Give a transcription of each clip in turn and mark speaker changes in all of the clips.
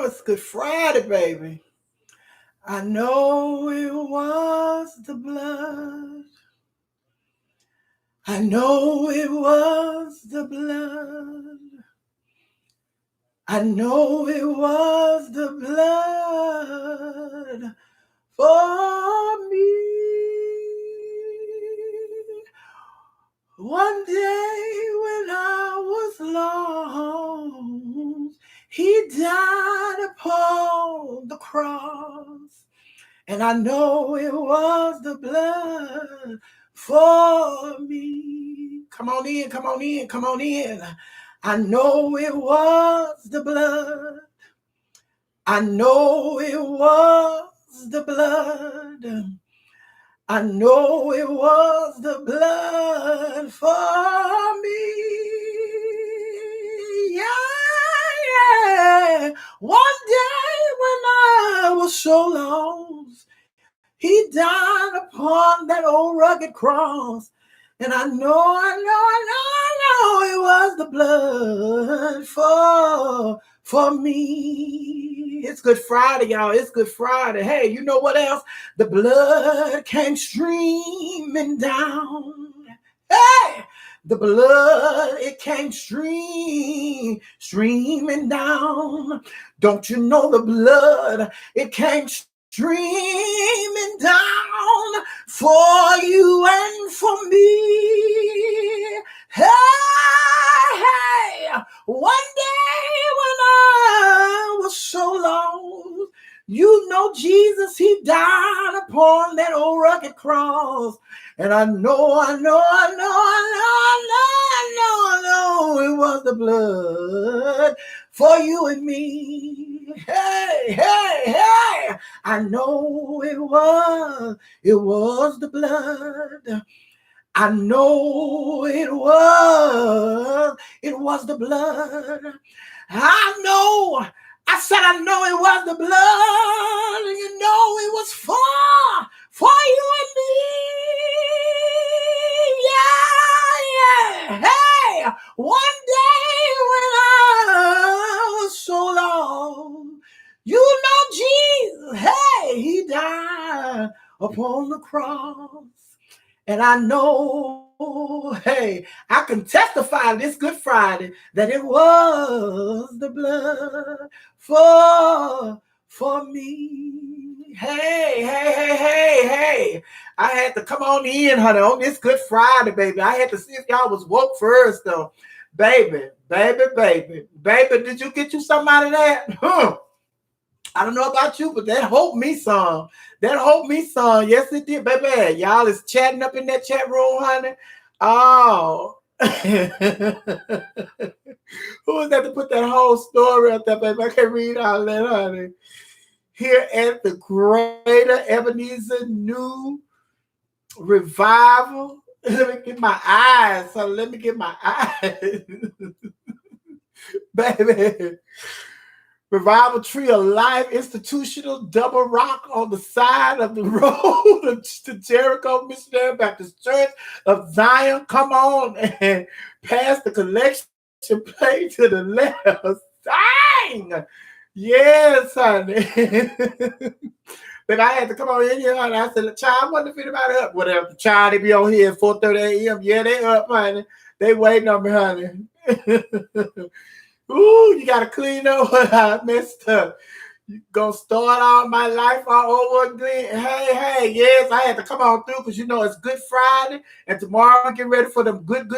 Speaker 1: Oh, it's Good Friday, baby. I know it was the blood. I know it was the blood. I know it was the blood for me. One day when I was lost, he died upon the cross. And I know it was the blood for me. Come on in, come on in, come on in. I know it was the blood. I know it was the blood. I know it was the blood for me. Yeah. One day when I was so lost, he died upon that old rugged cross. And I know it was the blood for me. It's Good Friday, y'all. It's Good Friday. Hey, you know what else? The blood came streaming down. Hey, the blood, it came streaming down. Don't you know the blood? It came streaming down for you and for me. Hey, hey, one day when I was so lost, you know Jesus, he died upon that old rugged cross. And I know it was the blood for you and me. Hey, hey, hey. I know it was the blood. I know it was the blood. I know. I know it was the blood. You know it was for you and me. Yeah, yeah. Hey, one day when I was so lost, you know Jesus, hey, he died upon the cross. And I know, hey, I can testify this Good Friday that it was the blood for me. Hey, hey, hey, hey, hey. I had to come on in, honey, on this Good Friday, baby. I had to see if y'all was woke first, though. Baby, did you get you something out of that? Huh. I don't know about you, but that helped me some. That helped me some. Yes, it did, baby. Y'all is chatting up in that chat room, honey. Oh. Who was that to put that whole story up there, baby? I can't read all that, honey. Here at the Greater Ebenezer New Revival. Let me get my eyes. So let me get my eyes. Baby. Revival Tree of Life Institutional Double Rock on the side of the road to Jericho Missionary Baptist Church of Zion. Come on and pass the collection plate to the left. Dang! Yes, honey. But I had to come on in here, honey. I said, child, I wonder if anybody up. Whatever. Child, they be on here at 4:30 a.m. Yeah, they up, honey. They waiting on me, honey. Ooh, you got to clean up what I messed up. You gonna start all my life all over again. Hey, yes, I had to come on through because you know it's Good Friday, and tomorrow we get ready for them good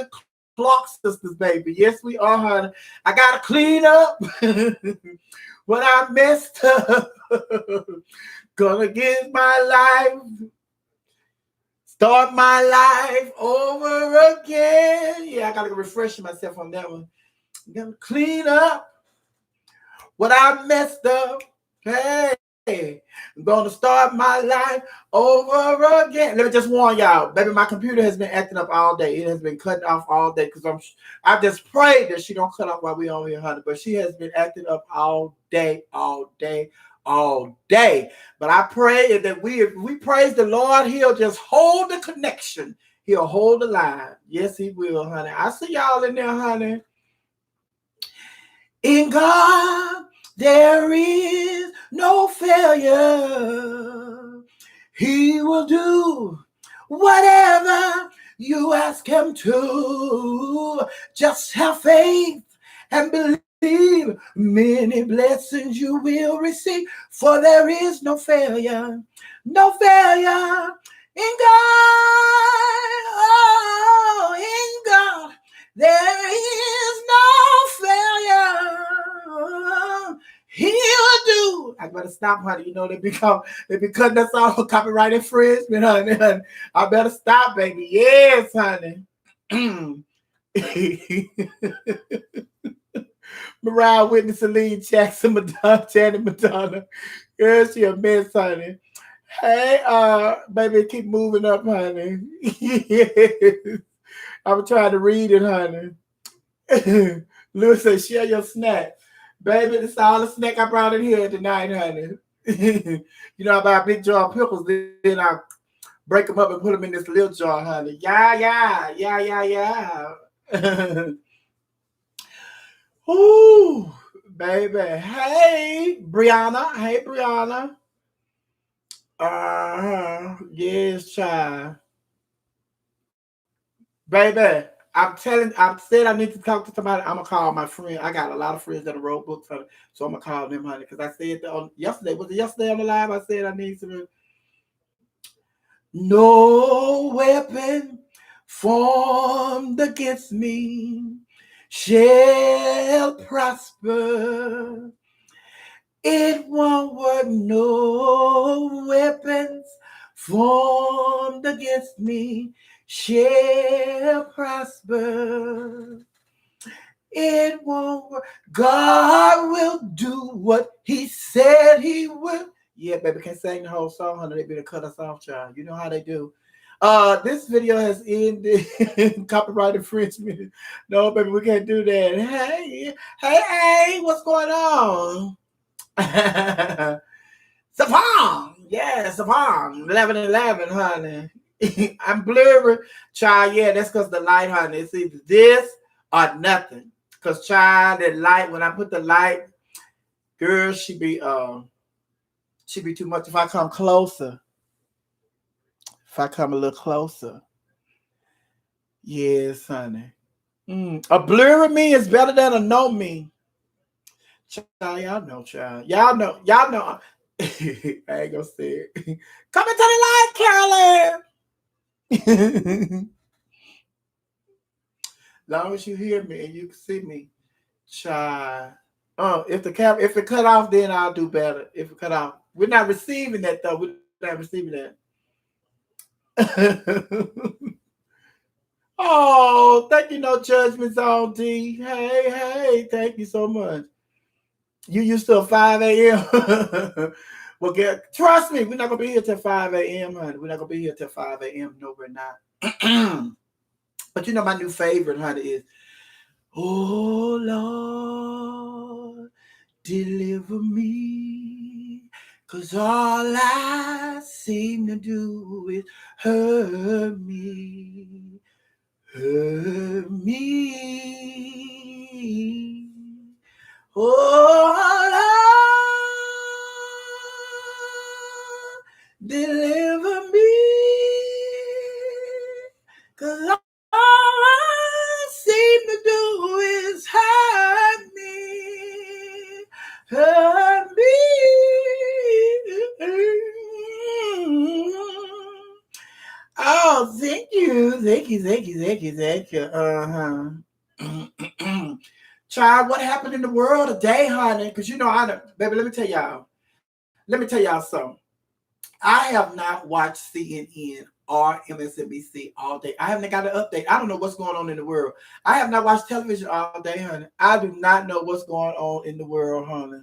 Speaker 1: clock sisters, baby. Yes, we are, honey. I gotta clean up what I messed up. Gonna get my life, start my life over again. Yeah, I gotta refresh myself on that one. I'm gonna clean up what I messed up. Hey, I'm gonna start my life over again. Let me just warn y'all, baby, my computer has been acting up all day. It has been cutting off all day because I just prayed that she don't cut off while we on here, honey. But she has been acting up all day. But I pray that if we praise the Lord, he'll just hold the connection. He'll hold the line. Yes, he will, honey. I see y'all in there, honey. In God There is no failure. He will do whatever you ask him to. Just have faith and believe. Many blessings you will receive, for there is no failure. No failure in God. Oh, in God. There is no failure. He will do. I better stop, honey. You know they be cutting us off for copyright infringement, honey. I better stop, baby. Yes, honey. Mariah Whitney, Celine Jackson, Madonna, Janet Madonna. Girl, she a mess, honey. Hey, baby, keep moving up, honey. Yes. I'm trying to read it, honey. Lewis said, share your snack. Baby, this is all the snack I brought in here tonight, honey. You know, I buy a big jar of pickles, then I break them up and put them in this little jar, honey. Yeah. Ooh, baby. Hey, Brianna. Hey, Brianna. Yes, child. Baby, I said I need to talk to somebody. I'm gonna call my friend. I got a lot of friends that wrote books, honey, so I'm gonna call them, honey. Because I said on yesterday, was it yesterday on the live? I said I need some. No weapon formed against me shall prosper. It won't work. No weapons formed against me shall prosper. It won't work. God will do what he said he would. Yeah, baby, can't sing the whole song, honey. They better cut us off, child. You know how they do. This video has ended copyright infringement. No, baby, we can't do that. Hey, what's going on? Savon, yeah, Savon, 11:11, honey. I'm blurry, child. Yeah, that's because the light, honey. It's either this or nothing. Cause child, that light, when I put the light, girl, she be too much. If I come closer, if I come a little closer, yes, honey. A blurry me is better than a no me. Child, y'all know, child. Y'all know. I ain't gonna say it. Come into the light, Carolyn. Long as you hear me and you can see me, child. If it cut off, then I'll do better. If it cut off, we're not receiving that though. We're not receiving that. Oh, thank you, no judgments on D. Hey, thank you so much. You used to 5 a.m. Well, trust me, we're not gonna be here till 5 a.m., honey. We're not gonna be here till 5 a.m. No, we're not. But you know my new favorite, honey, is oh Lord, deliver me. Cause all I seem to do is hurt me. Hurt me. Oh Lord, deliver me. Cause all I seem to do is hurt me. Hurt me. Oh, thank you. Child, what happened in the world today, honey? Because you know, baby, let me tell y'all something. I have not watched CNN or MSNBC all day. I haven't got an update. I don't know what's going on in the world. I have not watched television all day, honey. I do not know what's going on in the world, honey.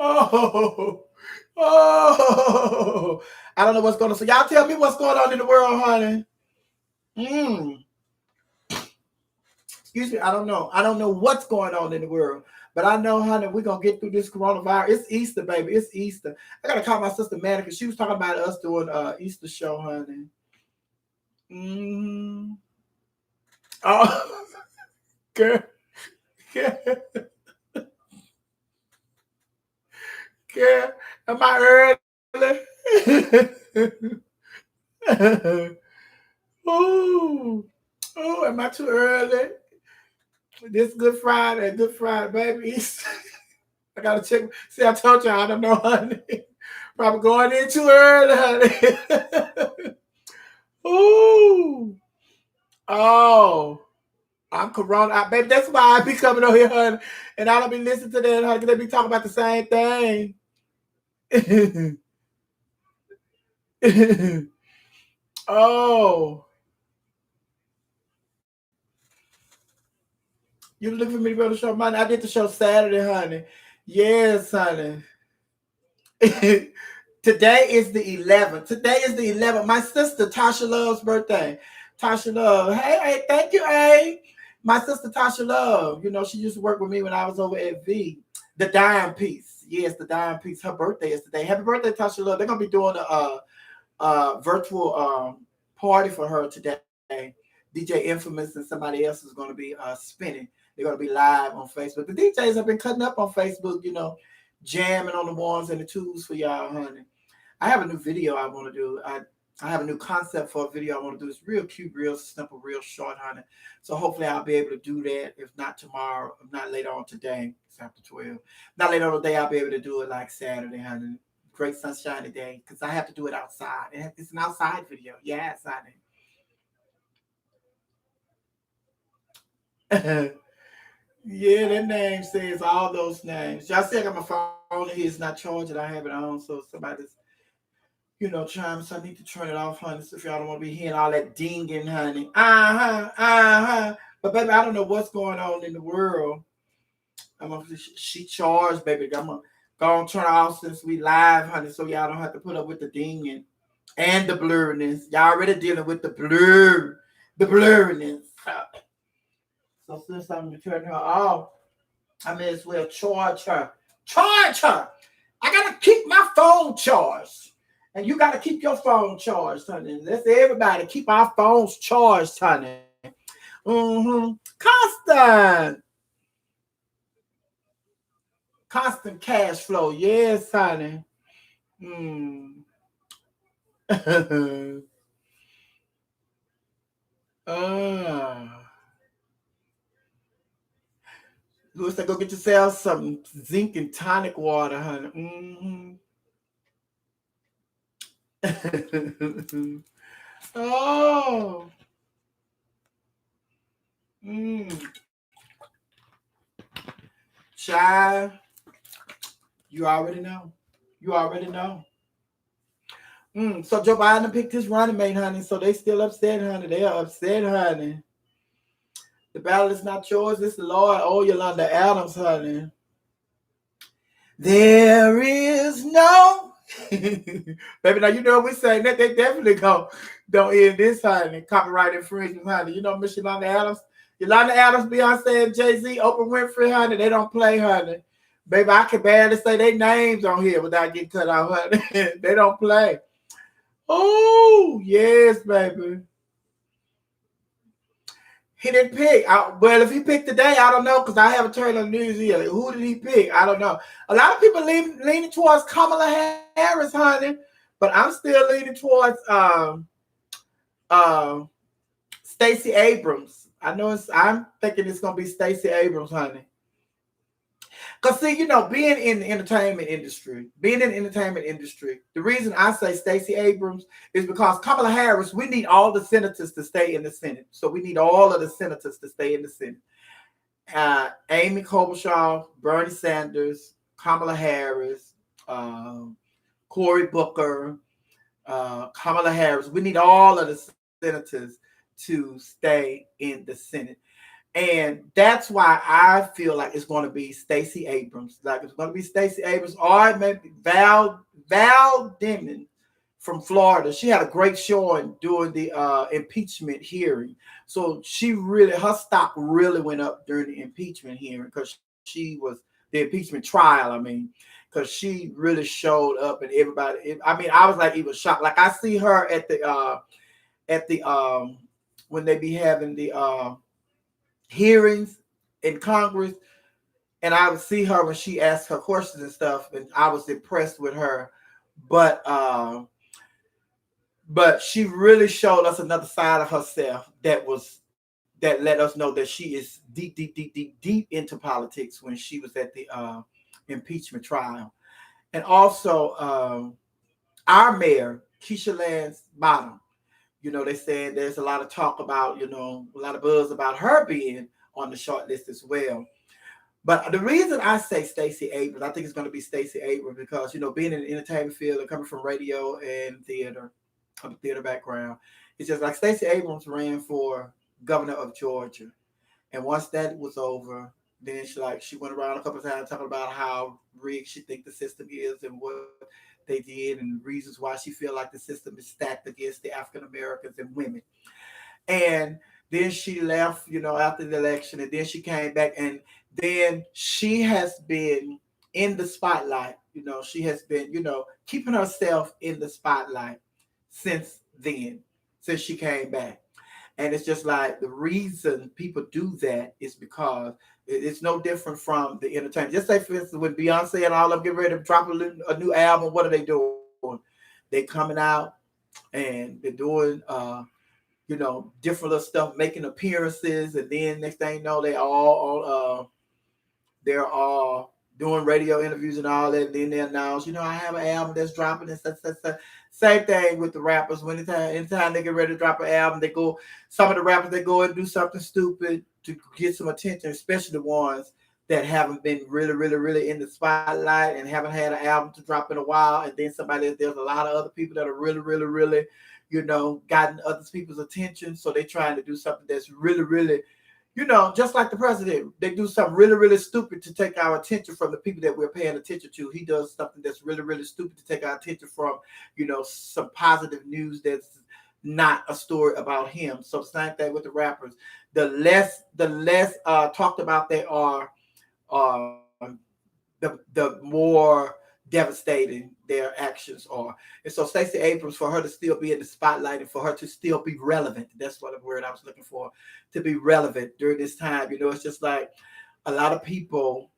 Speaker 1: Oh, I don't know what's going on. So y'all tell me what's going on in the world, honey. Excuse me, I don't know. I don't know what's going on in the world. But I know, honey, we're going to get through this coronavirus. It's Easter, baby. It's Easter. I got to call my sister Maddie because she was talking about us doing Easter show, honey. Oh, girl, girl, girl, am I early? Oh, oh, am I too early? This Good Friday, baby. I gotta check. See, I told you I don't know, honey. Probably going in too early, honey. Ooh, oh, I'm Corona, baby. That's why I be coming over here, honey, and I don't be listening to that, honey. 'Cause they be talking about the same thing. Oh, you looking for me to go to the show, Monday? I did the show Saturday, honey. Yes, honey. Today is the 11th. Today is the 11th. My sister Tasha Love's birthday. Tasha Love. Hey, thank you, hey. My sister Tasha Love. You know, she used to work with me when I was over at V. The Dime Piece. Yes, the Dime Piece. Her birthday is today. Happy birthday, Tasha Love. They're gonna be doing a virtual party for her today. DJ Infamous and somebody else is gonna be spinning. They're gonna be live on Facebook. The DJs have been cutting up on Facebook, you know, jamming on the ones and the twos for y'all, honey. I have a new video I want to do. I have a new concept for a video I want to do. It's real cute, real simple, real short, honey. So hopefully I'll be able to do that. If not tomorrow, if not later on today, it's after 12. Not later on today, I'll be able to do it like Saturday, honey. Great sunshiny day, because I have to do it outside. It's an outside video. Yes, honey. Yeah, that name says all those names. Y'all see I got my phone here. It's not charging. I have it on, so somebody's, you know, chime. So I need to turn it off, honey. So if y'all don't want to be hearing all that dinging, honey. But baby, I don't know what's going on in the world. She charged, baby. I'm gonna go and turn it off since we live, honey, so y'all don't have to put up with the dinging and the blurriness. Y'all already dealing with the blurriness. So since I'm gonna turn her off, I may as well charge her. Charge her. I gotta keep my phone charged. And you gotta keep your phone charged, honey. Let's everybody keep our phones charged, honey. Constant. Constant cash flow. Yes, honey. Mm. uh. Louis said, go get yourself some zinc and tonic water, honey. Oh. Child, you already know. You already know. So Joe Biden picked his running mate, honey. So they still upset, honey. They are upset, honey. The battle is not yours. It's the Lord. Oh, Yolanda Adams, honey. There is no. Baby, now you know what we're saying. That they definitely don't end this, honey. Copyright infringement, honey. You know Miss Yolanda Adams. Yolanda Adams, Beyonce, and Jay-Z, Oprah Winfrey, honey. They don't play, honey. Baby, I can barely say their names on here without getting cut out, honey. They don't play. Oh, yes, baby. He didn't pick. Well, if he picked today, I don't know because I haven't turned on the news yet. Who did he pick? I don't know. A lot of people leaning towards Kamala Harris, honey, but I'm still leaning towards Stacey Abrams. I'm thinking it's gonna be Stacey Abrams, honey. Because, see, you know, being in the entertainment industry, the reason I say Stacey Abrams is because Kamala Harris, we need all the senators to stay in the Senate. So we need all of the senators to stay in the Senate. Amy Klobuchar, Bernie Sanders, Kamala Harris, Cory Booker, Kamala Harris. We need all of the senators to stay in the Senate. And that's why I feel like it's going to be Stacey Abrams. Like it's going to be Stacey Abrams or maybe Val Deming from Florida. She had a great showing during the impeachment hearing. So her stock really went up during the impeachment hearing because she was the impeachment trial. I mean, because she really showed up and everybody. I was like even shocked. Like I see her at the when they be having the hearings in Congress, and I would see her when she asked her questions and stuff, and I was impressed with her. But but she really showed us another side of herself that let us know that she is deep into politics when she was at the impeachment trial. And also our mayor, Keisha Lance Bottom, they said there's a lot of talk about, a lot of buzz about her being on the short list as well. But the reason I say Stacey Abrams, I think it's going to be Stacey Abrams because, being in the entertainment field and coming from radio and theater, of a theater background, it's just like Stacey Abrams ran for governor of Georgia. And once that was over, then she went around a couple of times talking about how rigged she think the system is and what they did and reasons why she feel like the system is stacked against the African Americans and women. And then she left, after the election, and then she came back, and then she has been in the spotlight. She has been, keeping herself in the spotlight since then, since she came back. And it's just like the reason people do that is because it's no different from the entertainment. Just say, for instance, when Beyonce and all of them get ready to drop a new album, what are they doing? They coming out and they're doing different little stuff, making appearances, and then next thing you know, they're all doing radio interviews and all that. And then they announce, I have an album that's dropping and such. Same thing with the rappers. Anytime they get ready to drop an album, some of the rappers, they go and do something stupid to get some attention, especially the ones that haven't been really, really, really in the spotlight and haven't had an album to drop in a while. And then there's a lot of other people that are really, really, really, gotten other people's attention. So they're trying to do something that's really, really, just like the president, they do something really, really stupid to take our attention from the people that we're paying attention to. He does something that's really, really stupid to take our attention from, some positive news that's not a story about him. So the same thing with the rappers. The less talked about they are, the more devastating their actions are. And so Stacey Abrams, for her to still be in the spotlight and for her to still be relevant, that's what the word I was looking for, to be relevant during this time. It's just like a lot of people,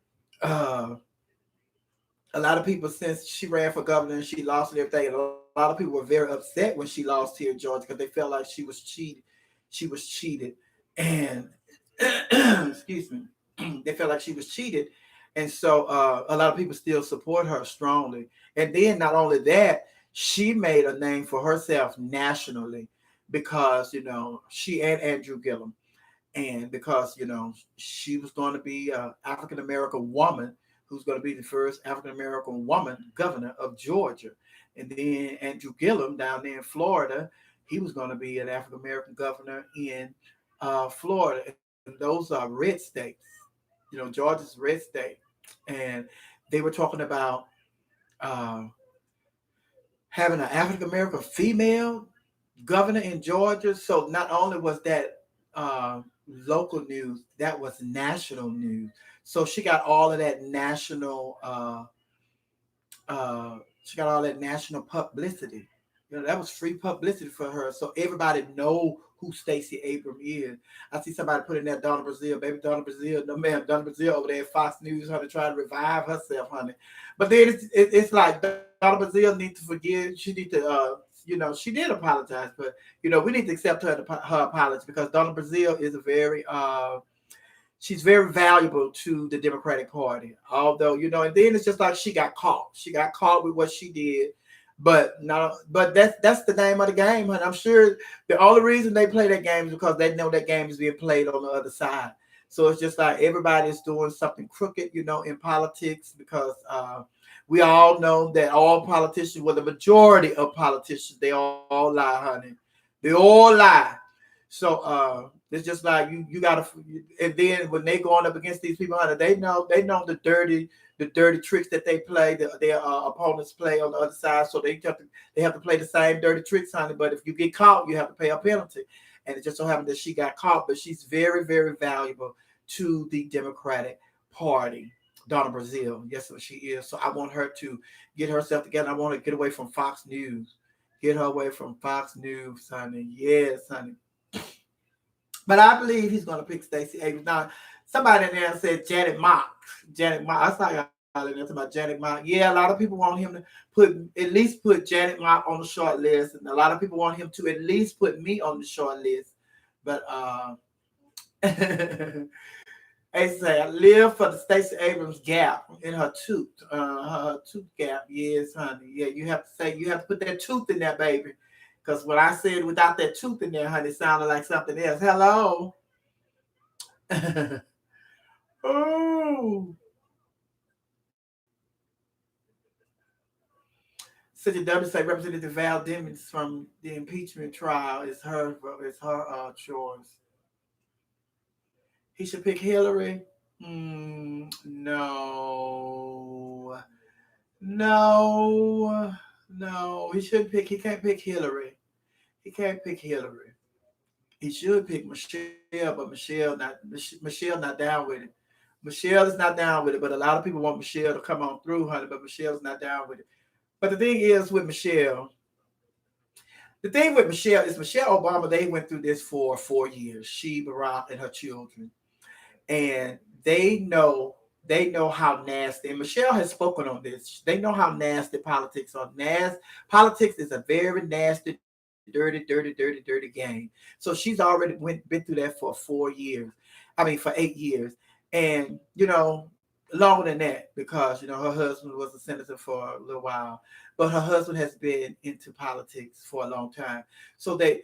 Speaker 1: since she ran for governor and she lost and everything, and a lot of people were very upset when she lost here in Georgia because they felt like she was cheated. She was cheated. And excuse me, they felt like she was cheated. And so a lot of people still support her strongly. And then not only that, she made a name for herself nationally because, she and Andrew Gillum. And because, she was going to be an African-American woman who's going to be the first African-American woman governor of Georgia. And then Andrew Gillum down there in Florida, he was going to be an African-American governor in Florida. And those are red states. Georgia's red state. And they were talking about having an African American female governor in Georgia. So not only was that local news, that was national news. So she got all of that national. She got all that national publicity. That was free publicity for her. So everybody know who Stacey Abrams is. I see somebody put in there Donna Brazile, baby Donna Brazile. No, ma'am, Donna Brazile over there at Fox News, honey, trying to revive herself, honey. But then it's like Donna Brazile needs to forgive. She needs to, she did apologize, but, we need to accept her apology because Donna Brazile is she's very valuable to the Democratic Party. Although, and then it's just like she got caught. She got caught with what she did. But that's the name of the game, and I'm sure the only reason they play that game is because they know that game is being played on the other side. So it's just like everybody's doing something crooked, in politics because we all know that all politicians, well, the majority of politicians, they all lie, honey. They all lie. So it's just like you gotta, and then when they going up against these people, honey, they know the dirty tricks that they play, their opponents play on the other side. So they have to play the same dirty tricks, honey. But if you get caught, you have to pay a penalty. And it just so happened that she got caught, but she's very, very valuable to the Democratic Party. Donna Brazile, yes, she is. So I want her to get herself together. I want her to get away from Fox News. Get her away from Fox News, honey. Yes, honey. But I believe he's going to pick Stacey Abrams. Now, somebody in there said Janet Mock. Janet Mock. I saw y'all in there talking about Janet Mock. Yeah, a lot of people want him to at least put Janet Mock on the short list, and a lot of people want him to at least put me on the short list. But they say I live for the Stacey Abrams gap in her tooth, her tooth gap. Yes, honey. Yeah, you have to put that tooth in there, baby. Because when I said without that tooth in there, honey, it sounded like something else. Hello. Oh. Such a W say Representative Val Demings from the impeachment trial is her choice. He should pick Hillary. No, no, no. He shouldn't pick. He can't pick Hillary. He can't pick Hillary. He should pick Michelle, but Michelle not down with it. Michelle is not down with it, but a lot of people want Michelle to come on through, honey. But Michelle's not down with it. But the thing is with Michelle, the thing with Michelle is Michelle Obama. They went through this for 4 years. She, Barack, and her children, and they know how nasty. And Michelle has spoken on this. They know how nasty politics are. Politics is a very nasty, dirty game. So she's already been through that for 4 years. I mean, for 8 years, and longer than that because her husband was a senator for a little while, but her husband has been into politics for a long time. So the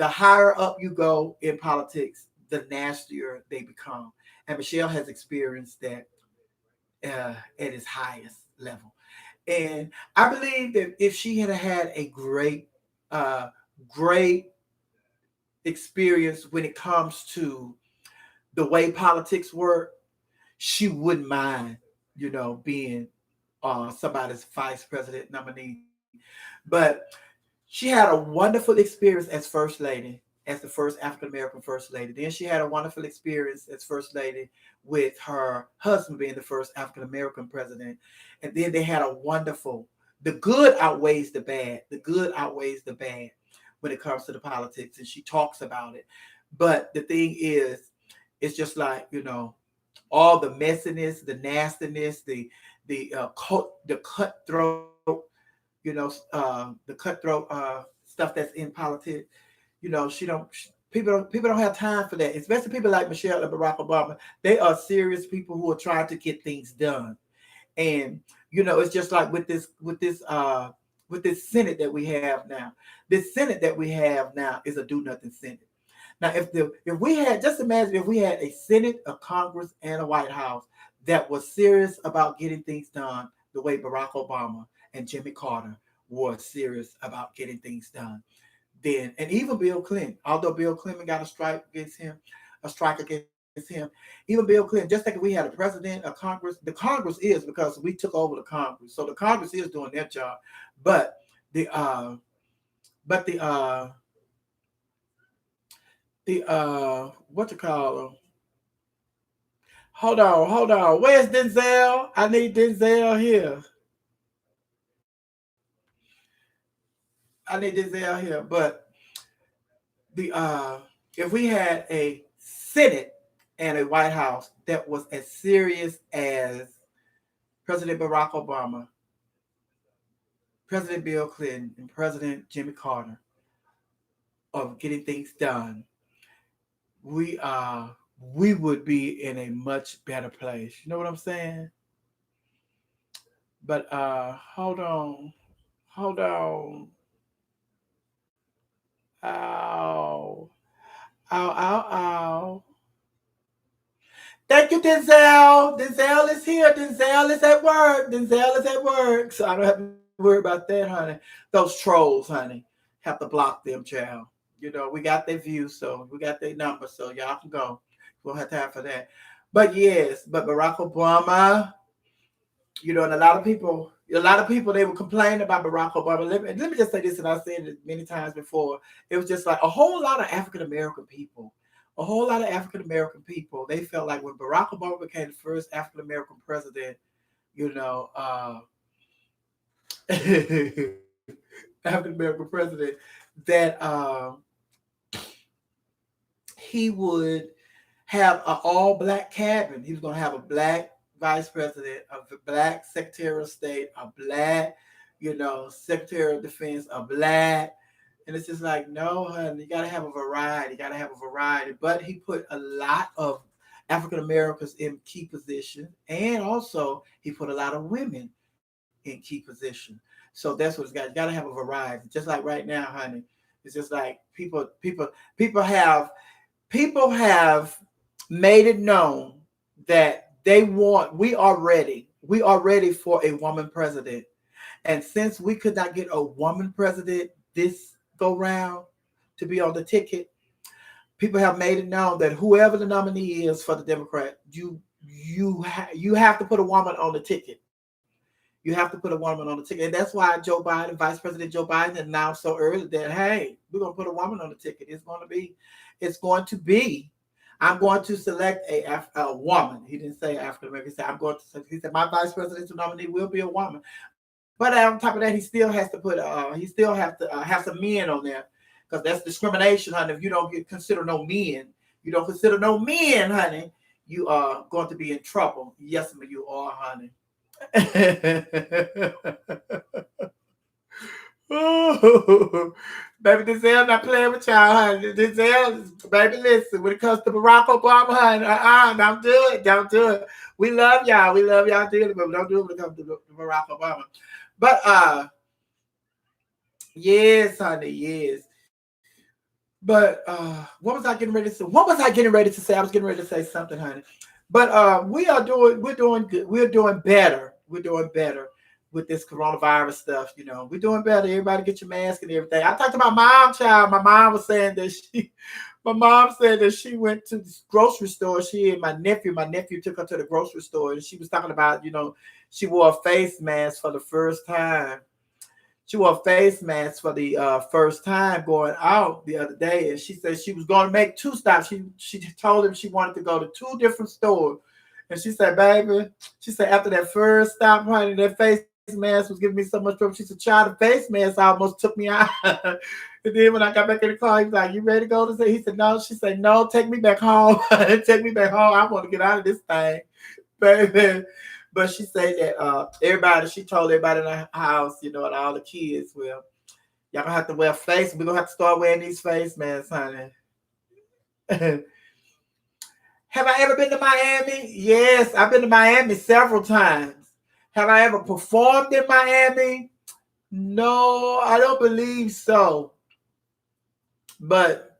Speaker 1: higher up you go in politics, the nastier they become. And Michelle has experienced that at its highest level. And I believe that if she had had a uh, great experience when it comes to the way politics work, she wouldn't mind, being somebody's vice president nominee. But she had a wonderful experience as first lady, as the first African American first lady. Then she had a wonderful experience as first lady with her husband being the first African American president. And then they had a wonderful, the good outweighs the bad. The good outweighs the bad when it comes to the politics. And she talks about it. But the thing is, it's just like, all the messiness, the nastiness, the cutthroat, the cutthroat stuff that's in politics. She don't. People don't have time for that. Especially people like Michelle and Barack Obama. They are serious people who are trying to get things done. And it's just like with this Senate that we have now. This Senate that we have now is a do nothing Senate. Now, if we had, just imagine if we had a Senate, a Congress, and a White House that was serious about getting things done the way Barack Obama and Jimmy Carter were serious about getting things done. Then, and even Bill Clinton, although Bill Clinton got a strike against him, even Bill Clinton, just like if we had a president, a Congress, the Congress is because we took over the Congress, so the Congress is doing their job, but the but the what you call them? Hold on. Where's Denzel? I need Denzel here. I need Denzel here. But the if we had a Senate and a White House that was as serious as President Barack Obama, President Bill Clinton, and President Jimmy Carter of getting things done, we we would be in a much better place. You know what I'm saying? But hold on. Ow. Ow, ow, ow. Thank you, Denzel. Denzel is here. Denzel is at work. Denzel is at work. So I don't have to worry about that, honey. Those trolls, honey, have to block them, child. We got their views, so we got their number, so y'all can go. We don't have time for that. But yes, but Barack Obama, and a lot of people they would complain about Barack Obama. Let me just say this, and I've said it many times before. It was just like a whole lot of African American people. A whole lot of African American people, they felt like when Barack Obama became the first African American president, you know, uh, African American president, that he he would have an all-black cabinet. He was going to have a black vice president, a black secretary of state, a black, secretary of defense, a black. And it's just like, no, honey, you got to have a variety. You got to have a variety. But he put a lot of African Americans in key positions. And also, he put a lot of women in key positions. So that's what it's got. You got to have a variety. Just like right now, honey. It's just like people have made it known that we are ready. We are ready for a woman president. And since we could not get a woman president this go round to be on the ticket, people have made it known that whoever the nominee is for the Democrat, you have to put a woman on the ticket. You have to put a woman on the ticket. And that's why Joe Biden, Vice President Joe Biden, announced so early that, hey, we're going to put a woman on the ticket. It's going to be, I'm going to select a woman. He didn't say African American. He said my vice presidential nominee will be a woman. But on top of that, he still has to have some men on there, because that's discrimination, honey. If you don't consider no men, honey, you are going to be in trouble. Yes, ma'am, you are, honey. Oh, baby, Denzel not playing with y'all, honey. Denzel, baby, listen, when it comes to Barack Obama, honey, don't do it. We love y'all dearly, but don't do it when it comes to Barack Obama. But yes, honey, yes. But what was I getting ready to say? I was getting ready to say something, honey. But we're doing good. We're doing better with this coronavirus stuff. We're doing better. Everybody get your mask and everything. I talked to my mom, child. My mom was saying that she went to the grocery store. She and my nephew took her to the grocery store, and she was talking about, she wore a face mask for the first time. She wore a face mask for the first time going out the other day, and she said she was going to make 2 stops. She told him she wanted to go to 2 different stores, and she said, "Baby," she said, after that first stop, honey, that face mask was giving me so much trouble. She said, "Child, the face mask almost took me out." And then when I got back in the car, he was like, "You ready to go?" He said, "No." She said, "No, take me back home. Take me back home. I want to get out of this thing, baby." But she said that she told everybody in the house, and all the kids, well, y'all gonna have to wear face. We're gonna have to start wearing these face masks, honey. Have I ever been to Miami? Yes, I've been to Miami several times. Have I ever performed in Miami? No, I don't believe so. But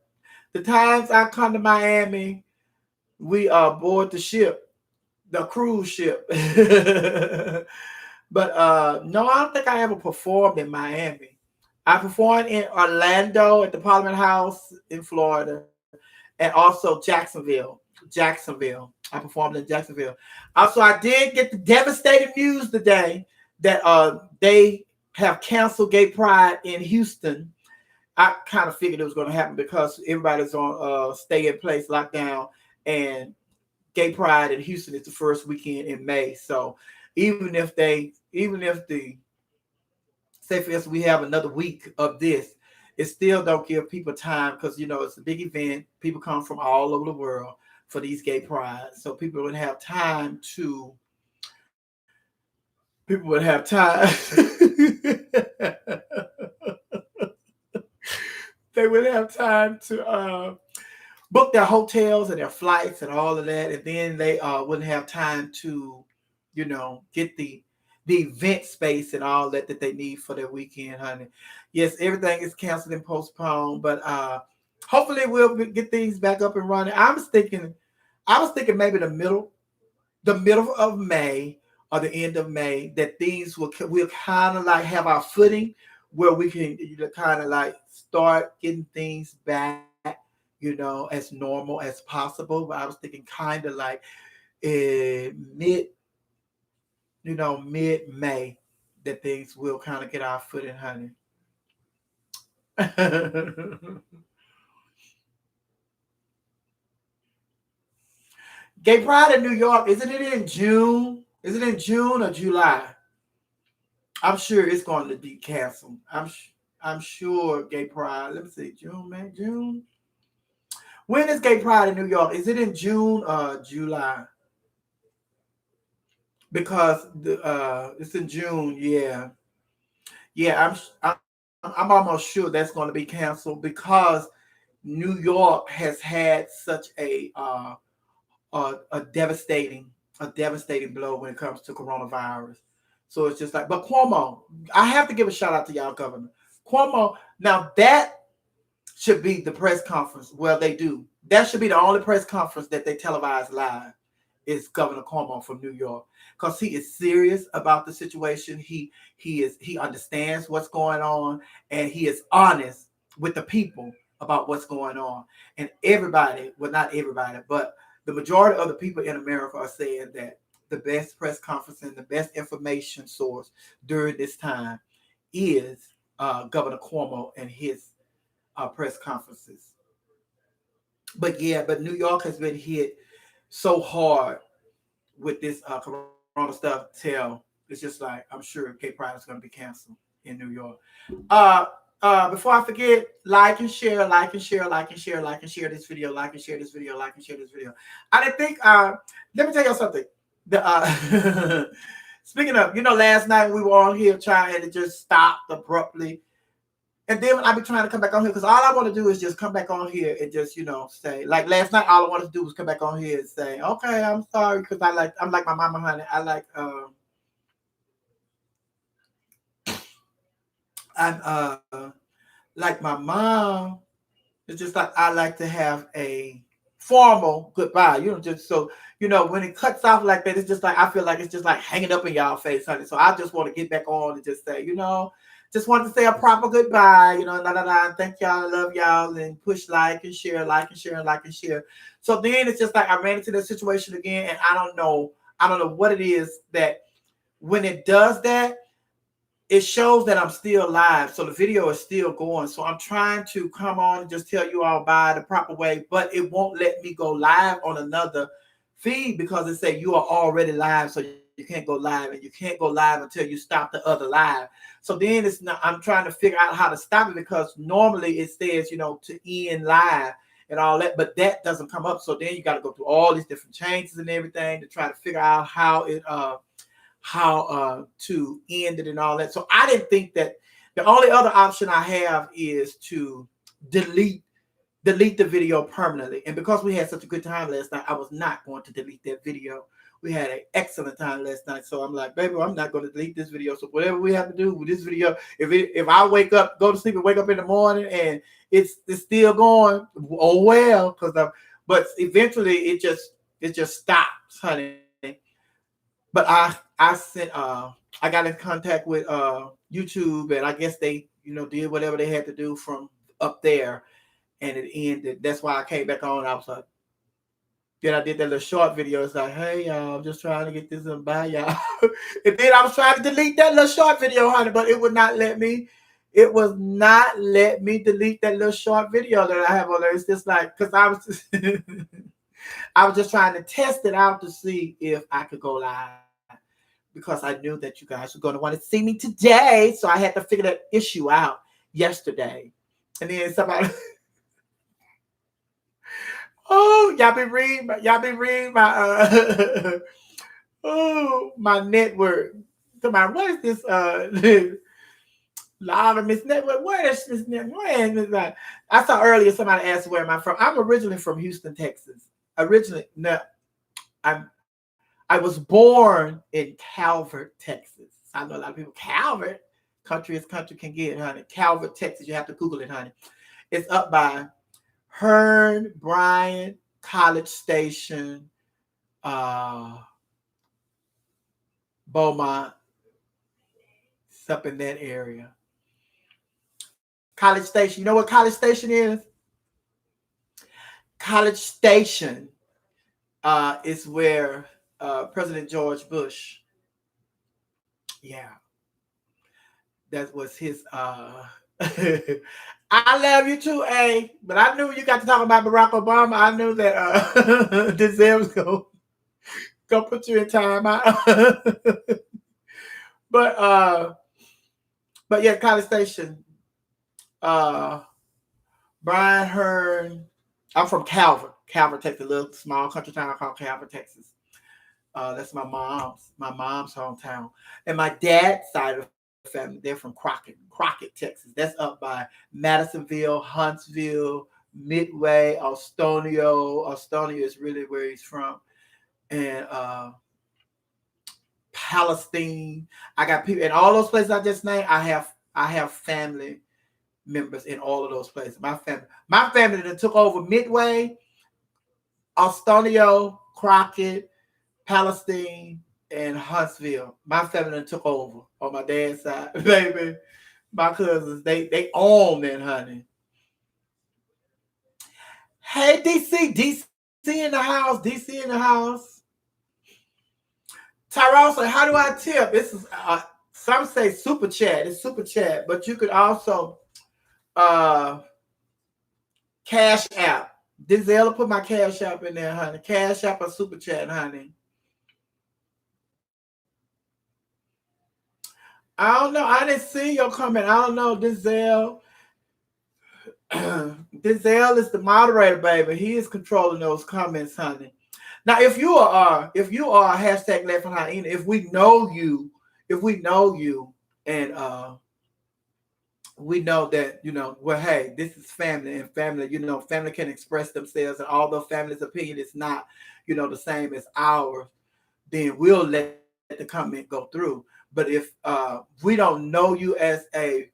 Speaker 1: the times I come to Miami, we board the ship. The cruise ship. But no, I don't think I ever performed in Miami. I performed in Orlando at the Parliament House in Florida, and also Jacksonville. I performed in Jacksonville. Also, I did get the devastating news today that they have canceled Gay Pride in Houston. I kind of figured it was going to happen because everybody's on stay in place lockdown, and Gay Pride in Houston is the first weekend in May. So even if say for instance, we have another week of this, it still don't give people time, because it's a big event. People come from all over the world for these Gay Pride, so people would have time to. They would have time to book their hotels and their flights and all of that, and then they wouldn't have time to, get the event space and all that they need for their weekend, honey. Yes, everything is canceled and postponed, but hopefully we'll get things back up and running. I was thinking maybe the middle of May or the end of May, that things we'll kind of like have our footing, where we can kind of like start getting things back, as normal as possible. But I was thinking kind of like mid-May, that things will kind of get our footing, honey. Gay Pride in New York, isn't it in June? Is it in June or July? I'm sure it's going to be canceled. I'm sure Gay Pride. Let me see, June, May, June. When is Gay Pride in New York? Is it in June or July? Because it's in June. Yeah, yeah. I'm almost sure that's going to be canceled because New York has had such a devastating blow when it comes to coronavirus. So it's just like, but Cuomo, I have to give a shout out to y'all governor. Cuomo, now that should be the press conference. Well, they do. That should be the only press conference that they televise live is Governor Cuomo from New York. Because he is serious about the situation. He understands what's going on, and he is honest with the people about what's going on. And everybody, well, not everybody, but the majority of the people in America are saying that the best press conference and the best information source during this time is Governor Cuomo and his press conferences. But yeah, but New York has been hit so hard with this Corona stuff. It's just like I'm sure Gay Pride is going to be canceled in New York. Uh, Before I forget, like and share, like and share, like and share, like and share this video, like and share this video, like and share this video. I didn't think. Let me tell you something. The speaking of, last night we were on here trying to just stop abruptly. And then I be trying to come back on here because all I want to do is just come back on here and just, say, like last night, all I wanted to do was come back on here and say, okay, I'm sorry, because I'm like my mama, honey. I'm like my mom. It's just like I like to have a formal goodbye, just so when it cuts off like that, it's just like I feel like it's just like hanging up in y'all face, honey. So I just want to get back on and just say, just want to say a proper goodbye, and thank y'all, love y'all, and push like and share, like and share, like and share. So then it's just like I ran into this situation again, and I don't know what it is that when it does that, it shows that I'm still live. So the video is still going. So I'm trying to come on and just tell you all bye the proper way, but it won't let me go live on another feed because it says you are already live. So you can't go live, and you can't go live until you stop the other live. So then it's not, I'm trying to figure out how to stop it because normally it says, to end live and all that, but that doesn't come up. So then you got to go through all these different changes and everything to try to figure out how to end it and all that. So I didn't think that the only other option I have is to delete the video permanently. And because we had such a good time last night, I was not going to delete that video. We had an excellent time last night. So I'm like, baby, I'm not going to delete this video. So whatever we have to do with this video, if I wake up, go to sleep and wake up in the morning and it's still going, oh well, but eventually it just stops, honey. But I sent I got in contact with YouTube, and I guess they did whatever they had to do from up there, and it ended. That's why I came back on. I was like, then I did that little short video. It's like, hey y'all, I'm just trying to get this and bye y'all. And then I was trying to delete that little short video, honey, but it would not let me. It was not let me delete that little short video that I have on there. It's just like because I was just I was just trying to test it out to see if I could go live. Because I knew that you guys were going to want to see me today. So I had to figure that issue out yesterday. And then somebody, oh, y'all been reading my my network. Somebody, what is this Law of Miss Network? Where is this network? Where is this? I saw earlier somebody asked where am I from. I'm originally from Houston, Texas. I was born in Calvert, Texas. I know a lot of people, Calvert, country as country can get, honey. Calvert, Texas. You have to Google it, honey. It's up by Hearn, Bryant, College Station, Beaumont. It's up in that area. College Station. You know what College Station is? College Station is where President George Bush, yeah, that was his I love you too, A. But I knew you got to talk about Barack Obama. I knew that Denzel was gonna put you in time out. but yeah, College Station, Brian Hearn. I'm from Calvert, Texas, a little small country town called Calvert, Texas. That's my mom's hometown. And my dad's side of the family, they're from Crockett, Texas. That's up by Madisonville, Huntsville, Midway, Ostonio. Ostonio is really where he's from. And Palestine. I got people in all those places I just named. I have family members in all of those places. My family that took over Midway, Ostonio, Crockett, Palestine, and Huntsville. My family that took over on my dad's side, baby. My cousins, they own that, honey. Hey, DC in the house, DC in the house. Tyrone said, how do I tip? This is some say super chat. It's super chat, but you could also cash app. Denzel put my cash app in there, honey. Cash app or super chat, honey. I don't know. I didn't see your comment. I don't know, Denzel. Denzel is the moderator, baby. He is controlling those comments, honey. Now, if you are hashtag Laughing Hyena, if we know you, and we know that, well, hey, this is family, and family, family can express themselves, and although family's opinion is not, the same as ours, then we'll let the comment go through. But if we don't know you as a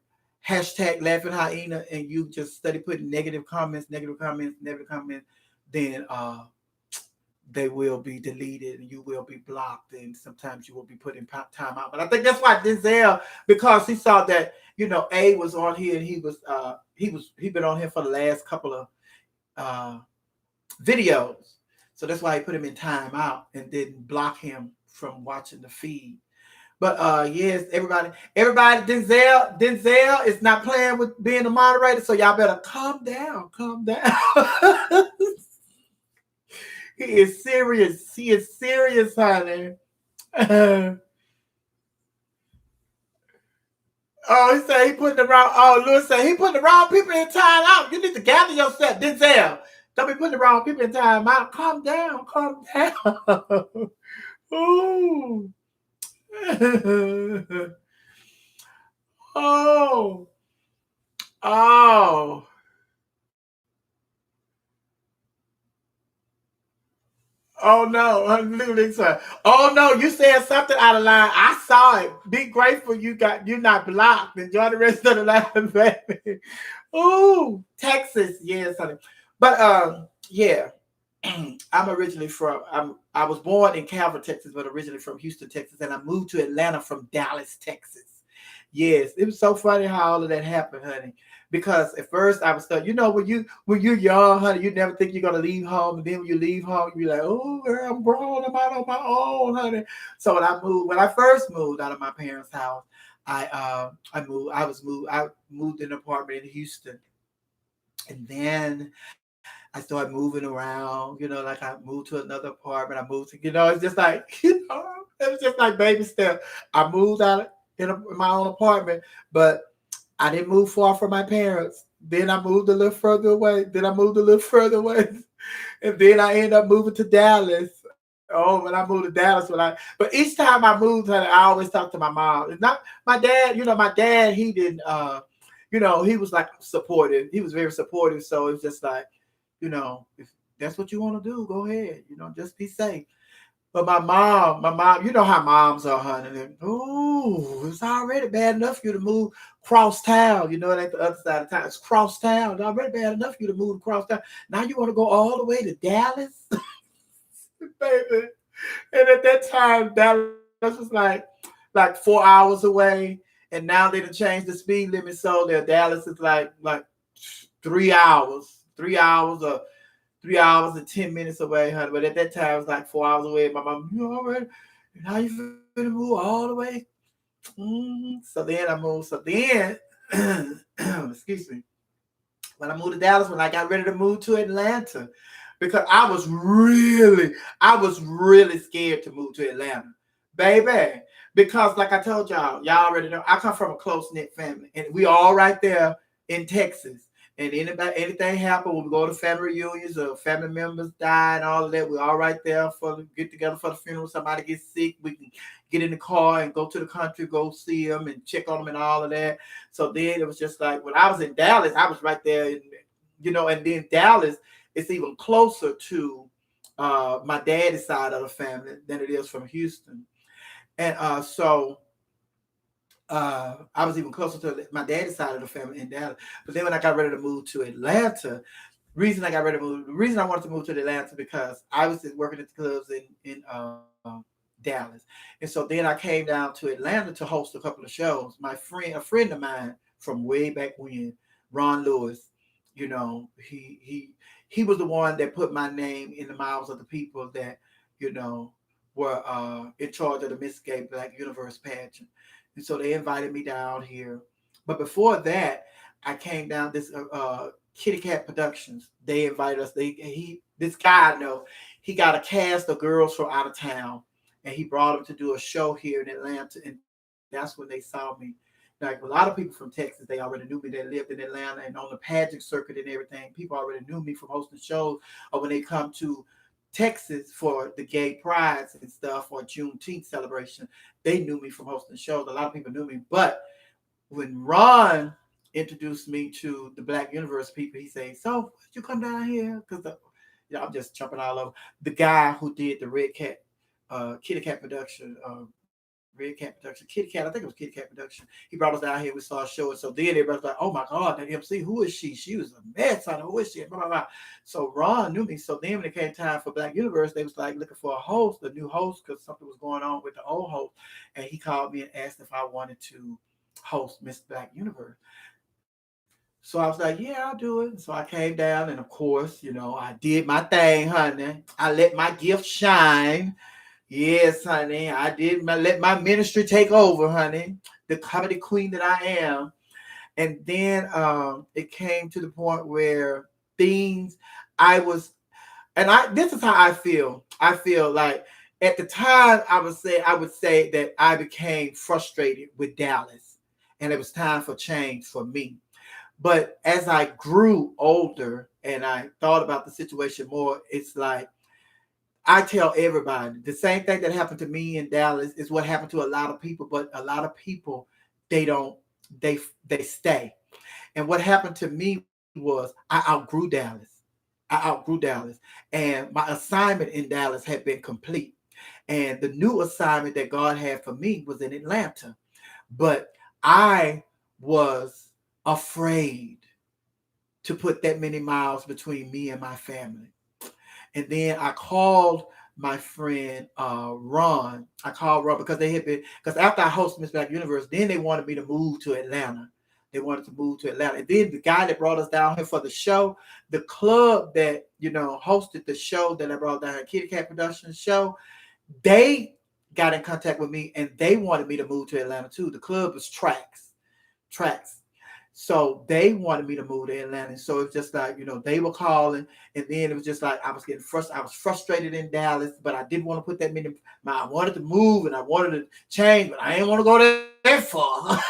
Speaker 1: hashtag Laughing Hyena, and you just study putting negative comments, then they will be deleted and you will be blocked, and sometimes you will be put in time out. But I think that's why Denzel, because he saw that A was on here, and he'd been on here for the last couple of videos, so that's why he put him in time out and didn't block him from watching the feed. But yes, everybody, Denzel is not playing with being a moderator, so y'all better calm down. He is serious. He is serious, honey. Oh, he said he putting the wrong. Oh, Lewis said he putting the wrong people in time out. You need to gather yourself, Denzel. Don't be putting the wrong people in time out. Calm down. Ooh. Oh. Oh no, I'm literally sorry. Oh no, you said something out of line. I saw it. Be grateful you're not blocked. Enjoy the rest of the life, baby. Ooh, Texas, yes, honey. But yeah. I was born in Calvert, Texas, but originally from Houston, Texas, and I moved to Atlanta from Dallas, Texas. Yes, it was so funny how all of that happened, honey. Because at first I was stuck. When you're young, honey, you never think you're gonna leave home, and then when you leave home, you're like, "Oh, girl, I'm grown. I'm out on my own, honey." So when I first moved out of my parents' house, I moved in an apartment in Houston, and then I started moving around. Like I moved to another apartment. I moved to, it's just like, it was just like baby step. I moved out in my own apartment, but I didn't move far from my parents. Then I moved a little further away. And then I ended up moving to Dallas. Oh, when I moved to Dallas, but each time I moved, honey, I always talked to my mom. It's not my dad. My dad, he didn't. He was like supportive. He was very supportive. So it's just like, if that's what you want to do, go ahead. Just be safe. But my mom, you know how moms are, honey. Oh, it's already bad enough for you to move cross town. It ain't the other side of town. It's cross town. It's already bad enough for you to move across town. Now you want to go all the way to Dallas, baby. And at that time, Dallas was like 4 hours away, and now they done changed the speed limit, so that Dallas is like 3 hours. 3 hours or 3 hours and 10 minutes away, honey. But at that time, it was like 4 hours away. My mom, you already? How you gonna move all the way? So then I moved. So then, excuse me. When I moved to Dallas, when I got ready to move to Atlanta, because I was really scared to move to Atlanta, baby. Because like I told y'all already know, I come from a close-knit family, and we all right there in Texas. And anything happen when we go to family reunions or family members die and all of that, we're all right there for the get together for the funeral. Somebody gets sick, we can get in the car and go to the country, go see them and check on them and all of that. So then it was just like when I was in Dallas, I was right there, and then Dallas is even closer to my daddy's side of the family than it is from Houston. And so I was even closer to my daddy's side of the family in Dallas. But then when I got ready to move to Atlanta, the reason I wanted to move to Atlanta because I was working at the clubs in Dallas, and so then I came down to Atlanta to host a couple of shows. A friend of mine from way back when, Ron Lewis, he was the one that put my name in the mouths of the people that you know were in charge of the Miss Gay Black Universe pageant. And so they invited me down here. But before that, I came down this Kitty Cat Productions. They invited us. This guy I know, he got a cast of girls from out of town, and he brought them to do a show here in Atlanta. And that's when they saw me. Like a lot of people from Texas, they already knew me. They lived in Atlanta and on the pageant circuit and everything. People already knew me from hosting shows, or when they come to Texas for the gay prides and stuff or Juneteenth celebration, they knew me from hosting shows. A lot of people knew me. But when Ron introduced me to the Black Universe people, he said, "So, would you come down here?" Because I'm just jumping all over. The guy who did the Red Cat, Kitty Cat production, Kitty Cat, I think it was Kitty Cat production. He brought us down here. We saw a show. And so then everybody was like, "Oh my God, that MC, who is she? She was a mess. I know who is she?" Blah, blah, blah. So Ron knew me. So then when it came time for Black Universe, they was like looking for a new host, because something was going on with the old host. And he called me and asked if I wanted to host Miss Black Universe. So I was like, "Yeah, I'll do it." And so I came down, and of course, I did my thing, honey. I let my gift shine. Yes, honey. Let my ministry take over, honey. The comedy queen that I am. And then it came to the point where things I was, and this is how I feel. I feel like at the time I would say that I became frustrated with Dallas, and it was time for change for me. But as I grew older and I thought about the situation more, it's like I tell everybody the same thing that happened to me in Dallas is what happened to a lot of people, but a lot of people, they don't, they stay. And what happened to me was I outgrew Dallas. And my assignment in Dallas had been complete. And the new assignment that God had for me was in Atlanta. But I was afraid to put that many miles between me and my family. And then I called my friend Ron. I called Ron because after I hosted Miss Black Universe, then they wanted me to move to Atlanta. And then the guy that brought us down here for the show, the club that, hosted the show that I brought down here, Kitty Cat Productions show, they got in contact with me and they wanted me to move to Atlanta too. The club was Tracks. So they wanted me to move to Atlanta. So it's just like, they were calling, and then it was just like I was getting frustrated. I was frustrated in Dallas, but I didn't want to put that many. I wanted to move and I wanted to change, but I didn't want to go that far.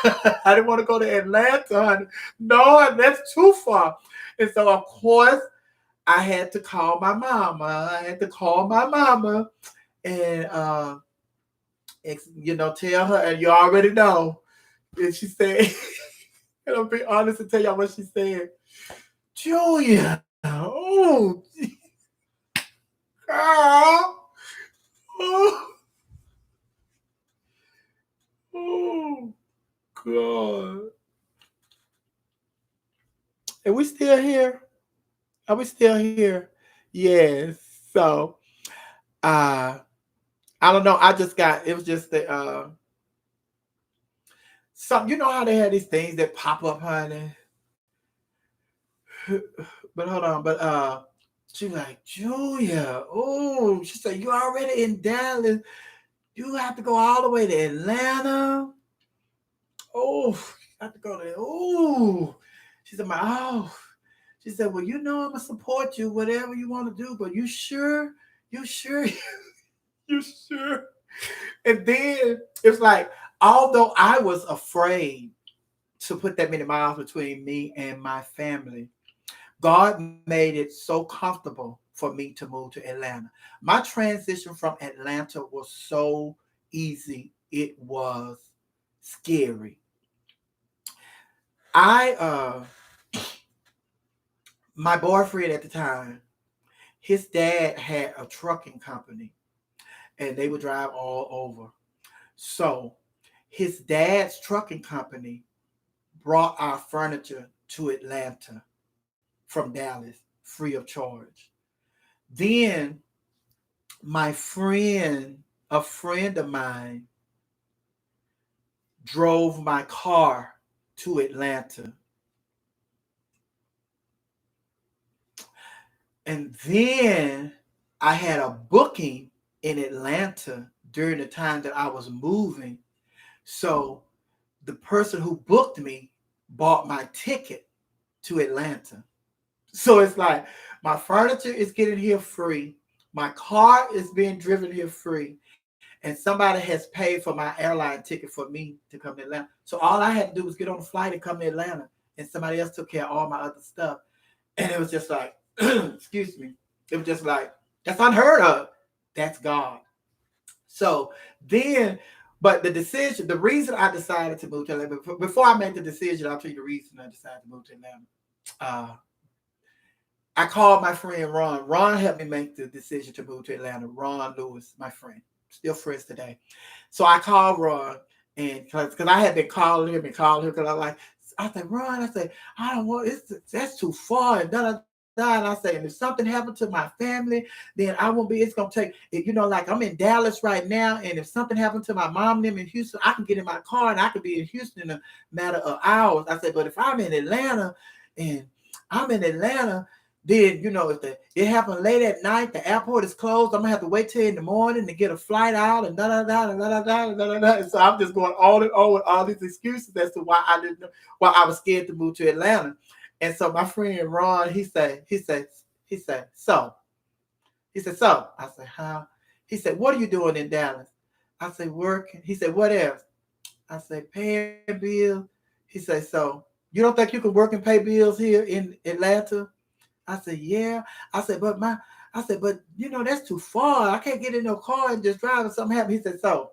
Speaker 1: I didn't want to go to Atlanta, honey. No, that's too far. And so, of course, I had to call my mama. And tell her, and you already know. And she said. And I'll be honest and tell y'all what she said. "Julia, oh, girl, oh, God." And we still here? Are we still here? Yes. So, I don't know. It was just the, you know how they had these things that pop up, honey? But hold on. But she was like, "Julia, oh," she said, "you already in Dallas. You have to go all the way to Atlanta. Oh, you have to go there. Oh." She said, "Oh." She said, "Well, I'm gonna support you, whatever you want to do, but you sure? You sure? You sure?" And then it's like, although I was afraid to put that many miles between me and my family. God made it so comfortable for me to move to Atlanta. My transition from Atlanta was so easy. It was scary. I My boyfriend at the time, his dad had a trucking company and they would drive all over. So his dad's trucking company brought our furniture to Atlanta from Dallas free of charge. Then a friend of mine, drove my car to Atlanta. And then I had a booking in Atlanta during the time that I was moving. So the person who booked me bought my ticket to Atlanta. So it's like my furniture is getting here free. My car is being driven here free. And somebody has paid for my airline ticket for me to come to Atlanta. So all I had to do was get on a flight and come to Atlanta. And somebody else took care of all my other stuff. And it was just like, excuse me. It was just like, that's unheard of. That's God. So then, but the reason I decided to move to Atlanta, before I made the decision, I'll tell you the reason I decided to move to Atlanta. I called my friend Ron. Ron helped me make the decision to move to Atlanta. Ron Lewis, my friend, still friends today. So I called Ron, and because I had been calling him because I said, Ron, I said, I don't want that's too far, and da da da. And I said, and if something happened to my family, then I won't be. It's gonna take, like I'm in Dallas right now, and if something happened to my mom and them in Houston, I can get in my car and I could be in Houston in a matter of hours. I said, but if I'm in Atlanta, and I'm in Atlanta. Then, if it happened late at night, the airport is closed, I'm gonna have to wait till in the morning to get a flight out and da da da da da da da da. And so I'm just going on and on with all these excuses as to why I was scared to move to Atlanta. And so my friend Ron, he said, so. He said, so. I said, how? He said, what are you doing in Dallas? I said, working. He said, what else? I said, paying bills. He said, so you don't think you can work and pay bills here in Atlanta? I said, yeah. I said, but that's too far. I can't get in no car and just drive and something happen. He said, so.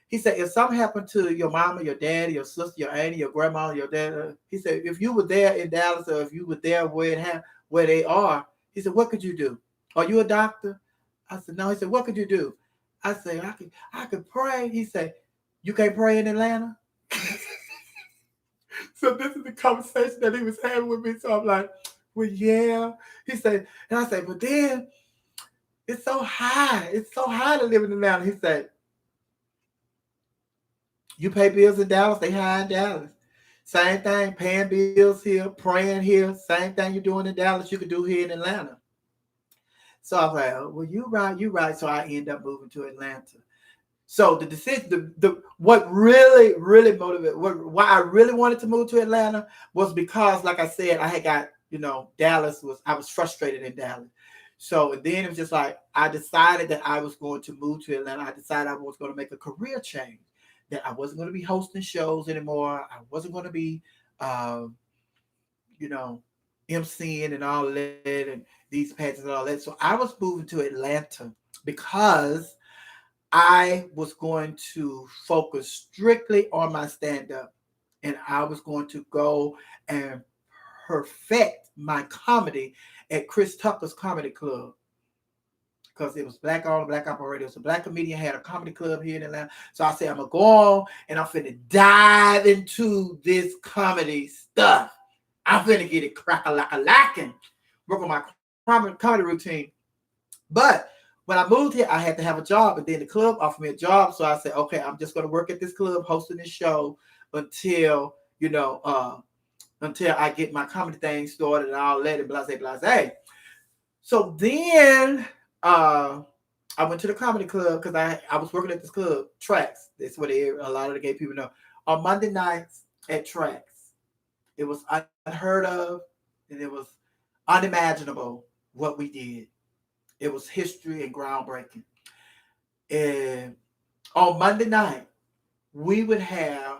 Speaker 1: He said, if something happened to your mama, your daddy, your sister, your auntie, your grandma, your dad, he said, if you were there in Dallas or if you were there where they are, he said, what could you do? Are you a doctor? I said, no. He said, what could you do? I said, I could pray. He said, you can't pray in Atlanta? So this is the conversation that he was having with me. So I'm like, well, yeah. He said, and I said, but then it's so high. It's so high to live in Atlanta. He said, you pay bills in Dallas, they high in Dallas. Same thing, paying bills here, praying here. Same thing you're doing in Dallas, you could do here in Atlanta. So I was like, oh, well, you're right. So I end up moving to Atlanta. So the decision, what really, really motivated, why I really wanted to move to Atlanta was because, like I said, I had got, I was frustrated in Dallas. So then it was just like, I decided that I was going to move to Atlanta. I decided I was going to make a career change, that I wasn't going to be hosting shows anymore. I wasn't going to be, MCing and all that and these pageants and all that. So I was moving to Atlanta because I was going to focus strictly on my stand-up, and I was going to go and perfect my comedy at Chris Tucker's Comedy Club, because it was black owned, black operated. It was a black comedian, had a comedy club here in Atlanta. So I said, I'm going to go on and I'm finna dive into this comedy stuff. I'm finna get it crack-a-lack-a-lacking, work on my comedy routine. But when I moved here, I had to have a job, and then the club offered me a job. So I said, okay, I'm just going to work at this club hosting this show until I get my comedy thing started and all that and blase. So then I went to the comedy club because I was working at this club, Tracks. That's what a lot of the gay people know. On Monday nights at Tracks, it was unheard of, and it was unimaginable what we did. It was history and groundbreaking. And on Monday night, we would have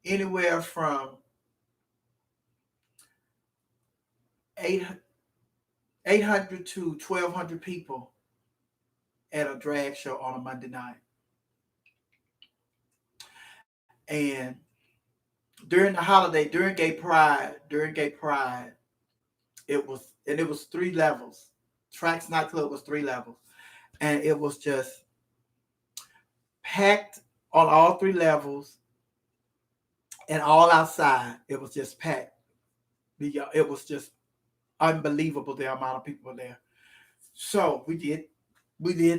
Speaker 1: anywhere from 800 to 1,200 people at a drag show on a Monday night. And during the holiday, during Gay Pride, it was 3 levels. Trax nightclub was 3 levels. And it was just packed on all 3 levels and all outside. It was just packed. It was just unbelievable the amount of people there. So we did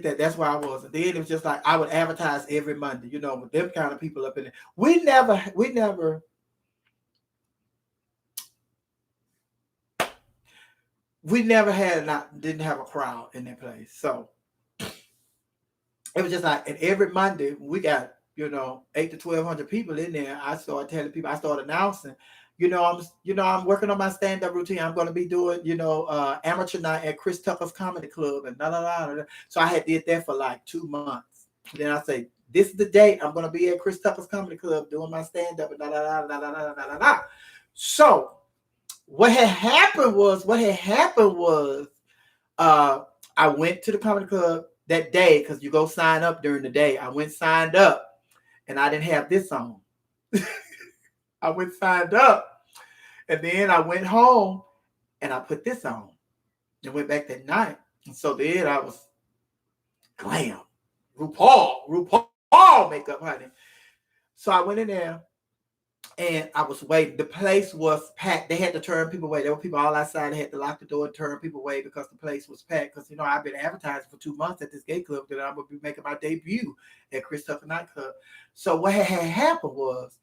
Speaker 1: that. That's where I was. And then it was just like I would advertise every Monday, with them kind of people up in there. We never didn't have a crowd in that place. So it was just like, and every Monday we got, 8 to 1,200 people in there. I started telling people, I started announcing, I'm working on my stand-up routine. I'm going to be doing, amateur night at Chris Tucker's Comedy Club and So I had did that for like 2 months. Then I say, this is the date I'm going to be at Chris Tucker's Comedy Club doing my stand-up and So what had happened was, I went to the comedy club that day because you go sign up during the day. I went signed up and I didn't have this on. I went signed up and then I went home and I put this on and went back that night. And so then I was glam, RuPaul makeup, honey. So I went in there and I was waiting. The place was packed. They had to turn people away. There were people all outside. They had to lock the door and turn people away because the place was packed. Because, I've been advertising for 2 months at this gay club that I'm going to be making my debut at Chris Tucker Nightclub. So what had happened was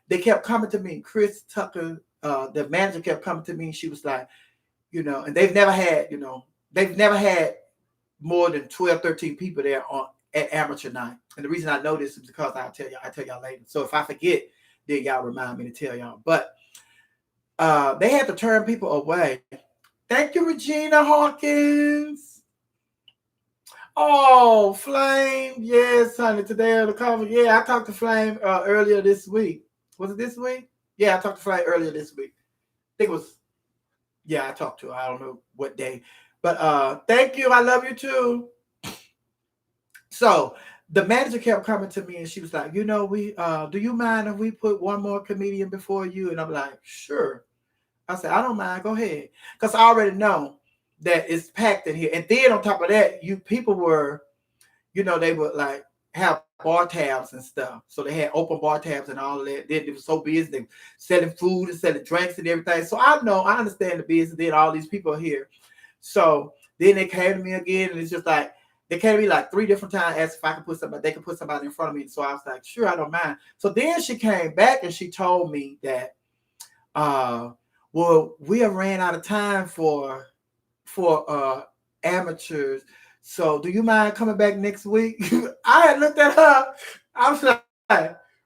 Speaker 1: they kept coming to me. Chris Tucker, the manager kept coming to me. And she was like, and they've never had more than 12, 13 people there at amateur night. And the reason I know this is because I'll tell y'all later. So if I forget, then y'all remind me to tell y'all. But they had to turn people away. Thank you, Regina Hawkins. Oh, Flame. Yes, honey. Today on the cover. Yeah, I talked to Flame earlier this week. Was it this week? Yeah, I talked to Flame earlier this week. I think it was, I talked to her. I don't know what day. But thank you. I love you too. So the manager kept coming to me and she was like, we do you mind if we put one more comedian before you? And I'm like, sure. I said, I don't mind. Go ahead. Because I already know that it's packed in here. And then on top of that, people were, they would like have bar tabs and stuff. So they had open bar tabs and all of that. Then it was so busy. They were selling food and selling drinks and everything. So I understand the business. Then all these people are here. So then they came to me again and it's just like, they came to me like 3 different times, asked if I could they could put somebody in front of me. So I was like, sure, I don't mind. So then she came back and she told me that, well, we have ran out of time for amateurs. So do you mind coming back next week? I had looked at her. I was like,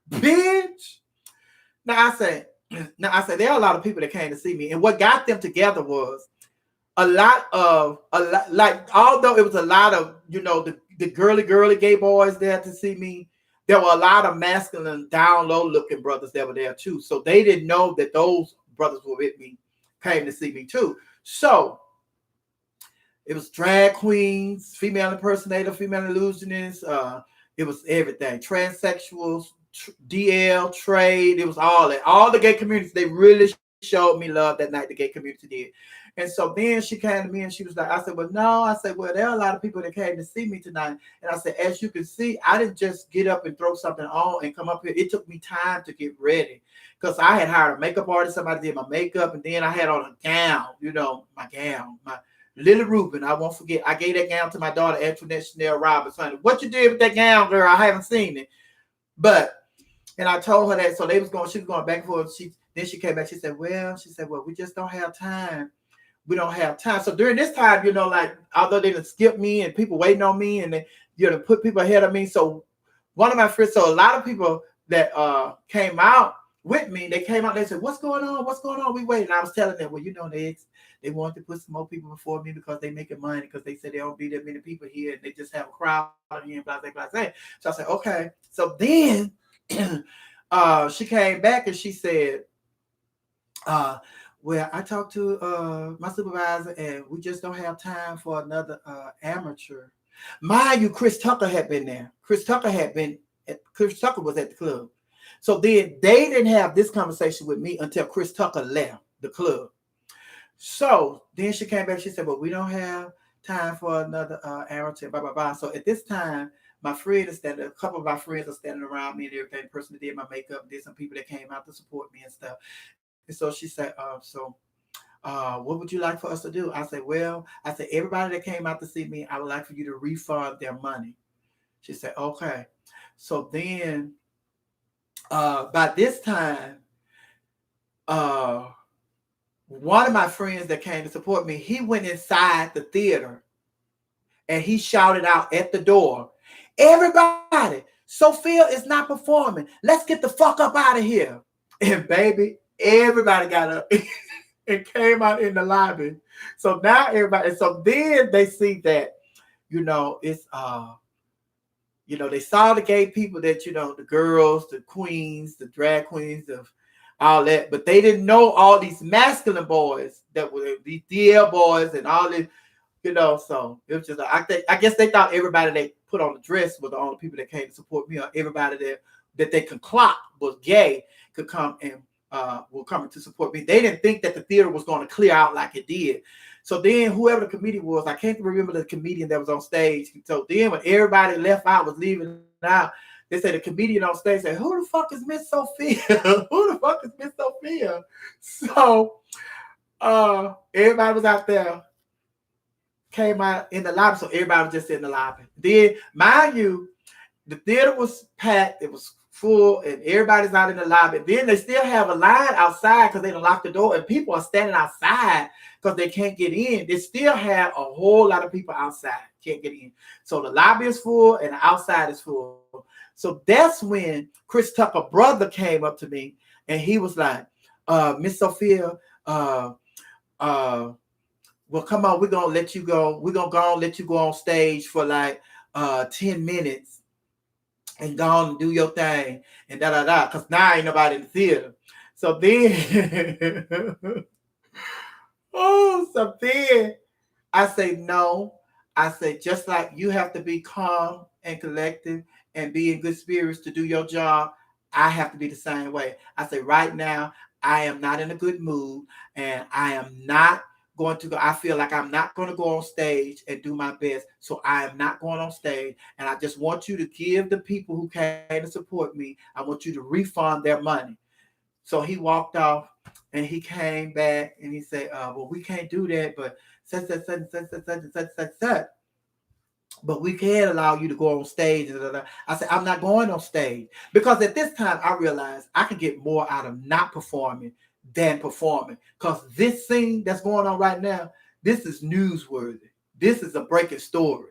Speaker 1: bitch. Now I say, there are a lot of people that came to see me. And what got them together was, although it was a lot of, the girly gay boys there to see me, there were a lot of masculine, down low looking brothers that were there too. So they didn't know that those brothers were with me, came to see me too. So it was drag queens, female impersonator, female illusionists. It was everything. Transsexuals, DL, trade. It was all that. All the gay communities, they really showed me love that night. The gay community did. And so then she came to me and she was like, I said, well, no. I said, well, there are a lot of people that came to see me tonight. And I said, as you can see, I didn't just get up and throw something on and come up here. It took me time to get ready because I had hired a makeup artist. Somebody did my makeup. And then I had on a gown, my gown, my Lily Rubin. I won't forget. I gave that gown to my daughter, Antoinette Chanel Roberts. What you did with that gown, girl? I haven't seen it. And I told her that. So she was going back and forth. Then she came back. She said, well, we just don't have time. We don't have time. So during this time, although they didn't skip me and people waiting on me and they, put people ahead of me. So one of my friends, so a lot of people that came out with me, they came out, they said, what's going on? What's going on? We waiting. I was telling them, well, they wanted to put some more people before me because they making money because they said there don't be that many people here and they just have a crowd here and blah, blah, blah, blah. So I said, okay. So then she came back and she said, well, I talked to my supervisor and we just don't have time for another amateur. Mind you, Chris Tucker had been there. Chris Tucker was at the club. So then they didn't have this conversation with me until Chris Tucker left the club. So then she came back. She said, well, we don't have time for another amateur, blah, blah, blah. So at this time, my friend is standing, a couple of my friends are standing around me and everything. The person that did my makeup, there's some people that came out to support me and stuff. And so she said, what would you like for us to do? I said, everybody that came out to see me, I would like for you to refund their money. She said, okay. So then by this time, one of my friends that came to support me, he went inside the theater and he shouted out at the door, everybody, Sophia is not performing. Let's get the fuck up out of here. And baby, everybody got up and came out in the lobby. So now everybody, so then they see that, it's, they saw the gay people that, the girls, the queens, the drag queens, of all that, but they didn't know all these masculine boys that were these DL boys and all this, so it was just, I guess they thought everybody they put on the dress were the only people that came to support me, or everybody that they could clock was gay could come and were coming to support me. They didn't think that the theater was going to clear out like it did. So then whoever the comedian was, I can't remember the comedian that was on stage. So then when everybody left out, was leaving out, they said the comedian on stage said, who the fuck is Miss Sophia? Who the fuck is Miss Sophia? So everybody was out there, came out in the lobby. So everybody was just in the lobby. Then, mind you, the theater was packed. It was full and everybody's out in the lobby. Then they still have a line outside because they done locked the door and people are standing outside because they can't get in. They still have a whole lot of people outside, can't get in. So the lobby is full and the outside is full. So that's when Chris Tucker brother came up to me and he was like, Miss Sophia, well, come on, we're gonna let you go. We're gonna go and let you go on stage for like 10 minutes. And go on and do your thing and because now ain't nobody in the theater. So then, so then I say no. I say just like you have to be calm and collected and be in good spirits to do your job, I have to be the same way. I say right now I am not in a good mood and I am not going to go. I feel like I'm not going to go on stage and do my best. So I am not going on stage. And I just want you to give the people who came to support me, I want you to refund their money. So he walked off and he came back and he said, well, we can't do that, but but we can allow you to go on stage. I said, I'm not going on stage because at this time I realized I can get more out of not performing than performing, because this scene that's going on right now, this is newsworthy. This is a breaking story.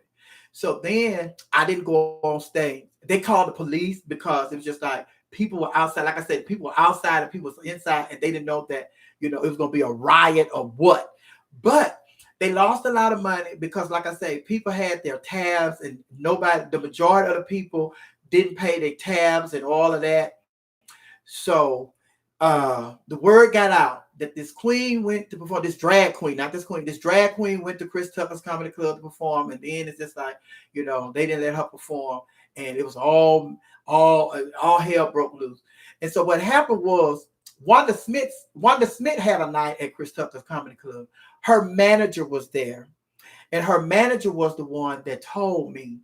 Speaker 1: So then I didn't go on stage. They called the police because it was just like people were outside. Like I said, people were outside and people were inside, and they didn't know that it was going to be a riot or what. But they lost a lot of money because, like I say, people had their tabs, and the majority of the people didn't pay their tabs and all of that. So the word got out that this queen went to perform, this drag queen went to Chris Tucker's comedy club to perform, and then it's just like, they didn't let her perform, and it was all hell broke loose. And so what happened was Wanda Smith had a night at Chris Tucker's comedy club. Her manager was there, and her manager was the one that told me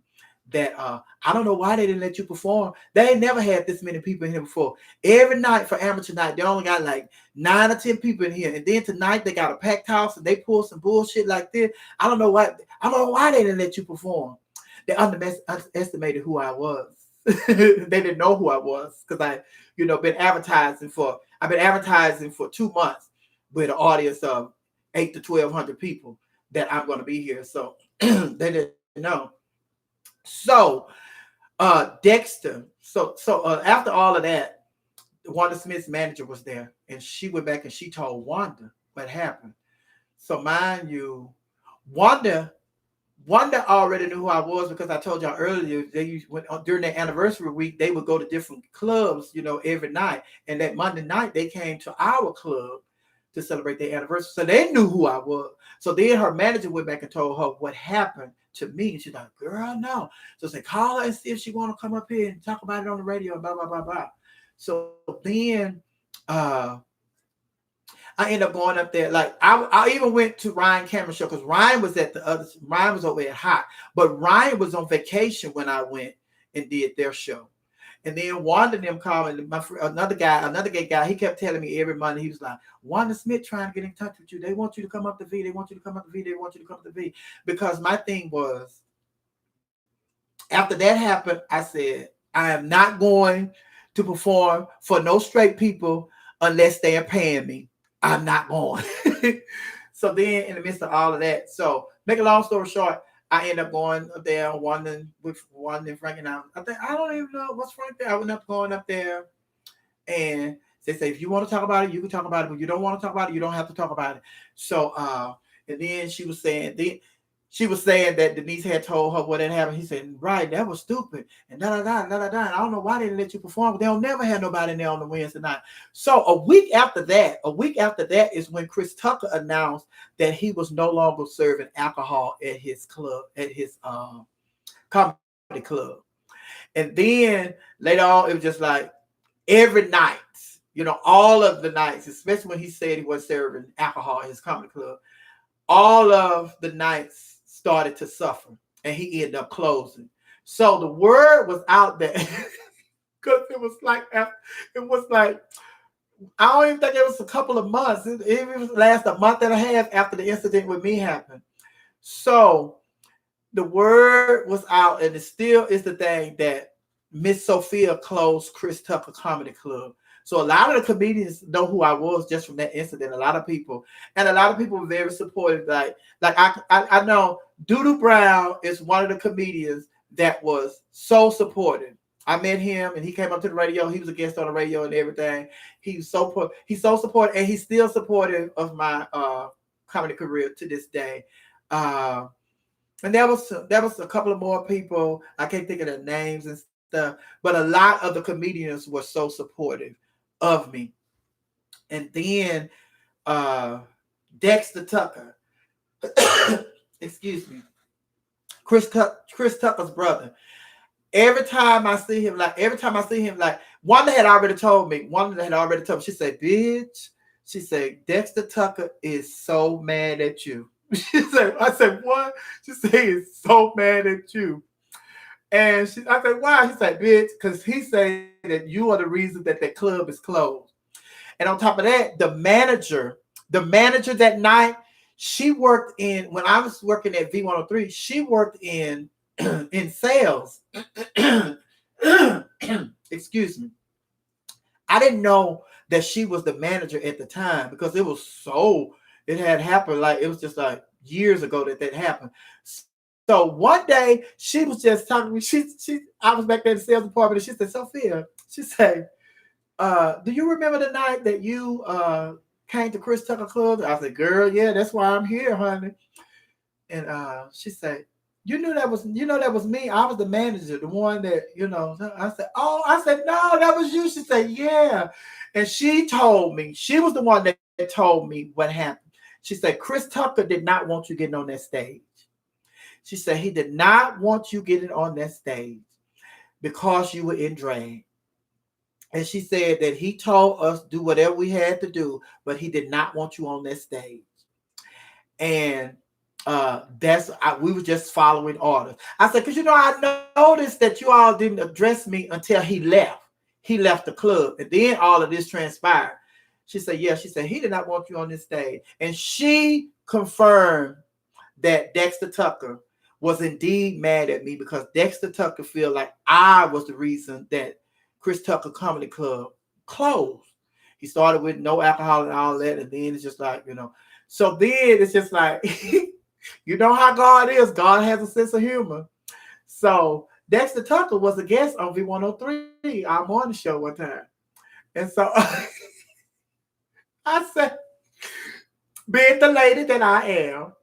Speaker 1: that I don't know why they didn't let you perform. They ain't never had this many people in here before. Every night for amateur night, they only got like 9 or 10 people in here. And then tonight they got a packed house and they pulled some bullshit like this. I don't know why they didn't let you perform. They underestimated who I was. They didn't know who I was because I've been advertising for 2 months with an audience of 800 to 1,200 people that I'm going to be here. So they didn't know. So Dexter, so after all of that, Wanda Smith's manager was there, and she went back and she told Wanda what happened. So mind you, Wanda Wanda already knew who I was because I told y'all earlier during their anniversary week, they would go to different clubs, every night. And that Monday night, they came to our club to celebrate their anniversary. So they knew who I was. So then her manager went back and told her what happened to me. And she's like, girl, no. So I said, call her and see if she want to come up here and talk about it on the radio and blah, blah, blah, blah. So then I ended up going up there. Like I even went to Ryan Cameron's show because Ryan was Ryan was over at Hot, but Ryan was on vacation when I went and did their show. And then Wanda and them called me. Another gay guy, he kept telling me every Monday, he was like, Wanda Smith trying to get in touch with you. They want you to come up to V. They want you to come up to V. They want you to come up to V. Because my thing was, after that happened, I said, I am not going to perform for no straight people unless they are paying me. I'm not going. So then in the midst of all of that, so make a long story short, I ended up going up there with Frank and I don't even know what's Frank there. I went up going up there and they say, if you want to talk about it, you can talk about it. But you don't want to talk about it, you don't have to talk about it. So and then she was saying that Denise had told her what had happened. He said, right, that was stupid. And da da da da da da. I don't know why they didn't let you perform, but they'll never have nobody in there on the Wednesday night. So a week after that is when Chris Tucker announced that he was no longer serving alcohol at his club, at his comedy club. And then later on, it was just like every night, all of the nights, especially when he said he was serving alcohol at his comedy club, all of the nights started to suffer and he ended up closing. So the word was out there because it was like I don't even think it was a couple of months. It was last a month and a half after the incident with me happened. So the word was out, and it still is the thing that Miss Sophia closed Chris Tucker Comedy Club. So a lot of the comedians know who I was just from that incident. A lot of people were very supportive. Like I know Doodoo Brown is one of the comedians that was so supportive. I met him and he came up to the radio. He was a guest on the radio and everything. He's so supportive, and he's still supportive of my comedy career to this day. And there was a couple of more people. I can't think of their names and stuff, but a lot of the comedians were so supportive of me. And then Dexter Tucker, excuse me, Chris Tucker's brother. Every time I see him, Wanda had already told me, she said, bitch, she said, Dexter Tucker is so mad at you. I said, what? She said, he's so mad at you. And I said, why? He said, bitch, because he said that you are the reason that club is closed. And on top of that, the manager that night, she worked when I was working at V103, she worked in sales. Excuse me. I didn't know that she was the manager at the time because it had happened it was just like years ago that happened. So one day she was just talking to me. I was back there in the sales department, and she said, Sophia, she said, do you remember the night that you came to Chris Tucker Club? I said, girl, yeah, that's why I'm here, honey. And she said, you knew that was me. I was the manager, the one that, I said, no, that was you. She said, yeah. And she told me, she was the one that told me what happened. She said, Chris Tucker did not want you getting on that stage. She said, he did not want you getting on that stage because you were in drag. And she said that he told us do whatever we had to do, but he did not want you on that stage. And we were just following orders. I said, because I noticed that you all didn't address me until he left. He left the club, and then all of this transpired. She said, yeah. She said, he did not want you on this stage. And she confirmed that Dexter Tucker was indeed mad at me because Dexter Tucker feel like I was the reason that Chris Tucker Comedy Club closed. He started with no alcohol and all that, and then it's just like, So then it's just like, you know how God is. God has a sense of humor. So Dexter Tucker was a guest on V103, our morning show one time. And so I said, being the lady that I am,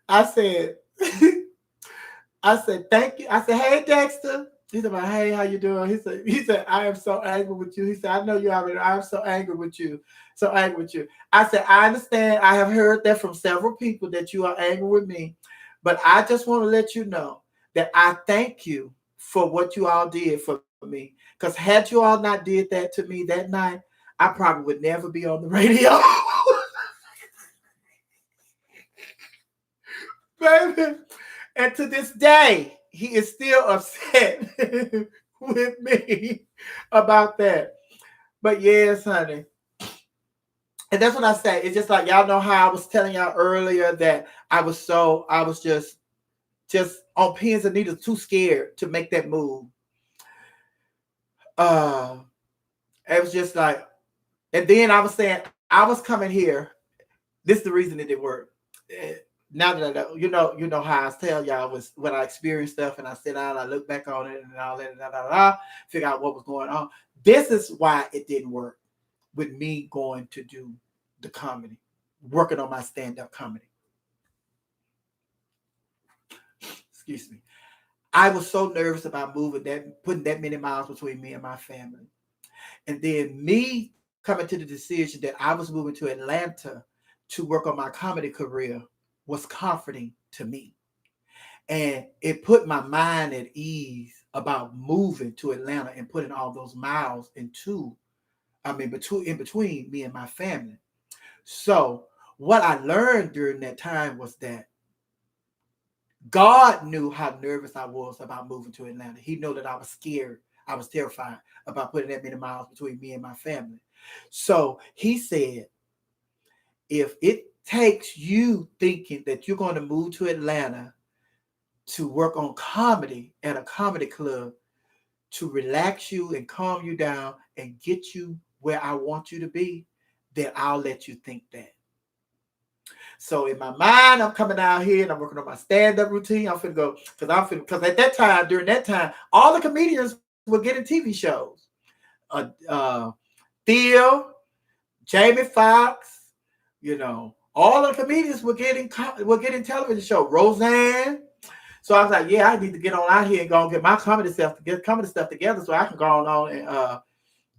Speaker 1: I said, I said, thank you. I said, hey, Dexter. He said, hey, how you doing? He said, I am so angry with you. He said, I know you already. I'm so angry with you. So angry with you. I said, I understand. I have heard that from several people that you are angry with me. But I just want to let you know that I thank you for what you all did for me. Because had you all not did that to me that night, I probably would never be on the radio. Baby. And to this day, he is still upset with me about that. But yes, honey. And that's what I say. It's just like y'all know how I was telling y'all earlier that I was just on pins and needles, too scared to make that move. Uh it was just like, and then I was saying I was coming here. This is the reason it didn't work. Eh, Now that I know, you know how I tell y'all was when I experienced stuff and I sit down, I look back on it and all that, figure out what was going on. This is why it didn't work with me going to do the comedy, working on my stand-up comedy. Excuse me. I was so nervous about moving that, putting that many miles between me and my family. And then me coming to the decision that I was moving to Atlanta to work on my comedy career was comforting to me. And it put my mind at ease about moving to Atlanta and putting all those miles in between me and my family. So what I learned during that time was that God knew how nervous I was about moving to Atlanta. He knew that I was scared. I was terrified about putting that many miles between me and my family. So he said, if it takes you thinking that you're going to move to Atlanta to work on comedy at a comedy club to relax you and calm you down and get you where I want you to be, then I'll let you think that. So in my mind, I'm coming out here and I'm working on my stand-up routine. I'm finna go because at that time, during that time, all the comedians were getting TV shows. Theo, Jamie Foxx, all the comedians were getting television show. Roseanne. So I was like, yeah, I need to get on out here and go and get my comedy stuff together so I can go on and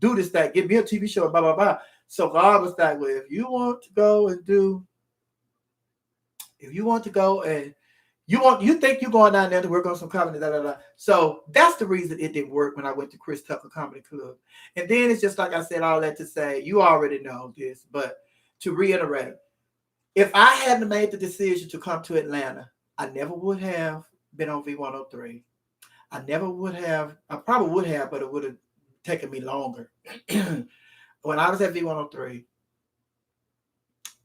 Speaker 1: do this thing, get me a TV show, blah, blah, blah. So God was like, well, if you want to go and you think you're going down there to work on some comedy, da, da, da. So that's the reason it didn't work when I went to Chris Tucker Comedy Club. And then it's just like I said, all that to say, you already know this, but to reiterate, if I hadn't made the decision to come to Atlanta, I never would have been on V103. I probably would have, but it would have taken me longer. When I was at V103,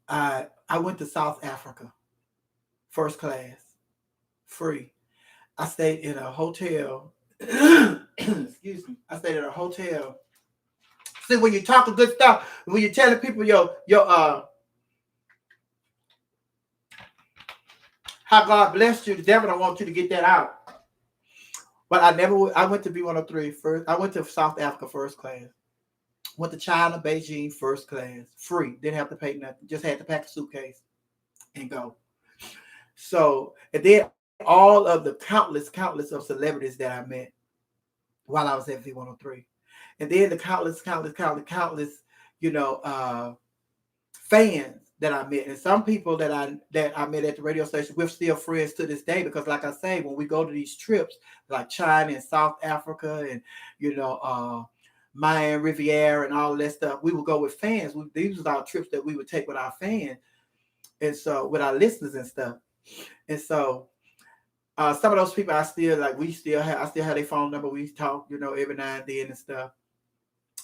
Speaker 1: I went to South Africa, first class, free. I stayed in a hotel. Excuse me. I stayed in a hotel. See, when you're talking good stuff, when you're telling people how God blessed you, the devil don't want you to get that out. But I went to V103 first. I went to South Africa first class. Went to China, Beijing first class. Free. Didn't have to pay nothing. Just had to pack a suitcase and go. So, and then all of the countless of celebrities that I met while I was at V103. And then the countless, fans that I met, and some people that I met at the radio station, we're still friends to this day. Because, like I say, when we go to these trips, like China and South Africa, and Mayan Riviera and all that stuff, we would go with fans. These were our trips that we would take with our fans, and so with our listeners and stuff. And so, some of those people I still have their phone number. We talk, every now and then and stuff.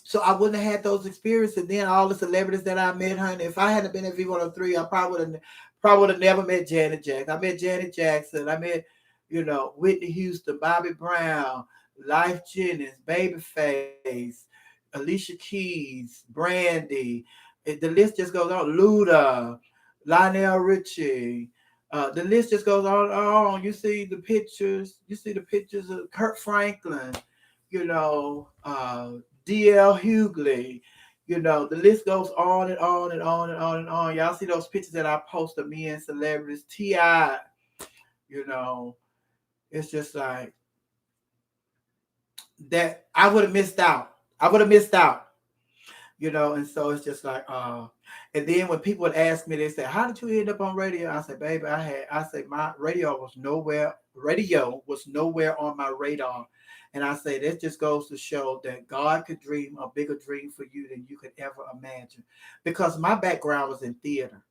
Speaker 1: So I wouldn't have had those experiences. And then all the celebrities that I met, honey, if I hadn't been at V103, I probably would have never met Janet Jackson. I met Janet Jackson. I met, Whitney Houston, Bobby Brown, Life Jennings, Babyface, Alicia Keys, Brandy. The list just goes on. Luda, Lionel Richie. The list just goes on and on. You see the pictures of Kurt Franklin, D.L. Hughley, the list goes on and on and on and on and on. Y'all see those pictures that I post of me and celebrities, T.I., it's just like that I would have missed out. I would have missed out, you know. And so it's just like, and then when people would ask me, they say, "How did you end up on radio?" I said, "Baby, I said my radio was nowhere on my radar." And I say that just goes to show that God could dream a bigger dream for you than you could ever imagine. Because my background was in theater.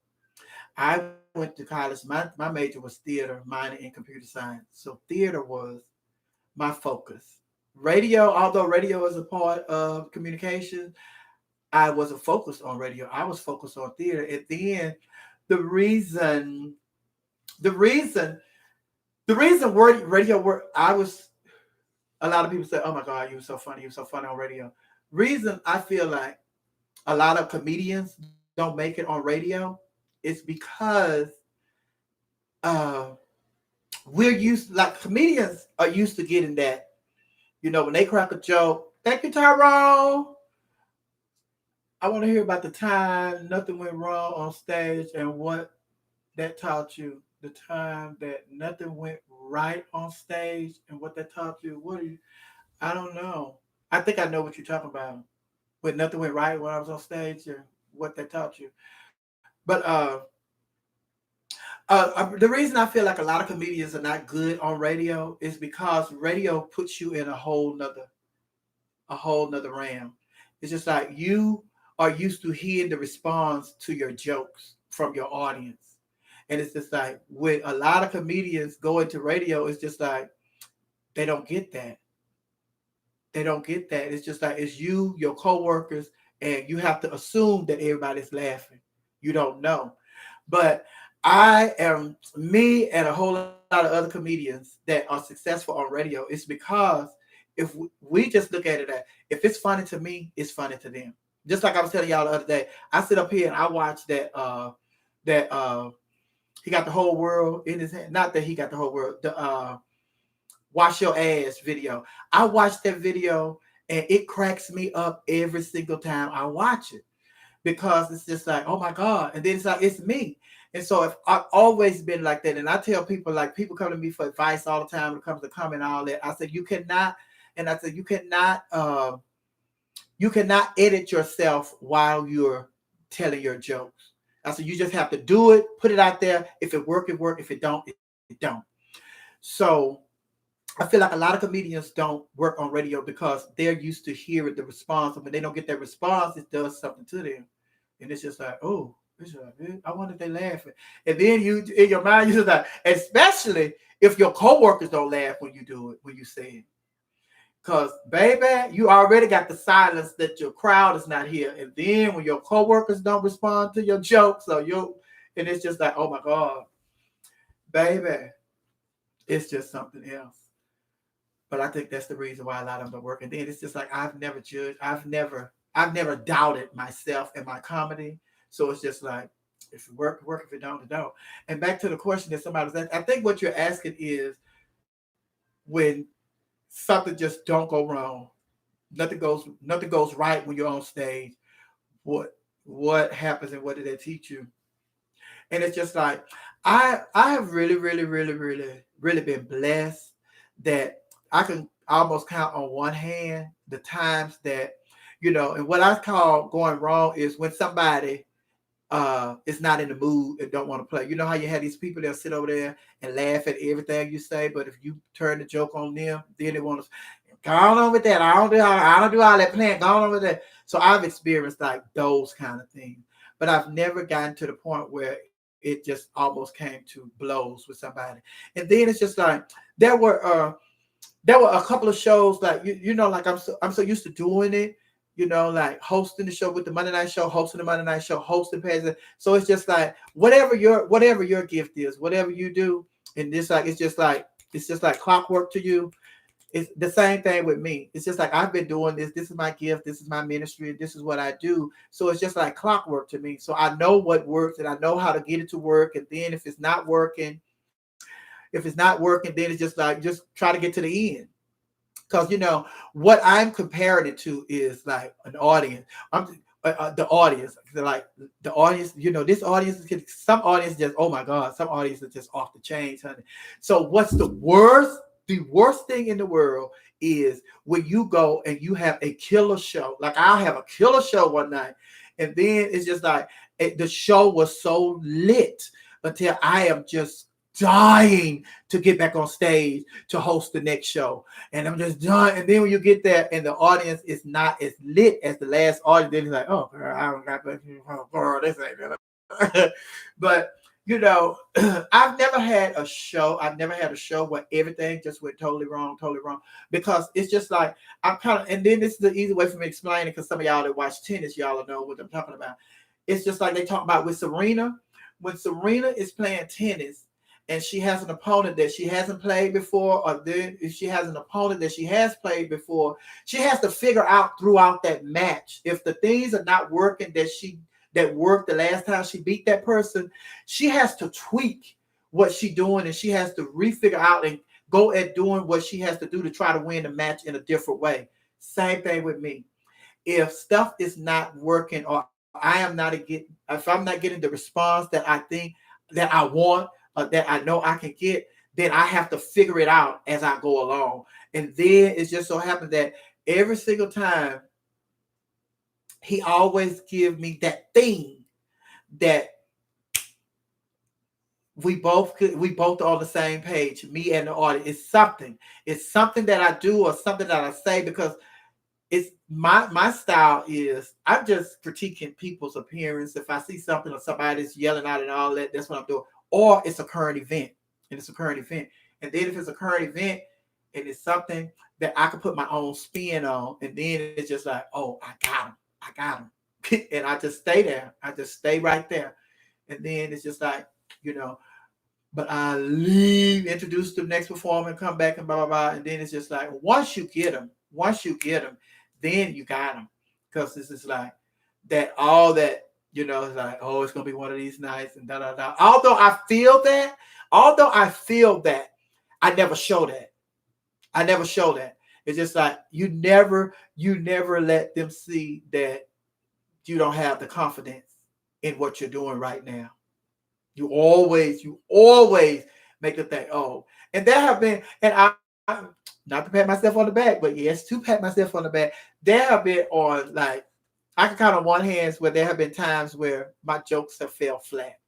Speaker 1: I went to college. My major was theater, minor in computer science. So theater was my focus. Radio, although radio is a part of communication, I wasn't focused on radio. I was focused on theater. And then the reason, the reason, the reason radio work, I was, a lot of people say, "Oh my God, you were so funny. You were so funny on radio." Reason I feel like a lot of comedians don't make it on radio is because uh, like comedians are used to getting that, when they crack a joke. Thank you, Tyrone. I want to hear about the time nothing went wrong on stage and what that taught you. The time that nothing went right on stage and what that taught you. What do you? I don't know. I think I know what you're talking about. But nothing went right when I was on stage and what that taught you. But the reason I feel like a lot of comedians are not good on radio is because radio puts you in a whole nother realm. It's just like you are used to hearing the response to your jokes from your audience. And it's just like when a lot of comedians go into radio, it's just like they don't get that. They don't get that. It's just like it's you, your coworkers, and you have to assume that everybody's laughing. You don't know. But I am me and a whole lot of other comedians that are successful on radio. It's because if we just look at it at if it's funny to me, it's funny to them. Just like I was telling y'all the other day, I sit up here and I watch that he got the whole world in his hand. Not that he got the whole world. The wash your ass video. I watch that video and it cracks me up every single time I watch it because it's just like, oh my God. And then it's like, it's me. And so if I've always been like that, and I tell people, like people come to me for advice all the time when it comes to comedy and all that. I said, you cannot, and I said, you cannot edit yourself while you're telling your jokes. I said, you just have to do it, put it out there. If it work, it work. If it don't, it don't. So I feel like a lot of comedians don't work on radio because they're used to hearing the response. And when they don't get that response, it does something to them. And it's just like, oh, it's like, I wonder if they laughing. And then you, in your mind, you just like, especially if your coworkers don't laugh when you do it, when you say it. Because, baby, you already got the silence that your crowd is not here. And then when your coworkers don't respond to your jokes, and it's just like, oh my God, baby, it's just something else. But I think that's the reason why a lot of them don't work. And then it's just like I've never judged, I've never doubted myself and my comedy. So it's just like if it work, work. If it don't, it don't. And back to the question that somebody was asking, I think what you're asking is when something just don't go wrong, nothing goes right when you're on stage. What happens and what did they teach you? And it's just like I have really been blessed that I can almost count on one hand the times that, and what I call going wrong is when somebody is not in the mood and don't want to play. You know how you have these people that sit over there and laugh at everything you say, but if you turn the joke on them, then they want to go on with that. I don't do all that playing. Go on with that. So I've experienced like those kind of things, but I've never gotten to the point where it just almost came to blows with somebody. And then it's just like there were a couple of shows like like I'm so used to doing it, like hosting the show with the Monday night show, hosting the Monday night show, hosting pages. So it's just like whatever your gift is, whatever you do, and it's just like clockwork to you. It's the same thing with me. It's just like I've been doing this. This is my gift. This is my ministry. This is what I do. So it's just like clockwork to me. So I know what works and I know how to get it to work. And then if it's not working, then it's just like just try to get to the end. Because what I'm comparing it to is like an audience. the audience. Like the audience, this audience some audience just, oh my God, some audience is just off the chains, honey. So what's the worst? The worst thing in the world is when you go and you have a killer show. Like I'll have a killer show one night, and then it's just like the show was so lit until I am just dying to get back on stage to host the next show, and I'm just done. And then when you get there and the audience is not as lit as the last audience, then it's like, oh girl, I don't got that. Oh girl, this ain't gonna. But I've never had a show. I've never had a show where everything just went totally wrong, because it's just like I'm kind of. And then this is the easy way for me to explain it, because some of y'all that watch tennis, y'all know what I'm talking about. It's just like they talk about with Serena. When Serena is playing tennis and she has an opponent that she hasn't played before, or then if she has an opponent that she has played before, she has to figure out throughout that match, if the things are not working that worked the last time she beat that person, she has to tweak what she's doing, and she has to refigure out and go at doing what she has to do to try to win the match in a different way. Same thing with me. If stuff is not working, or if I'm not getting the response that I think that I want, that I know I can get, then I have to figure it out as I go along. And then it just so happens that every single time he always give me that thing that we both are on the same page, me and the audience. It's something that I do or something that I say, because it's my style is I'm just critiquing people's appearance. If I see something or somebody's yelling out and all that, that's what I'm doing. Or it's a current event, and it's a current event. And then if it's a current event and it's something that I can put my own spin on, and then it's just like, oh, I got him. And I just stay there. I just stay right there. And then it's just like, but I leave, introduce the next performer, and come back and blah, blah, blah. And then it's just like, once you get them, then you got them. Because this is like that, all that, it's like, oh, it's going to be one of these nights and da, da, da. Although I feel that, I never show that. It's just like, you never let them see that you don't have the confidence in what you're doing right now. You always make the thing, oh. And there have been, and I not to pat myself on the back, but yes, to pat myself on the back, there have been on, like, I can count on one hand where there have been times where my jokes have fell flat.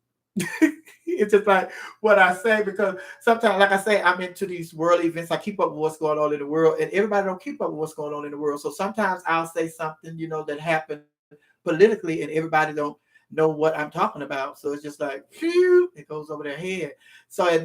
Speaker 1: It's just like what I say, because sometimes, like I say, I'm into these world events. I keep up with what's going on in the world, and everybody don't keep up with what's going on in the world. So sometimes I'll say something, that happened politically, and everybody don't know what I'm talking about. So it's just like, phew, it goes over their head. So in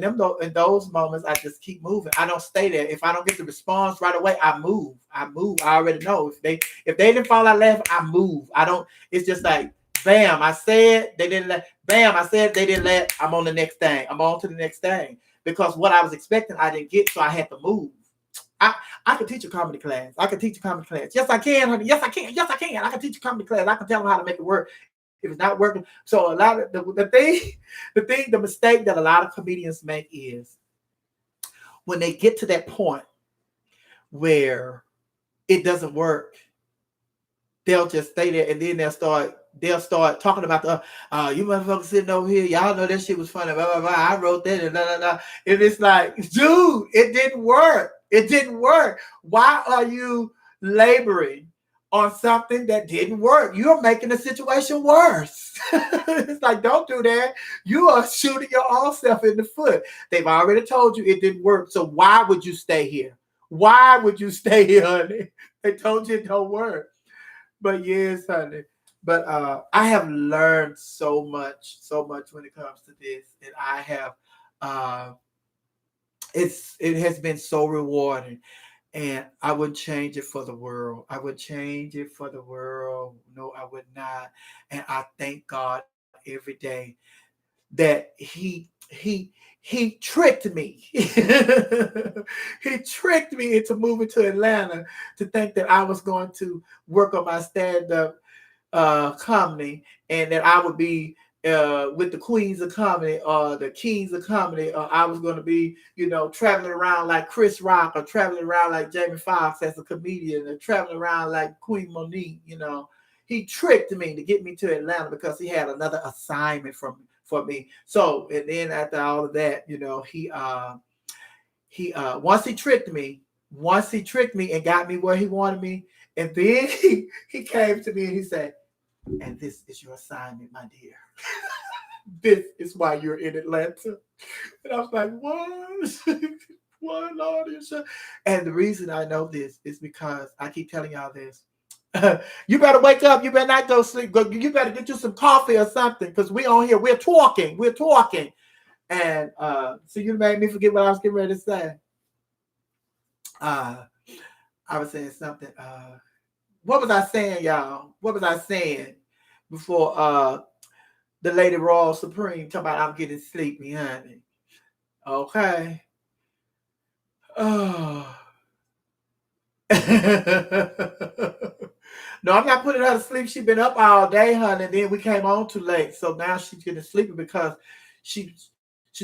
Speaker 1: those moments, I just keep moving. I don't stay there. If I don't get the response right away, I move. I already know. If they didn't fall out laughing, I move. I don't. It's just like, bam, I said they didn't laugh. Bam, I said they didn't laugh. I'm on the next thing. I'm on to the next thing, because what I was expecting, I didn't get, so I had to move. I can teach a comedy class. Yes, I can, honey. Yes, I can. I can teach a comedy class. I can tell them how to make it work if it's not working. So a lot of the mistake that a lot of comedians make is when they get to that point where it doesn't work, they'll just stay there, and then they'll start talking about you motherfuckers sitting over here, y'all know that shit was funny, blah, blah, blah. I wrote that and blah, blah, blah. And it's like, dude, it didn't work. Why are you laboring on something that didn't work? You're making the situation worse. It's like, don't do that. You are shooting your own self in the foot. They've already told you it didn't work. So why would you stay here? Honey? They told you it don't work. But yes, honey. But I have learned so much when it comes to this. And I have, it has been so rewarding. And I wouldn't change it for the world. No, I would not. And I thank God every day that he tricked me. He tricked me into moving to Atlanta to think that I was going to work on my stand-up comedy, and that I would be with the queens of comedy or the kings of comedy, or I was going to be, traveling around like Chris Rock, or traveling around like Jamie Foxx as a comedian, or traveling around like Queen Monique. he tricked me to get me to Atlanta because he had another assignment for me. So, and then after all of that, he once he tricked me and got me where he wanted me, and then he came to me and he said, "And this is your assignment, my dear. This is why you're in Atlanta." And I was like, "What?" What, Lord? And the reason I know this is because I keep telling y'all this. You better wake up. You better not go sleep. You better get you some coffee or something, because we on here. We're talking. And so you made me forget what I was getting ready to say. I was saying something. What was I saying, y'all? What was I saying before the Lady Royal Supreme talking about I'm getting sleepy, honey? Okay. Oh. No, I'm not putting her to sleep. She's been up all day, honey. And then we came on too late. So now she's getting sleepy because she's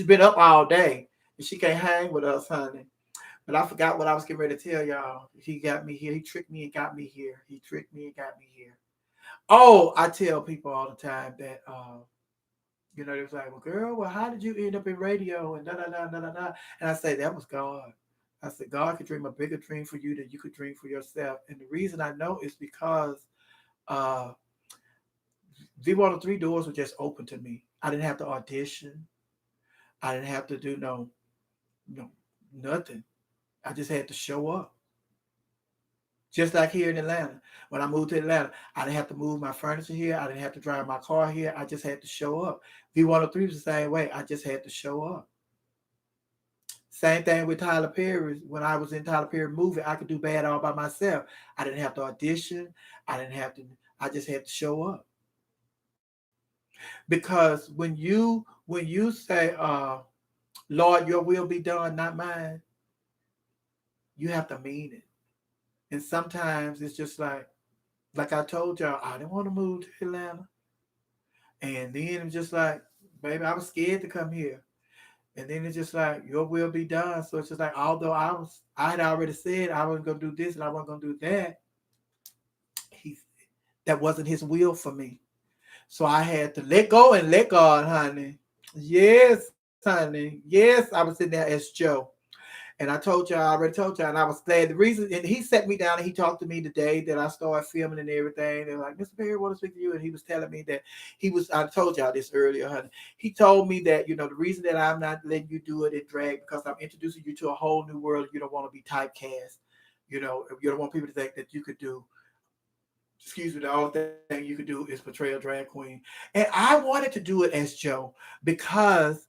Speaker 1: been up all day. And she can't hang with us, honey. But I forgot what I was getting ready to tell y'all. He got me here. He tricked me and got me here. He tricked me and got me here. Oh, I tell people all the time that they're like, "Well, girl, well, how did you end up in radio?" And da da da da da da. And I say that was God. I said, God could dream a bigger dream for you than you could dream for yourself. And the reason I know is because uh V103 doors were just open to me. I didn't have to audition. I didn't have to do no nothing. I just had to show up. Just like here in Atlanta. When I moved to Atlanta, I didn't have to move my furniture here. I didn't have to drive my car here. I just had to show up. V103 was the same way. I just had to show up. Same thing with Tyler Perry. When I was in Tyler Perry movie, I could do bad all by myself. I didn't have to audition. I just had to show up. Because when you say, Lord, your will be done, not mine, you have to mean it. And sometimes it's just like I told y'all, I didn't want to move to Atlanta. And then it's just like, baby, I was scared to come here. And then it's just like, your will be done. So it's just like, although I had already said I wasn't gonna do this and I wasn't gonna do that, that wasn't his will for me. So I had to let go and let God, honey. Yes, honey. Yes, I was sitting there as Joe. And I already told y'all, and I was glad. The reason, and he sat me down and he talked to me the day that I started filming and everything. They're like, Mr. Perry, I want to speak to you. And he was telling me that I told y'all this earlier, honey. He told me that, the reason that I'm not letting you do it in drag, because I'm introducing you to a whole new world. You don't want to be typecast. You don't want people to think that you could do, excuse me, the only thing you could do is portray a drag queen. And I wanted to do it as Joe because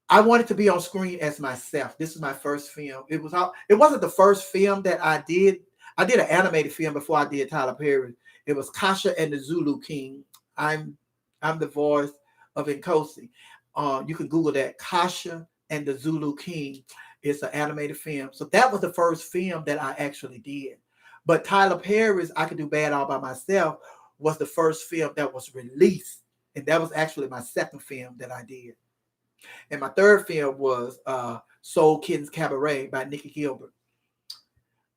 Speaker 1: I wanted to be on screen as myself. This is my first film. It wasn't the first film that I did. I did an animated film before I did Tyler Perry. It was Kasha and the Zulu King. I'm the voice of Nkosi. You can Google that, Kasha and the Zulu King. It's an animated film. So that was the first film that I actually did. But Tyler Perry's I Could Do Bad All By Myself was the first film that was released. And that was actually my second film that I did. And my third film was Soul Kittens Cabaret by Nikki Gilbert.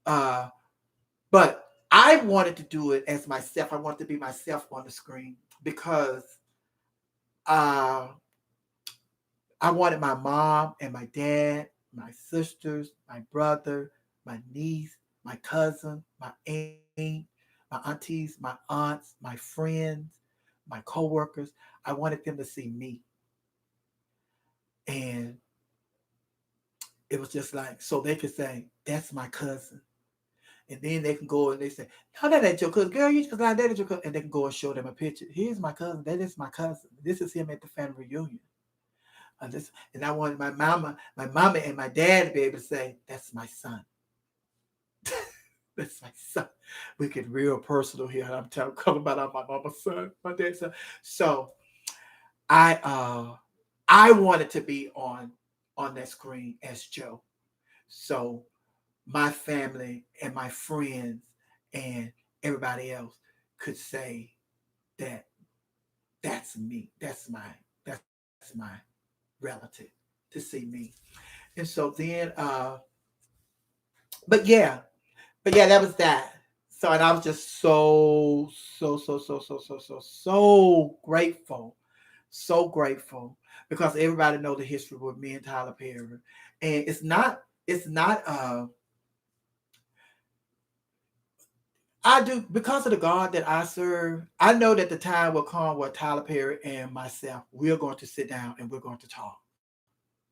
Speaker 1: But I wanted to do it as myself. I wanted to be myself on the screen because I wanted my mom and my dad, my sisters, my brother, my niece, my cousin, my aunt, my aunties, my aunts, my friends, my coworkers. I wanted them to see me. And it was just like, so they could say, that's my cousin. And then they can go and they say, no, that ain't your cousin. Girl, you just like that ain't your cousin. And they can go and show them a picture. Here's my cousin. That is my cousin. This is him at the family reunion. And I wanted my mama and my dad to be able to say, that's my son. That's my son. We get real personal here. I'm talking about my mama's son, my dad's son. So I wanted to be on that screen as Joe. So my family and my friends and everybody else could say that that's me. That's my relative to see me. And so then but yeah, that was that. So, and I was just so grateful, so grateful, because everybody know the history with me and Tyler Perry, and it's not. I do, because of the God that I serve. I know that the time will come where Tyler Perry and myself, we're going to sit down and we're going to talk.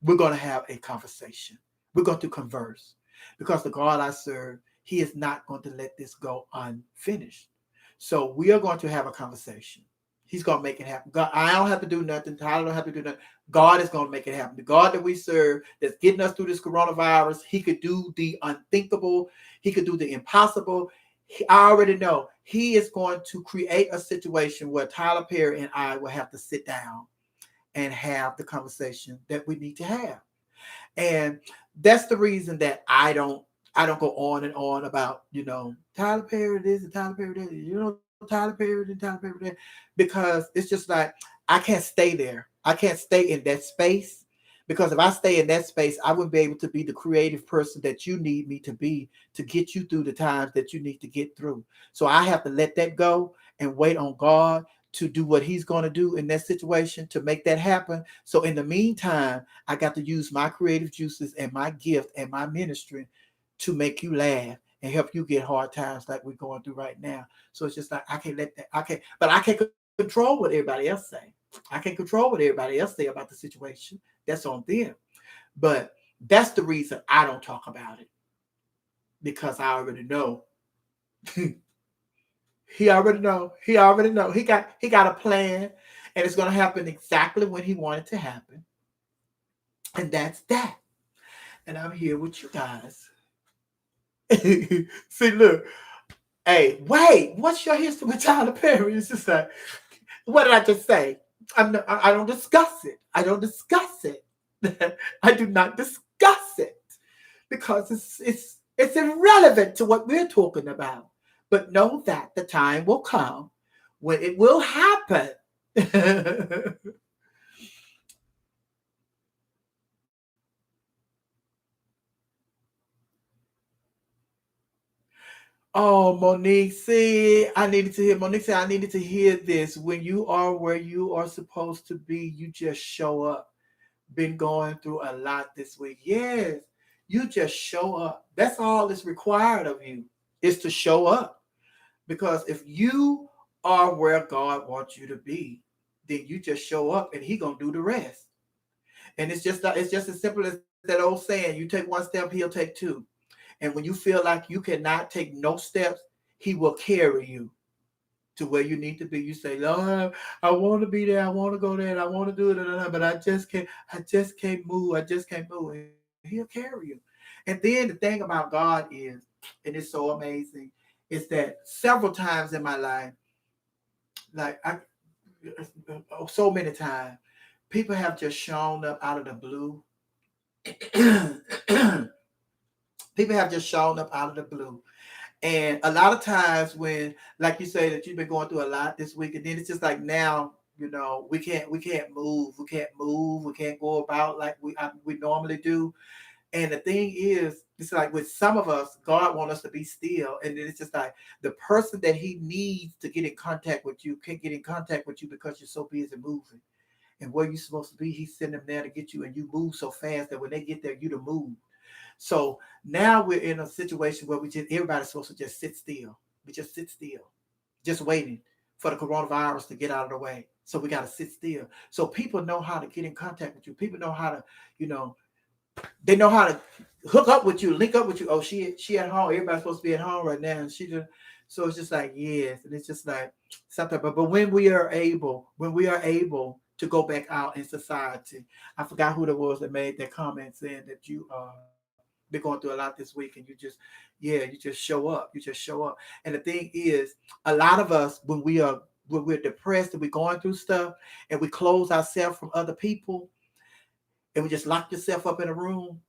Speaker 1: We're going to have a conversation. We're going to converse, because the God I serve, He is not going to let this go unfinished. So we are going to have a conversation. He's going to make it happen. God, I don't have to do nothing. Tyler don't have to do nothing. God is going to make it happen. The God that we serve, that's getting us through this coronavirus, He could do the unthinkable. He could do the impossible. I already know He is going to create a situation where Tyler Perry and I will have to sit down and have the conversation that we need to have. And that's the reason that I don't go on and on about, Tyler Perry this and Tyler Perry that, Tyler Perry and Tyler Perry that, because it's just like I can't stay there. I can't stay in that space, because if I stay in that space, I wouldn't be able to be the creative person that you need me to be to get you through the times that you need to get through. So I have to let that go and wait on God to do what He's going to do in that situation to make that happen. So in the meantime, I got to use my creative juices and my gift and my ministry to make you laugh and help you get hard times like we're going through right now. So it's just like I can't let that. But I can't control what everybody else say. I can't control what everybody else say about the situation. That's on them. But that's the reason I don't talk about it, because I already know. He already know. He already know. He got a plan, and it's going to happen exactly when He wanted to happen, and that's that. And I'm here with you guys. See, look. Hey, wait. What's your history with Tyler Perry? It's just like, what did I just say? I don't discuss it. I don't discuss it. I do not discuss it, because it's irrelevant to what we're talking about. But know that the time will come when it will happen. Oh, Monique, see, I needed to hear. Monique said, I needed to hear this. When you are where you are supposed to be, you just show up. Been going through a lot this week. Yes, you just show up. That's all that's required of you, is to show up. Because if you are where God wants you to be, then you just show up and He gonna do the rest. And it's just as simple as that old saying, you take one step, He'll take two. And when you feel like you cannot take no steps, He will carry you to where you need to be. You say, Lord, I want to be there. I want to go there. I want to do it. But I just can't. I just can't move. I just can't move. And He'll carry you. And then the thing about God is, and it's so amazing, is that several times in my life, like so many times, people have just shown up out of the blue. People have just shown up out of the blue. And a lot of times when, like you say, that you've been going through a lot this week, and then it's just like now, we can't move, we can't go about like we normally do. And the thing is, it's like with some of us, God wants us to be still, and then it's just like the person that He needs to get in contact with you can't get in contact with you because you're so busy moving. And where you're supposed to be, He's sending them there to get you, and you move so fast that when they get there, you to move. So now we're in a situation where everybody's supposed to just sit still. We just sit still, just waiting for the coronavirus to get out of the way. So we got to sit still. So people know how to get in contact with you. People know how to, you know, they know how to hook up with you, link up with you. Oh, she at home. Everybody's supposed to be at home right now, and she just. So it's just like yes, and it's just like something. But when we are able to go back out in society, I forgot who it was that made that comment saying that you been going through a lot this week, and you just show up. You just show up. And the thing is, a lot of us when we're depressed and we're going through stuff, and we close ourselves from other people, and we just lock yourself up in a room,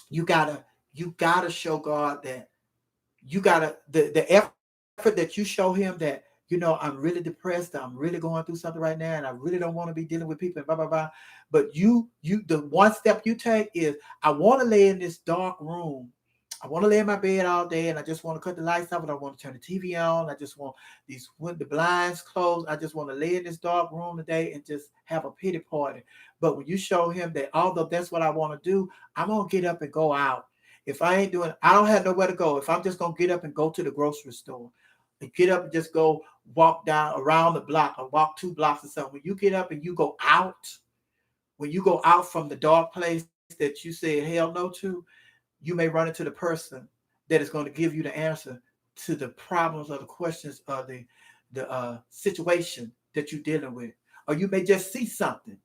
Speaker 1: you gotta show God that you gotta the effort that you show Him that I'm really depressed, I'm really going through something right now, and I really don't want to be dealing with people and blah blah blah. But you the one step you take is I want to lay in this dark room. I want to lay in my bed all day and I just want to cut the lights off. I don't want to turn the TV on. I just want the blinds closed. I just want to lay in this dark room today and just have a pity party. But when you show him that although that's what I want to do, I'm going to get up and go out. If I ain't doing, I don't have nowhere to go. If I'm just going to get up and go to the grocery store and get up and just go walk down around the block or walk 2 blocks or something. When you get up and you go out, when you go out from the dark place that you said hell no to, you may run into the person that is going to give you the answer to the problems or the questions or the situation that you're dealing with. Or you may just see something.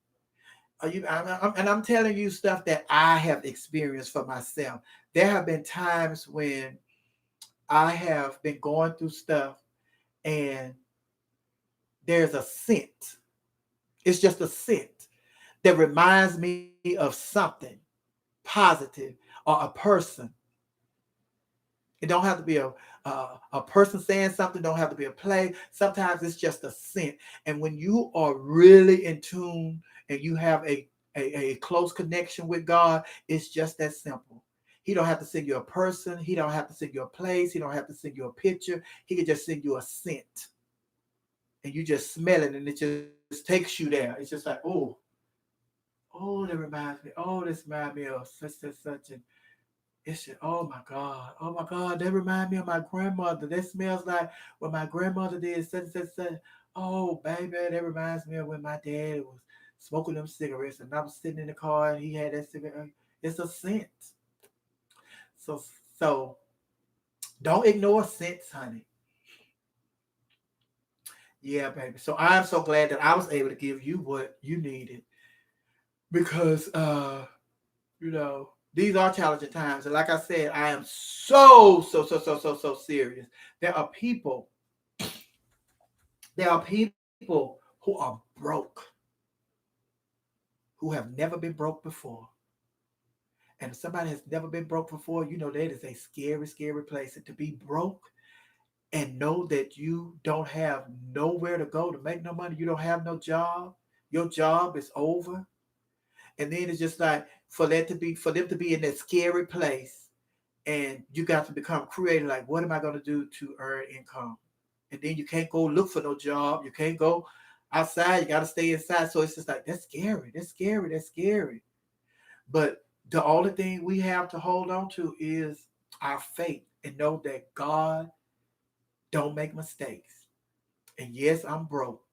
Speaker 1: And I'm telling you stuff that I have experienced for myself. There have been times when I have been going through stuff and there's a scent. It's just a scent that reminds me of something positive or a person. It don't have to be a person saying something, don't have to be a play. Sometimes it's just a scent. And when you are really in tune and you have a close connection with God, it's just that simple. He don't have to send you a person. He don't have to send you a place. He don't have to send you a picture. He can just send you a scent. And you just smell it and it just takes you there. It's just like, oh, that reminds me. Oh, this reminds me of such. And it's just, oh my God, that reminds me of my grandmother. That smells like what my grandmother did. Such. Oh, baby, that reminds me of when my dad was smoking them cigarettes and I was sitting in the car and he had that cigarette. It's a scent. So don't ignore scents, honey. Yeah, baby. So I'm so glad that I was able to give you what you needed because, these are challenging times. And like I said, I am so serious. There are people who are broke, who have never been broke before. And if somebody has never been broke before, that is a scary, scary place. And to be broke and know that you don't have nowhere to go to make no money, you don't have no job, your job is over. And then it's just like for them to be in that scary place, and you got to become creative. Like, what am I going to do to earn income? And then you can't go look for no job. You can't go outside. You got to stay inside. So it's just like that's scary. That's scary. That's scary. But the only thing we have to hold on to is our faith and know that God don't make mistakes. And yes, I'm broke,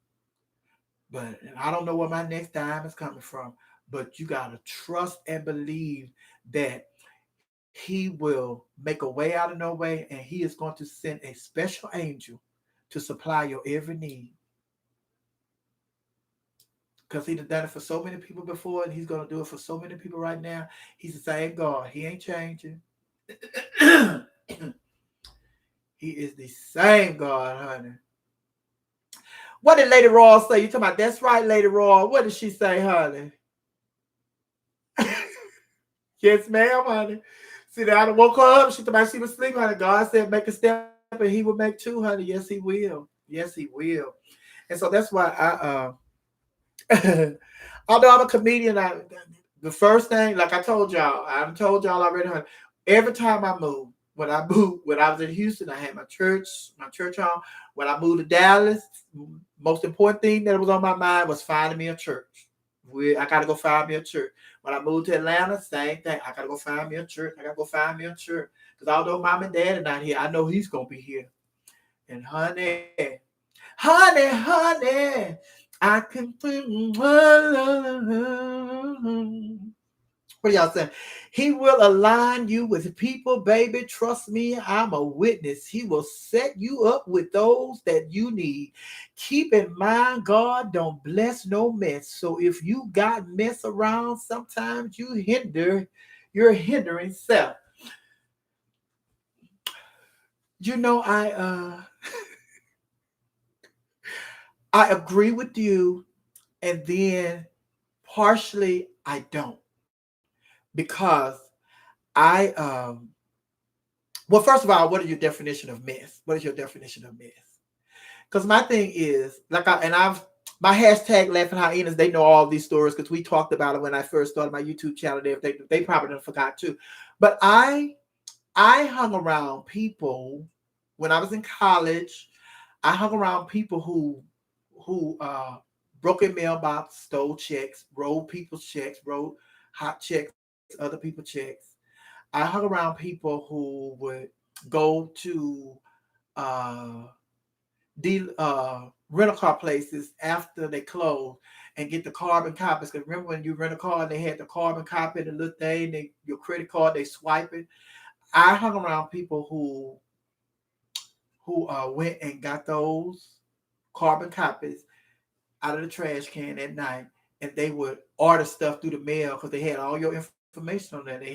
Speaker 1: but I don't know where my next dime is coming from. But you got to trust and believe that he will make a way out of no way, and he is going to send a special angel to supply your every need. Because he's done it for so many people before, and he's going to do it for so many people right now. He's the same God. He ain't changing. He is the same God, honey. What did Lady Royal say? You talking about, that's right, Lady Royal. What did she say, honey? Yes, ma'am, honey. See, that I woke her up. She thought she was sleeping, honey. God said make a step and he will make two, honey. Yes, he will. Yes, he will. And so that's why although I'm a comedian, the first thing, like I told y'all, I've told y'all already, honey, every time I move, when I was in Houston, I had my church home. When I moved to Dallas, most important thing that was on my mind was finding me a church. I got to go find me a church. When I moved to Atlanta, same thing. I got to go find me a church. Because although mom and dad are not here, I know he's going to be here. And honey, I can feel. What are y'all saying? He will align you with people, baby. Trust me, I'm a witness. He will set you up with those that you need. Keep in mind, God don't bless no mess. So if you got mess around, sometimes you're hindering self. I agree with you, and then partially I don't. Because well, first of all, what is your definition of mess? What is your definition of mess? Because my thing is, my hashtag laughing hyenas, they know all these stories because we talked about it when I first started my YouTube channel. They probably done forgot too. But I I hung around people when I was in college. I hung around people who broke in mailbox, stole checks, rolled people's checks, wrote hot checks, other people's checks. I hung around people who would go to uh, rental car places after they closed and get the carbon copies. Because remember when you rent a car and they had the carbon copy, the little thing, your credit card, they swipe it. I hung around people who went and got those carbon copies out of the trash can at night, and they would order stuff through the mail because they had all your information on there. They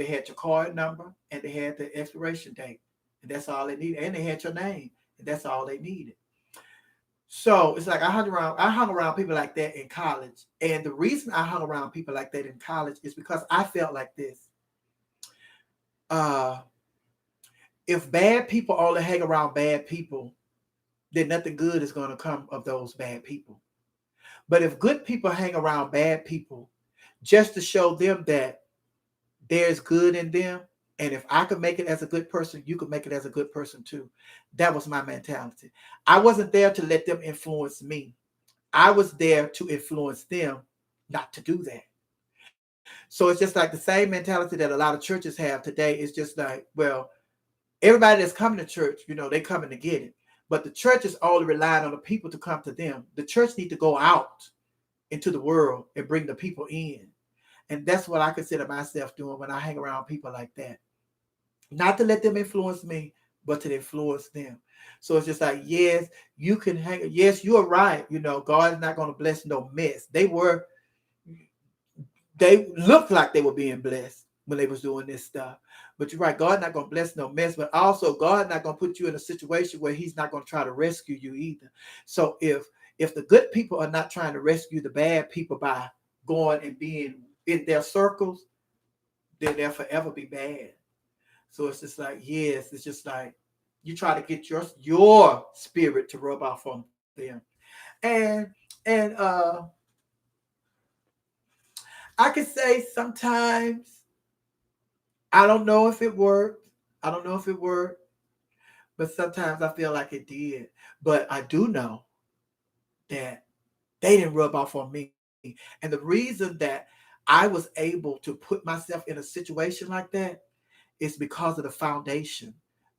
Speaker 1: had your card number and they had the expiration date, and that's all they needed. And they had your name, and that's all they needed. So it's like I hung around people like that in college. And the reason I hung around people like that in college is because I felt like this. Uh, if bad people only hang around bad people, then nothing good is going to come of those bad people. But if good people hang around bad people, just to show them that there's good in them, and if I could make it as a good person, you could make it as a good person too. That was my mentality. I wasn't there to let them influence me. I was there to influence them not to do that. So it's just like the same mentality that a lot of churches have today. It's just like, well, everybody that's coming to church, they coming to get it. But the church is only relying on the people to come to them. The church need to go out into the world and bring the people in. And that's what I consider myself doing when I hang around people like that. Not to let them influence me, but to influence them. So it's just like, yes, you can hang. Yes, you are right. God is not going to bless no mess. They looked like they were being blessed when they was doing this stuff. But you're right, God not going to bless no mess, but also God not going to put you in a situation where he's not going to try to rescue you either. So if the good people are not trying to rescue the bad people by going and being in their circles, then they'll forever be bad. So it's just like, yes, it's just like you try to get your spirit to rub off on them. And and I could say sometimes I don't know if it worked. I don't know if it worked, but sometimes I feel like it did. But I do know that they didn't rub off on me. And the reason that I was able to put myself in a situation like that is because of the foundation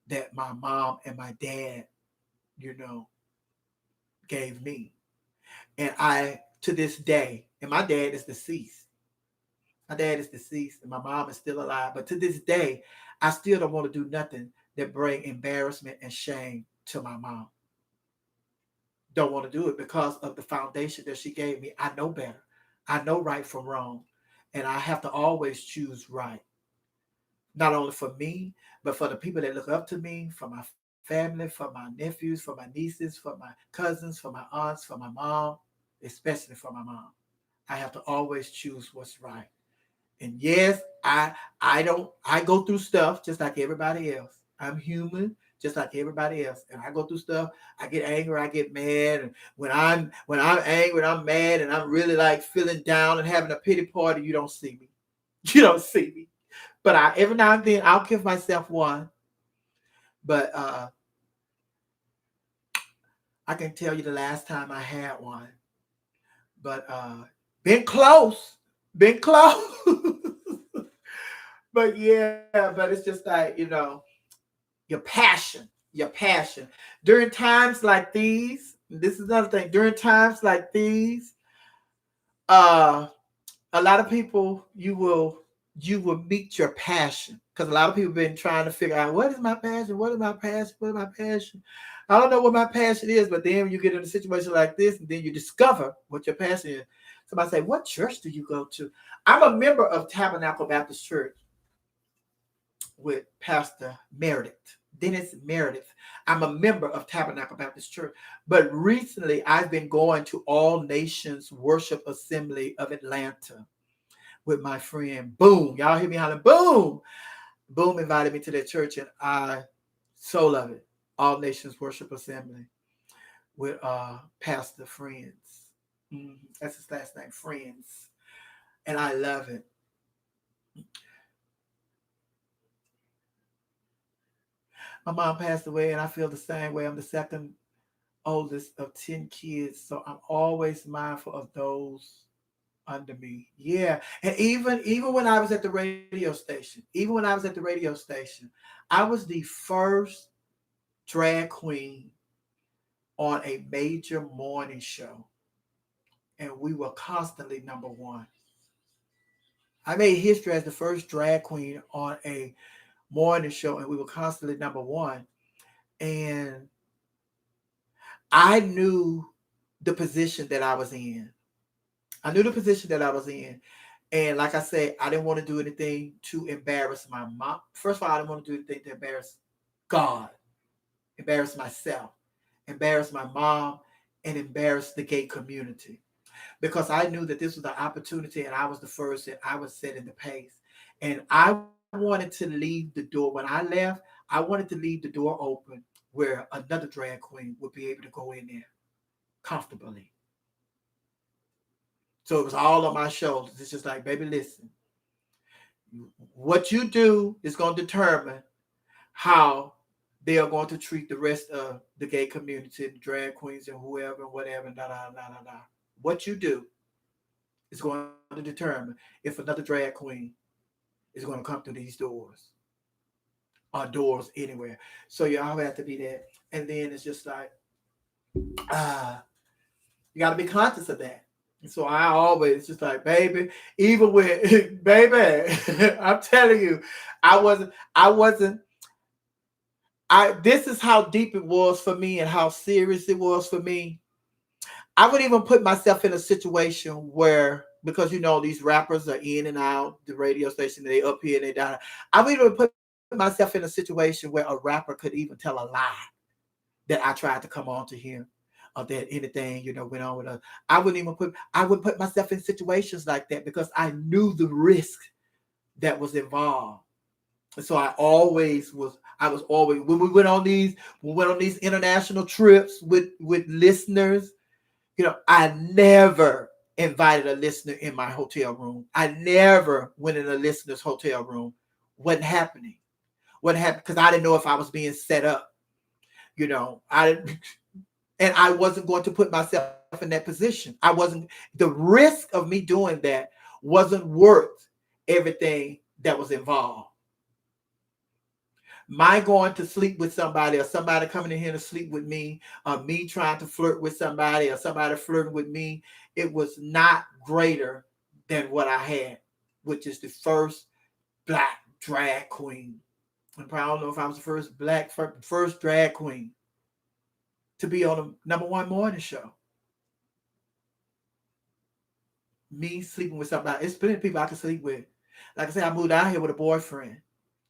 Speaker 1: that my mom and my dad, you know, gave me. And I, to this day, and my dad is deceased. My dad is deceased and my mom is still alive. But to this day, I still don't want to do nothing that bring embarrassment and shame to my mom. Don't want to do it because of the foundation that she gave me. I know better. I know right from wrong. And I have to always choose right. Not only for me, but for the people that look up to me, for my family, for my nephews, for my nieces, for my cousins, for my aunts, for my mom, especially for my mom. I have to always choose what's right. And yes, I go through stuff just like everybody else. I'm human just like everybody else. And I go through stuff. I get angry, I get mad. And when I'm angry, I'm mad, and I'm really like feeling down and having a pity party, you don't see me. You don't see me. But every now and then I'll give myself one. But I can tell you the last time I had one. But been close. Been close. But yeah, but it's just like, your passion. Your passion. During times like these, this is another thing. During times like these, uh a lot of people you will meet your passion, because a lot of people have been trying to figure out what is my passion, what is my passion, what is my passion. I don't know what my passion is, but then when you get in a situation like this and then you discover what your passion is. Somebody say, what church do you go to? I'm a member of Tabernacle Baptist Church with Pastor Meredith, Dennis Meredith. I'm a member of Tabernacle Baptist Church, but recently I've been going to All Nations Worship Assembly of Atlanta with my friend Boom. Y'all hear me hollering, Boom. Boom invited me to their church, and I so love it. All Nations Worship Assembly with Pastor Friends. That's his last name, Friends. And I love it. My mom passed away, and I feel the same way. I'm the second oldest of 10 kids, so I'm always mindful of those under me. Yeah, and even when I was at the radio station, even when I was at the radio station, I was the first drag queen on a major morning show, and we were constantly number one. I made history as the first drag queen on a morning show, and we were constantly number one. And I knew the position that I was in. I knew the position that I was in. And like I said, I didn't want to do anything to embarrass my mom. First of all, I didn't want to do anything to embarrass God, embarrass myself, embarrass my mom, and embarrass the gay community. Because I knew that this was the opportunity and I was the first and I was setting the pace. And I wanted to leave the door. When I left, I wanted to leave the door open where another drag queen would be able to go in there comfortably. So it was all on my shoulders. It's just like, baby, listen, what you do is going to determine how they are going to treat the rest of the gay community, the drag queens and whoever and whatever, da da da da da. What you do is going to determine if another drag queen is going to come through these doors or doors anywhere. So you all have to be there. And then it's just like, ah, you got to be conscious of that. And so I always just like, baby, even with baby, I'm telling you, I wasn't, this is how deep it was for me and how serious it was for me. I would even put myself in a situation where, because these rappers are in and out the radio station, they up here and they down. I would even put myself in a situation where a rapper could even tell a lie that I tried to come on to him, or that anything went on with us. I would put myself in situations like that because I knew the risk that was involved. And so I was always when we went on these international trips with listeners. I never invited a listener in my hotel room. I never went in a listener's hotel room. Wasn't happening. What happened? Because I didn't know if I was being set up. I didn't, and I wasn't going to put myself in that position. I wasn't. The risk of me doing that wasn't worth everything that was involved. My going to sleep with somebody, or somebody coming in here to sleep with me, or me trying to flirt with somebody, or somebody flirting with me, it was not greater than what I had, which is the first black drag queen. And I don't know if I was the first drag queen to be on a number one morning show. Me sleeping with somebody. It's plenty of people I can sleep with. Like I said, I moved out here with a boyfriend.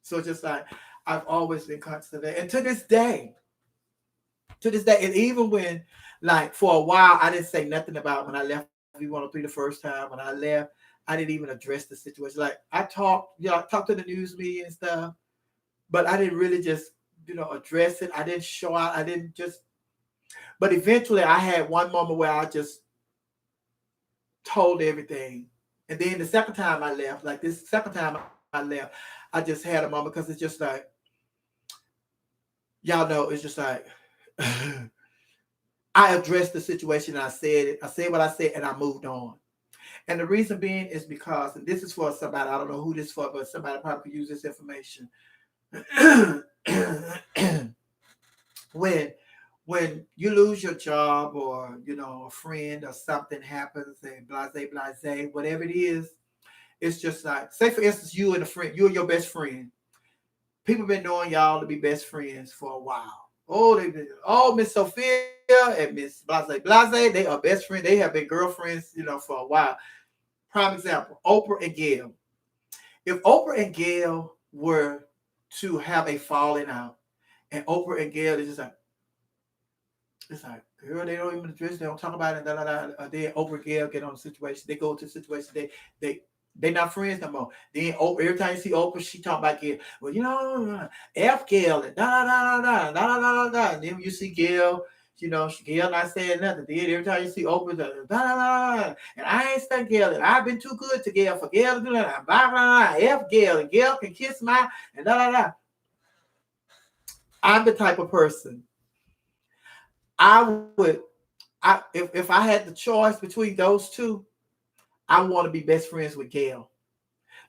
Speaker 1: So it's just like, I've always been conscious of that. And to this day, and even when, like, for a while, I didn't say nothing about when I left V103 the first time. When I left, I didn't even address the situation. Like, I talked to the news media and stuff, but I didn't really just, address it. I didn't show out. I didn't just, but eventually I had one moment where I just told everything. And then the second time I left, like this second time I left, I just had a moment because it's just like, y'all know, it's just like, I addressed the situation and I said it. I said what I said and I moved on. And the reason being is because, and this is for somebody, I don't know who this is for, but somebody probably could use this information. when when you lose your job, or a friend or something happens, and blase, whatever it is, it's just like, say for instance, you and a friend, you and your best friend. People been knowing y'all to be best friends for a while. Miss Sophia and Miss Blase, they are best friends. They have been girlfriends, for a while. Prime example, Oprah and Gail. If Oprah and Gail were to have a falling out, and Oprah and Gail is just like, it's like, girl, they don't even address, they don't talk about it, then Oprah and Gail get on the situation. They go to the situation, they not friends no more. Then Oprah, every time you see Oprah, she talk about Gail. Well, F Gail and da da da da da da da da da. And then you see Gail, Gail not saying nothing. Then every time you see Oprah, da da da da. And I ain't stuck Gail, and I've been too good to Gail for Gail to do that. Blah blah blah. F Gail, and Gail can kiss my and da da da. I'm the type of person if I had the choice between those two, I want to be best friends with Gail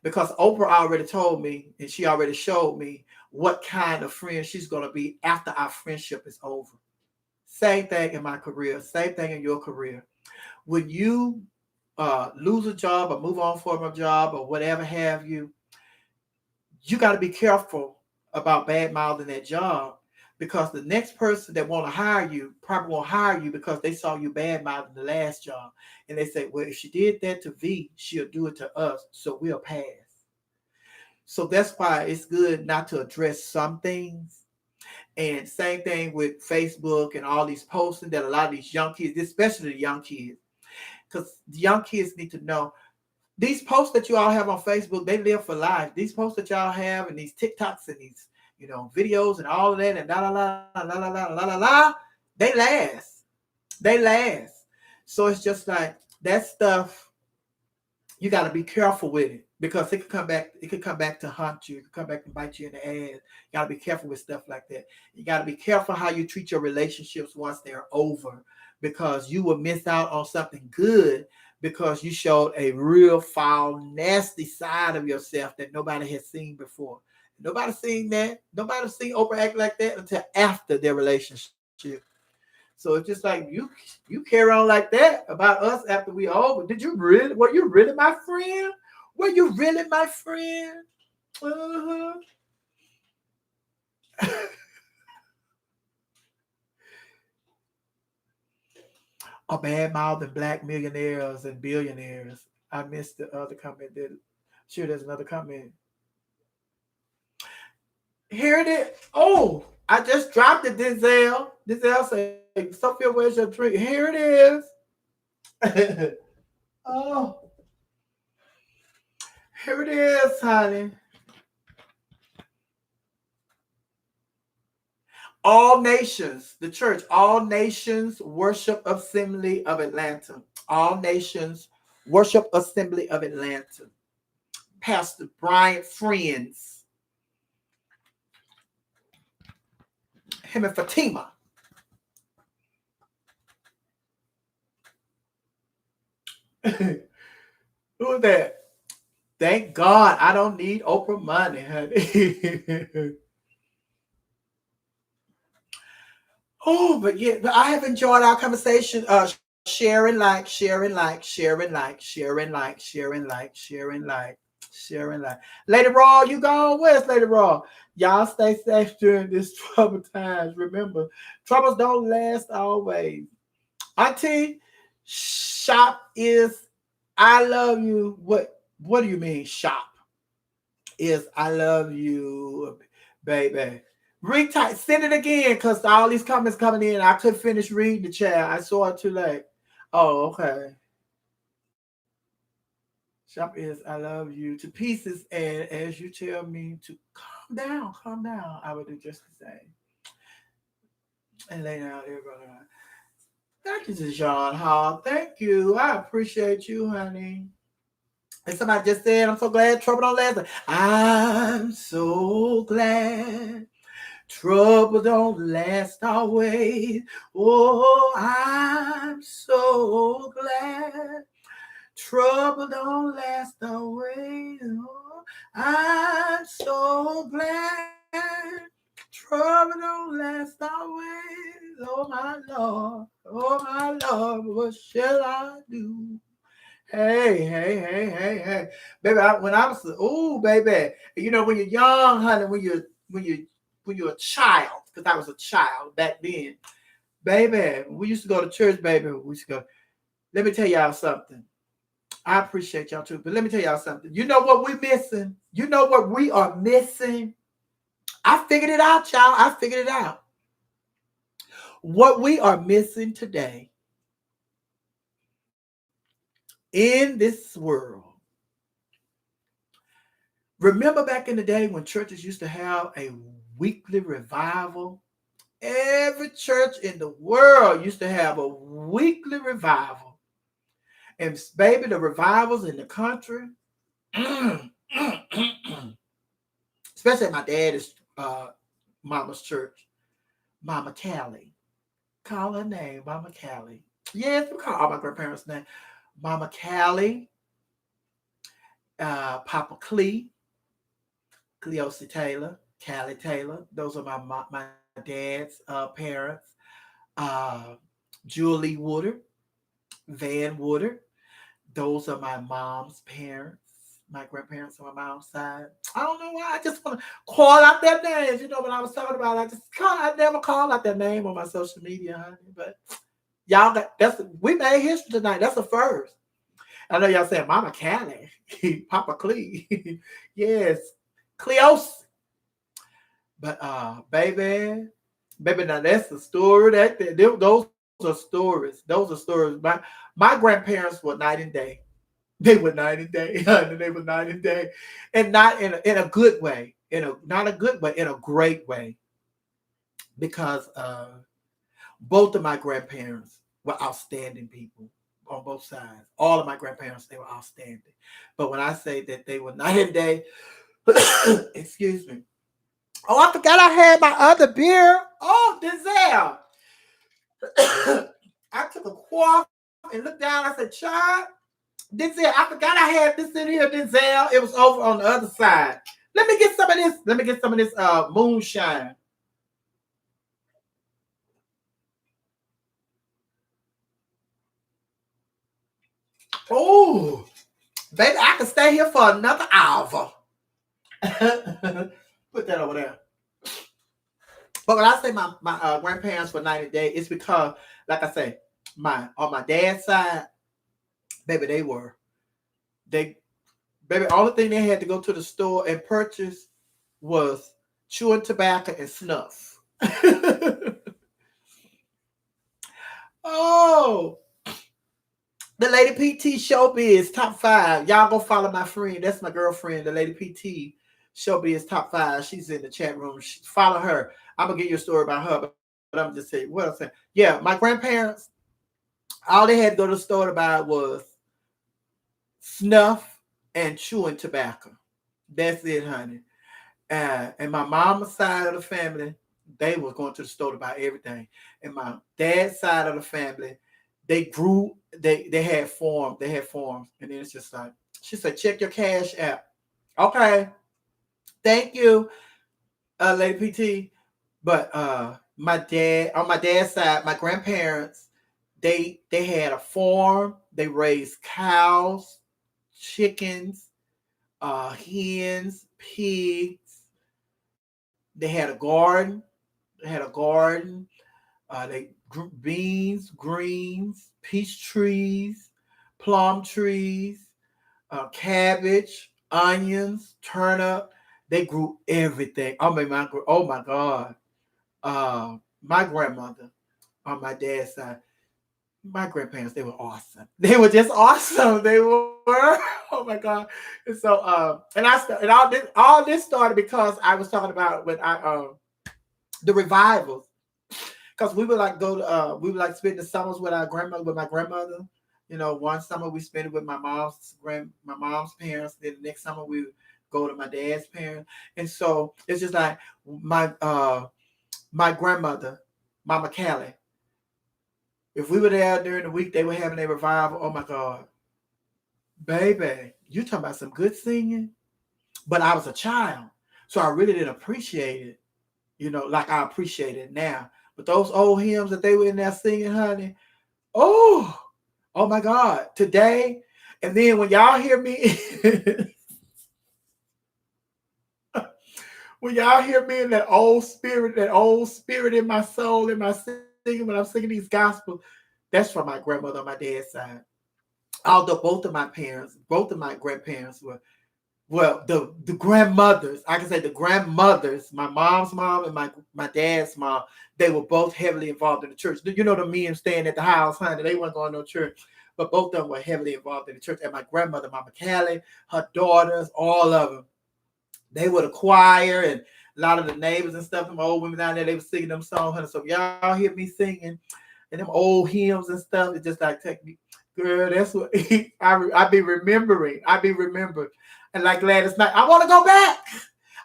Speaker 1: because Oprah already told me and she already showed me what kind of friend she's going to be after our friendship is over. Same thing in my career, same thing in your career. When you lose a job or move on from a job or whatever have you, you got to be careful about bad mouthing that job because the next person that want to hire you probably won't hire you because they saw you bad mouthing the last job. And they say, well, if she did that to V, she'll do it to us. So we'll pass. So that's why it's good not to address some things. And same thing with Facebook and all these posting that a lot of these young kids, especially the young kids, because the young kids need to know these posts that you all have on Facebook, they live for life. These posts that y'all have and these TikToks and these, videos and all of that and la la la la la la la la la, they last. They last. So it's just like that stuff, you got to be careful with it because it could come back. It could come back to haunt you. It could come back and bite you in the ass. You got to be careful with stuff like that. You got to be careful how you treat your relationships once they're over because you will miss out on something good because you showed a real foul, nasty side of yourself that nobody has seen before. Nobody seen that. Nobody seen Oprah act like that until after their relationship. So it's just like you carry on like that about us after we over. Did you really? Were you really my friend? Were you really my friend? Uh-huh. A bad mouth and black millionaires and billionaires. I missed the other comment. Sure, there's another comment. Here it is. Oh, I just dropped it, Denzel. Denzel say, Sophia, where's your drink? Here it is. Oh, here it is, honey. All Nations, the church, All Nations Worship Assembly of Atlanta. All Nations Worship Assembly of Atlanta. Pastor Brian Friends. Him and Fatima. Who's that? Thank God I don't need Oprah money, honey. Oh, but yeah, but I have enjoyed our conversation. Sharing, like, sharing, like, sharing, like, sharing, like, sharing, like, sharing, like, sharing, like. Lady Raw, you gone? Where's Lady Raw? Y'all stay safe during this troubled times. Remember, troubles don't last always. Auntie, shop is I love you. What do you mean shop? Is I love you, baby. Read tight. Send it again because all these comments coming in. I couldn't finish reading the chat. I saw it too late. Oh, okay. Shop is I love you to pieces. And as you tell me to calm down, I will do just the same. And lay down everybody. Thank you to John Hall. Thank you. I appreciate you, honey. And somebody just said, I'm so glad trouble don't last. I'm so glad trouble don't last always. Oh, I'm so glad trouble don't last always. Oh, I'm so glad trouble don't last always. Oh my Lord, what shall I do? Hey, baby. When I was, oh, baby, when you're young, honey, when you're a child, because I was a child back then, baby. We used to go to church, baby. We used to go. Let me tell y'all something. I appreciate y'all too, but let me tell y'all something. You know what we're missing? You know what we are missing? I figured it out, y'all. I figured it out. What we are missing today in this world. Remember back in the day when churches used to have a weekly revival? Every church in the world used to have a weekly revival. And baby, the revivals in the country, especially my dad is Mama's church. Mama Callie. Call her name, Mama Callie. Yes, we call all my grandparents' name. Mama Callie, Papa Cleosi Taylor, Callie Taylor. Those are my dad's parents. Uh, Julie Woodard, Van Woodard. Those are my mom's parents. My grandparents on my mom's side. I don't know why. I just want to call out their names. You know, when I was talking about it, I never call out their name on my social media, honey. But y'all we made history tonight. That's a first. I know y'all saying Mama Callie, Papa Clee. Yes, Cleos. But baby, now that's the story. Those are stories. Those are stories. My grandparents were night and day. They were night and day. They were night and day, and not in a good way. Not a good way, in a great way. Because both of my grandparents were outstanding people on both sides. All of my grandparents, they were outstanding. But when I say that they were night and day, excuse me. Oh, I forgot I had my other beer. Oh, Denzel. I took a quaff and looked down. I said, "Child, Denzel, I forgot I had this in here, Denzel. It was over on the other side. Let me get some of this. Let me get some of this moonshine." Oh, baby, I can stay here for another hour. Put that over there. But when I say my grandparents were night and day, it's because, like I say, on my dad's side, baby, baby, only thing they had to go to the store and purchase was chewing tobacco and snuff. Oh, the Lady PT Showbiz top 5. Y'all go follow my friend. That's my girlfriend, the Lady PT Showbiz top 5. She's in the chat room. Follow her. I'm gonna get you a story about her, but I'm just saying what I'm saying. Yeah, my grandparents, all they had to go to the store to buy was snuff and chewing tobacco. That's it, honey. And my mama's side of the family, they were going to the store to buy everything. And my dad's side of the family, they had farms. And then it's just like, she said, "Check your cash app." Okay. Thank you, Lady PT. But on my dad's side, my grandparents, they had a farm. They raised cows, chickens, hens, pigs. They had a garden. They grew beans, greens, peach trees, plum trees, cabbage, onions, turnip. They grew everything. I mean, oh my God. My grandmother on my dad's side, my grandparents, they were awesome. They were just awesome. They were. Oh my God. And so and all this started because I was talking about when the revivals. Because we would like go to we would like spend the summers with my grandmother. You know, one summer we spent it with my mom's parents. Then the next summer we would go to my dad's parents. And so it's just like my grandmother, Mama Callie. If we were there during the week, they were having a revival. Oh my God. Baby, you talking about some good singing? But I was a child, so I really didn't appreciate it, like I appreciate it now. But those old hymns that they were in there singing, honey, oh my God, today. And then when y'all hear me, when y'all hear me in that old spirit in my soul, in my singing, when I'm singing these gospels, that's from my grandmother on my dad's side. Although both of my grandparents were, well, the grandmothers, I can say the grandmothers, my mom's mom and my dad's mom, they were both heavily involved in the church. You know, the men staying at the house, honey, they weren't going to no church, but both of them were heavily involved in the church. And my grandmother, Mama Callie, her daughters, all of them, they were the choir, and a lot of the neighbors and stuff, them old women down there, they were singing them songs, honey. So y'all hear me singing and them old hymns and stuff, it just like take me, girl, that's what I be remembering. And like last night, I want to go back.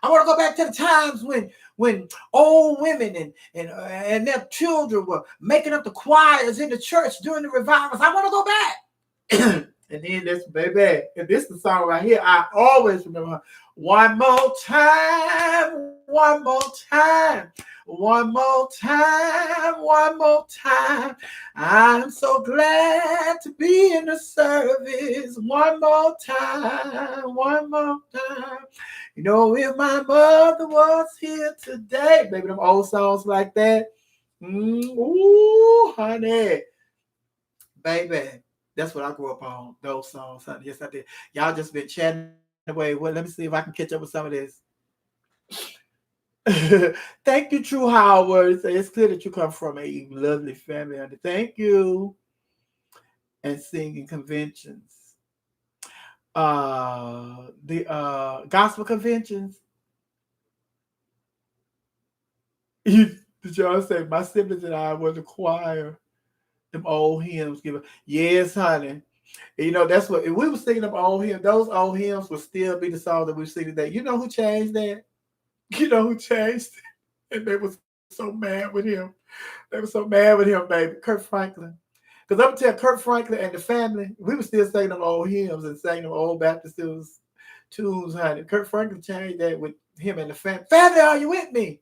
Speaker 1: I want to go back to the times when when old women and their children were making up the choirs in the church during the revivals. I want to go back. And then this, baby, and this is the song right here. I always remember her. One more time, one more time, one more time, one more time. I'm so glad to be in the service. One more time, one more time. You know, if my mother was here today, baby, them old songs like that. Ooh, honey, baby. That's what I grew up on, those songs, honey. Yes, I did. Y'all just been chatting away. Well, let me see if I can catch up with some of this. Thank you, True Howard. It's clear that you come from a lovely family, honey. Thank you. And singing conventions. The gospel conventions. Did y'all say my siblings and I were the choir? Them old hymns given. Yes, honey. You know, that's what, if we were singing them old hymns, those old hymns would still be the song that we sing today. You know who changed that? You know who changed it? And they were so mad with him. They were so mad with him, baby. Kurt Franklin. Because I'm telling Kurt Franklin and the family, we were still singing them old hymns and singing them old Baptist tunes, honey. Kurt Franklin changed that with him and the family. Family, are you with me?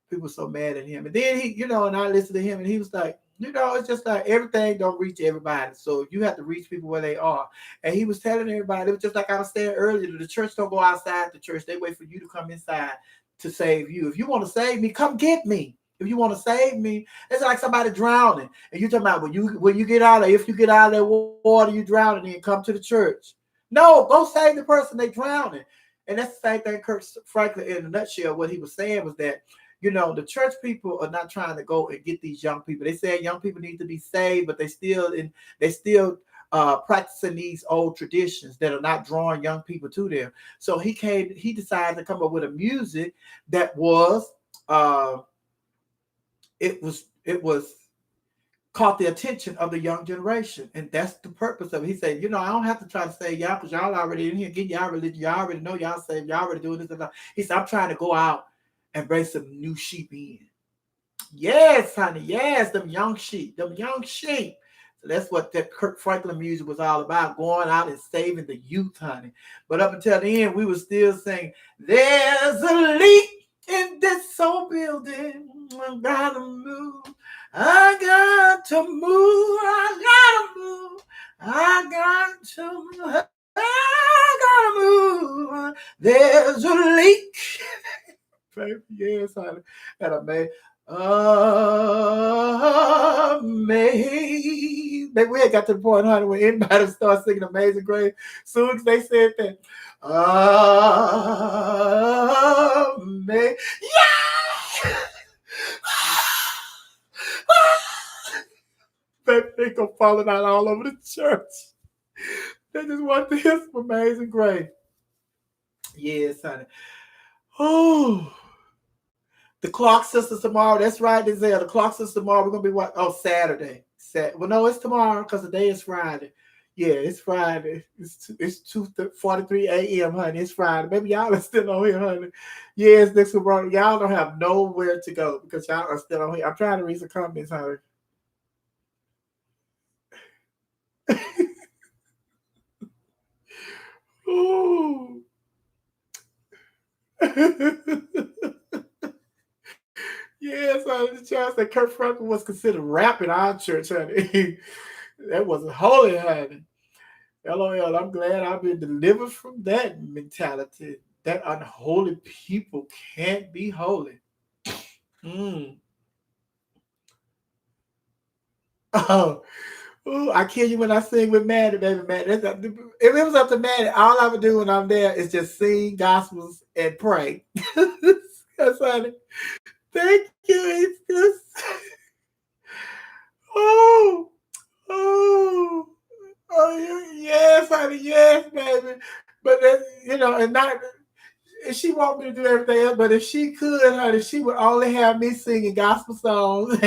Speaker 1: People were so mad at him. And then he, and I listened to him and he was like, it's just like everything don't reach everybody. So you have to reach people where they are. And he was telling everybody, it was just like I was saying earlier, the church don't go outside the church. They wait for you to come inside to save you. If you want to save me, come get me. If you want to save me, it's like somebody drowning. And you're talking about when you get out of, if you get out of that water, you drowning and come to the church. No, go save the person they drowning. And that's the same thing Kurt Franklin, in a nutshell, what he was saying was that, the church people are not trying to go and get these young people. They say young people need to be saved, but they still practicing these old traditions that are not drawing young people to them. So he decided to come up with a music that was it was caught the attention of the young generation. And that's the purpose of it. He said, I don't have to try to save y'all because y'all already in here getting y'all religion. Y'all already know y'all saved. Y'all already doing this and that. He said, I'm trying to go out and bring some new sheep in. Yes, honey. Yes, them young sheep. So that's what that Kurt Franklin music was all about, going out and saving the youth, honey. But up until the end, we were still saying, there's a leak in this old building. I gotta move. I got to move. I gotta move. I got to move. I gotta move. There's a leak. Baby, yes, honey. And I made amazing. We had got to the point, honey, when anybody started singing Amazing Grace, soon as they said that, amazing. Yeah! Baby, they go falling out all over the church. They just want to hear some Amazing Grace. Yes, honey. Oh, the Clark Sisters tomorrow. That's right, Denzel. The Clark Sisters tomorrow. We're gonna be what? Oh, Saturday. Well, no, it's tomorrow because the day is Friday. Yeah, it's Friday. It's 2:43 a.m., honey. It's Friday. Maybe y'all are still on here, honey. Yes, this is wrong. Y'all don't have nowhere to go because y'all are still on here. I'm trying to read some comments, honey. Ooh. Yes, the child said Kurt Franklin was considered rap in our church, honey. That wasn't holy, honey. LOL, I'm glad I've been delivered from that mentality. That unholy people can't be holy. Oh, I kill you when I sing with Maddie, baby. Maddie. If it was up to Maddie, all I would do when I'm there is just sing gospels and pray. That's funny. Thank you. It's just oh, yes, honey, yes, baby. But and not. And she want me to do everything else, but if she could, honey, she would only have me singing gospel songs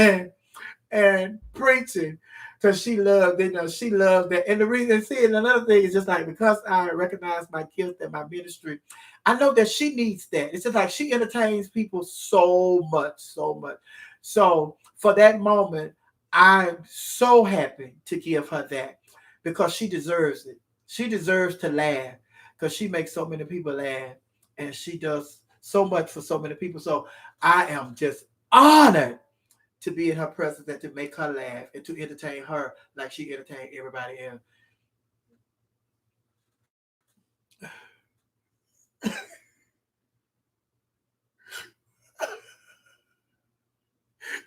Speaker 1: and preaching. because she loved, she loved that. And the reason, see, and another thing is just like, because I recognize my gift and my ministry, I know that she needs that. It's just like she entertains people so much, so much. So for that moment, I'm so happy to give her that because she deserves it. She deserves to laugh because she makes so many people laugh and she does so much for so many people. So I am just honored to be in her presence and to make her laugh and to entertain her like she entertained everybody else.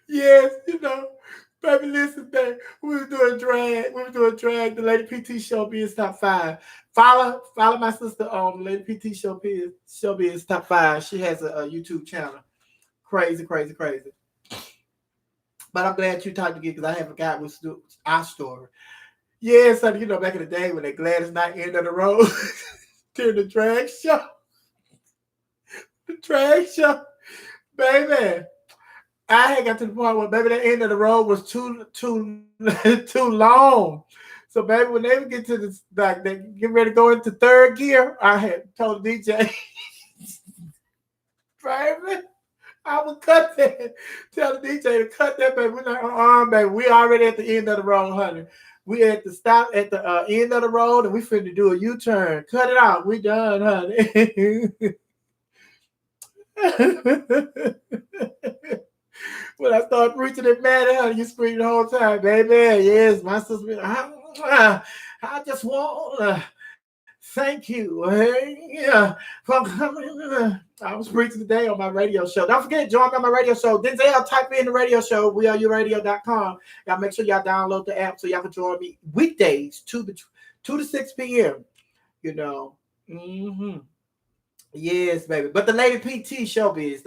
Speaker 1: Yes, baby, listen, baby. We were doing drag. We were doing drag. The Lady PT Show is top five. Follow my sister on Lady PT Show is top five. She has a YouTube channel. Crazy, crazy, crazy. But I'm glad you talked again because I haven't got with our story. Yeah, so back in the day when they Gladys Knight end of the road during the drag show. The drag show. Baby. I had got to the point where baby the end of the road was too too long. So baby, when they would get to the like they get ready to go into third gear, I had told the DJ, baby, I would cut that. Tell the DJ to cut that, baby. We're like, baby, we already at the end of the road, honey. We at the stop at the end of the road, and we finna do a U-turn. Cut it out. We done, honey. When I start preaching it, man, you scream the whole time, baby. Yes, my sister. I just want to thank you. Hey, yeah, for coming. I was preaching today on my radio show. Don't forget, join me on my radio show. Denzel, type in the radio show, weareyouradio.com. Y'all make sure y'all download the app so y'all can join me weekdays, 2 to 6 p.m. Mm-hmm. Yes, baby. But the Lady PT Showbiz,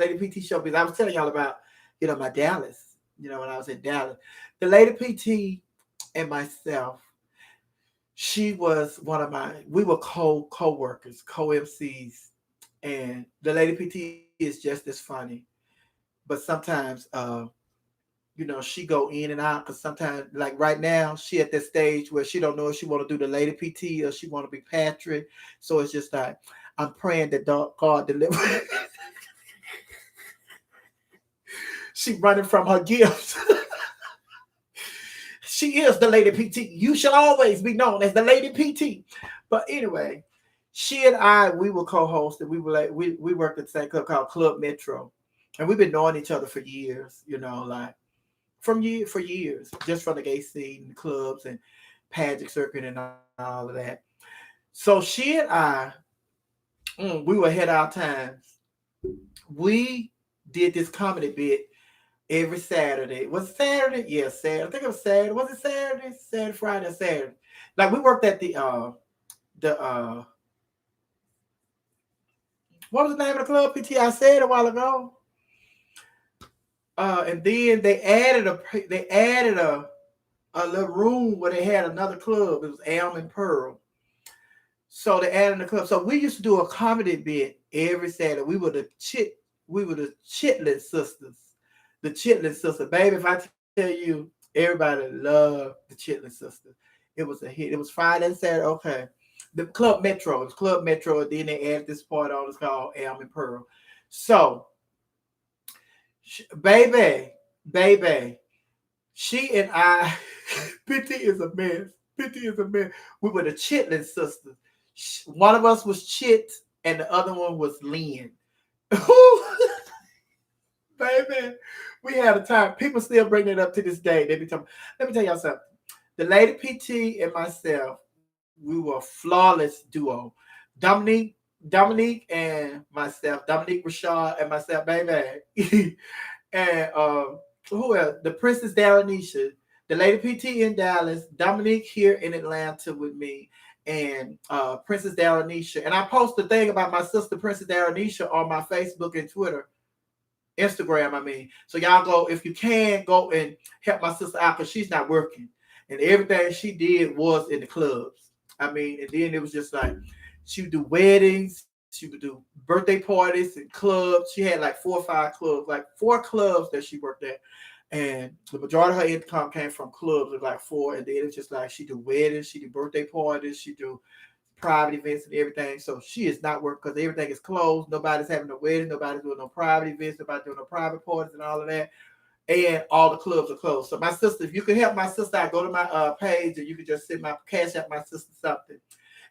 Speaker 1: I was telling y'all about, my Dallas, when I was in Dallas. The Lady PT and myself, she was we were co-workers, co-MCs. And the Lady PT is just as funny. But sometimes, she go in and out because sometimes, like right now, she at that stage where she don't know if she want to do the Lady PT or she want to be Patrick. So it's just like, I'm praying that God deliver. She running from her gifts. She is the Lady PT. You shall always be known as the Lady PT. But anyway, she and I, we were co-hosts, and we worked at the same club called Club Metro, and we've been knowing each other for years. Like for years, just from the gay scene, the clubs, and pageant circuit, and all of that. So she and I, we were ahead of our times. We did this comedy bit every Saturday. Was it Saturday? Yeah, Saturday. I think it was Saturday. Was it Saturday? Saturday, Friday, Saturday. Like we worked at the what was the name of the club? PT. I said a while ago. And then they added a little room where they had another club. It was Elm and Pearl. So they added the club. So we used to do a comedy bit every Saturday. We were the Chitlin sisters. The Chitlin sister. Baby, if I tell you, everybody loved the Chitlin sisters. It was a hit. It was Friday and Saturday. Okay. The Club Metro. It's Club Metro. And then they added this part on. It's called Elm and Pearl. So, baby, she and I, PT is a mess. We were the Chitlin sisters. One of us was Chit and the other one was Lynn. Baby, we had a time. People still bring it up to this day. They be talking. Let me tell y'all something. The Lady PT and myself, we were a flawless duo. Dominique and myself, Dominique Rashad and myself, baby. And who else? The Princess Daranisha, the Lady PT in Dallas, Dominique here in Atlanta with me, and Princess Daranisha. And I post the thing about my sister, Princess Daranisha, on my Facebook and Instagram, I mean. So y'all go, if you can, go and help my sister out because she's not working. And everything she did was in the clubs. I mean, and then it was just like, she would do weddings, she would do birthday parties and clubs. She had like 4 or 5 clubs, like 4 clubs that she worked at. And the majority of her income came from clubs of like 4. And then it's just like she do weddings, she do birthday parties, she do private events and everything. So she is not working because everything is closed. Nobody's having a wedding. Nobody's doing no private events. Nobody's doing no private parties and all of that. And all the clubs are closed. So my sister, if you can help my sister out, go to my page and you can just send my cash out my sister something.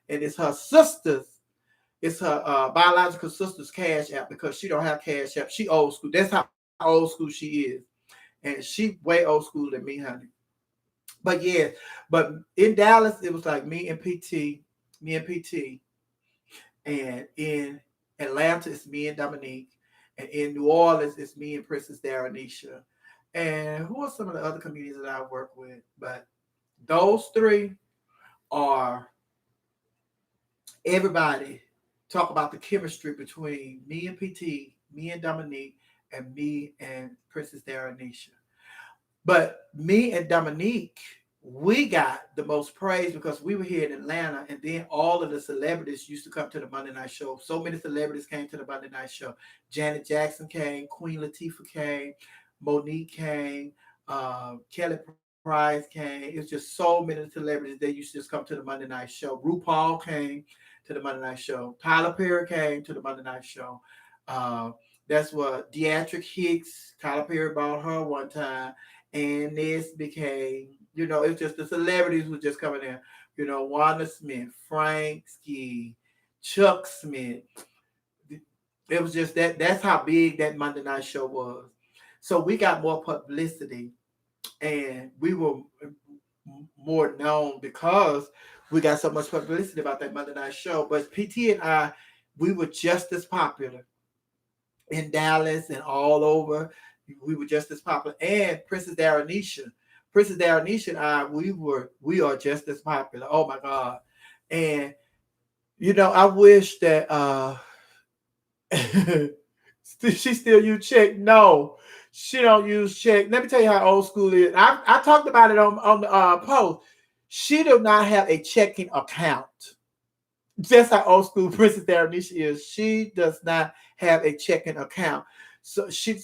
Speaker 1: And it's her sister's. It's her biological sister's cash app because she don't have cash app. She old school. That's how old school she is. And she way old school than me, honey. But yeah, but in Dallas, it was like me and PT. And in Atlanta, it's me and Dominique. And in New Orleans, it's me and Princess Daranisha. And who are some of the other comedians that I work with? But those 3 are everybody talk about the chemistry between me and PT, me and Dominique, and me and Princess Daranisha. But me and Dominique, we got the most praise because we were here in Atlanta, and then all of the celebrities used to come to the Monday Night Show. So many celebrities came to the Monday Night Show. Janet Jackson came, Queen Latifah came, Monique came, Kelly Price came. It was just so many celebrities. They used to just come to the Monday Night Show. RuPaul came to the Monday Night Show. Tyler Perry came to the Monday Night Show. That's what Deatrick Hicks, Tyler Perry bought her one time. And this became, it's just the celebrities were just coming in. Wanda Smith, Frank Ski, Chuck Smith. It was just that's how big that Monday Night Show was. So we got more publicity and we were more known because we got so much publicity about that Monday Night Show. But PT and I, we were just as popular in Dallas and all over. We were just as popular. And Princess Daranisha and I, we are just as popular. Oh my God. And I wish that she still use check. No, she don't use check. Let me tell you how old school is. I talked about it on the post. She does not have a checking account. Just how old school Princess Daranisha is. She does not have a checking account. So she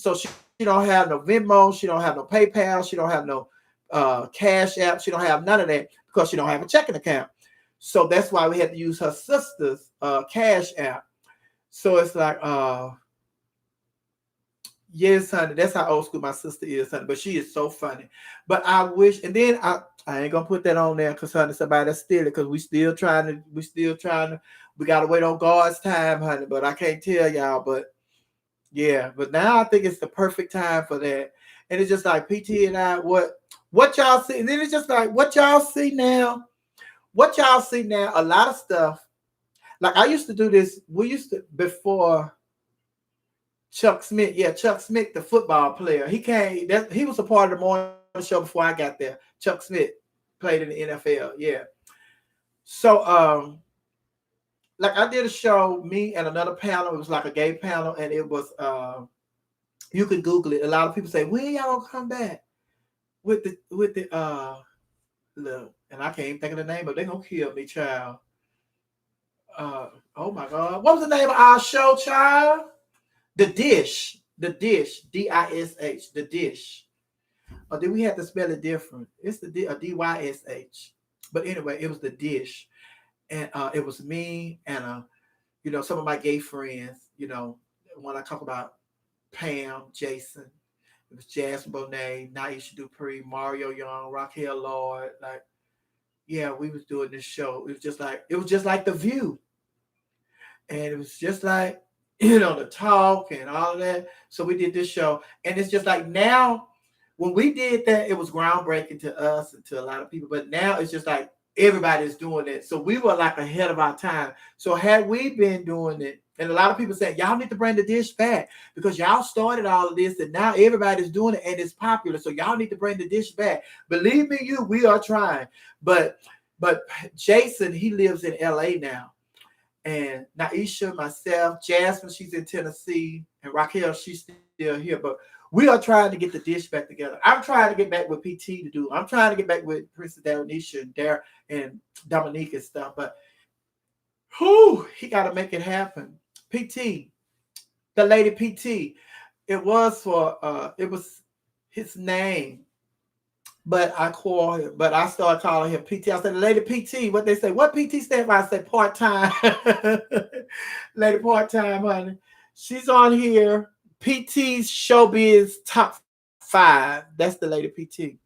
Speaker 1: don't have no Venmo. She don't have no PayPal. She don't have no Cash App. She don't have none of that because she don't have a checking account. So that's why we had to use her sister's Cash App. So it's like, yes, honey, that's how old school my sister is, honey. But she is so funny. But I wish, and then I ain't gonna put that on there because honey, somebody that's steal it because we still trying to, we gotta wait on God's time, honey. But I can't tell y'all, but yeah, but now I think it's the perfect time for that. And it's just like PT and I, what y'all see, and then it's just like what y'all see now, a lot of stuff. Like I used to do this, we used to before Chuck Smith, the football player. He came, he was a part of the morning show before I got there. Chuck Smith played in the NFL, yeah. So like I did a show, me and another panel, it was like a gay panel, and it was you can Google it. A lot of people say, when y'all gonna come back with the look, and I can't even think of the name, but they're gonna kill me, child. Oh my God. What was the name of our show, child? The Dish. Dish. D-I-S-H. The Dish. Or did we have to spell it different? It's the D-Y-S-H. But anyway, it was The Dish. And it was me and some of my gay friends, when I talk about Pam, Jason, it was Jasmine Bonet, Naisha Dupree, Mario Young, Raquel Lord. Like, yeah, we was doing this show. It was just like The View. And it was just like, the talk and all of that. So we did this show. And it's just like now, when we did that, it was groundbreaking to us and to a lot of people. But now it's just like everybody's doing it. So we were like ahead of our time. So had we been doing it, and a lot of people said, y'all need to bring The Dish back because y'all started all of this and now everybody's doing it and it's popular. So y'all need to bring The Dish back. Believe me, we are trying. But Jason, he lives in LA now. And Naisha, myself, Jasmine, she's in Tennessee, and Raquel, she's still here. But we are trying to get The Dish back together. I'm trying to get back with PT to do. I'm trying to get back with Princess Daranisha and Dominique and stuff. But he got to make it happen. PT, the lady PT, it was his name. But I started calling him PT. I said, Lady PT, what they say? What PT stand for? I said, part-time. Lady part-time, honey. She's on here. PT's Showbiz Top 5. That's the Lady PT.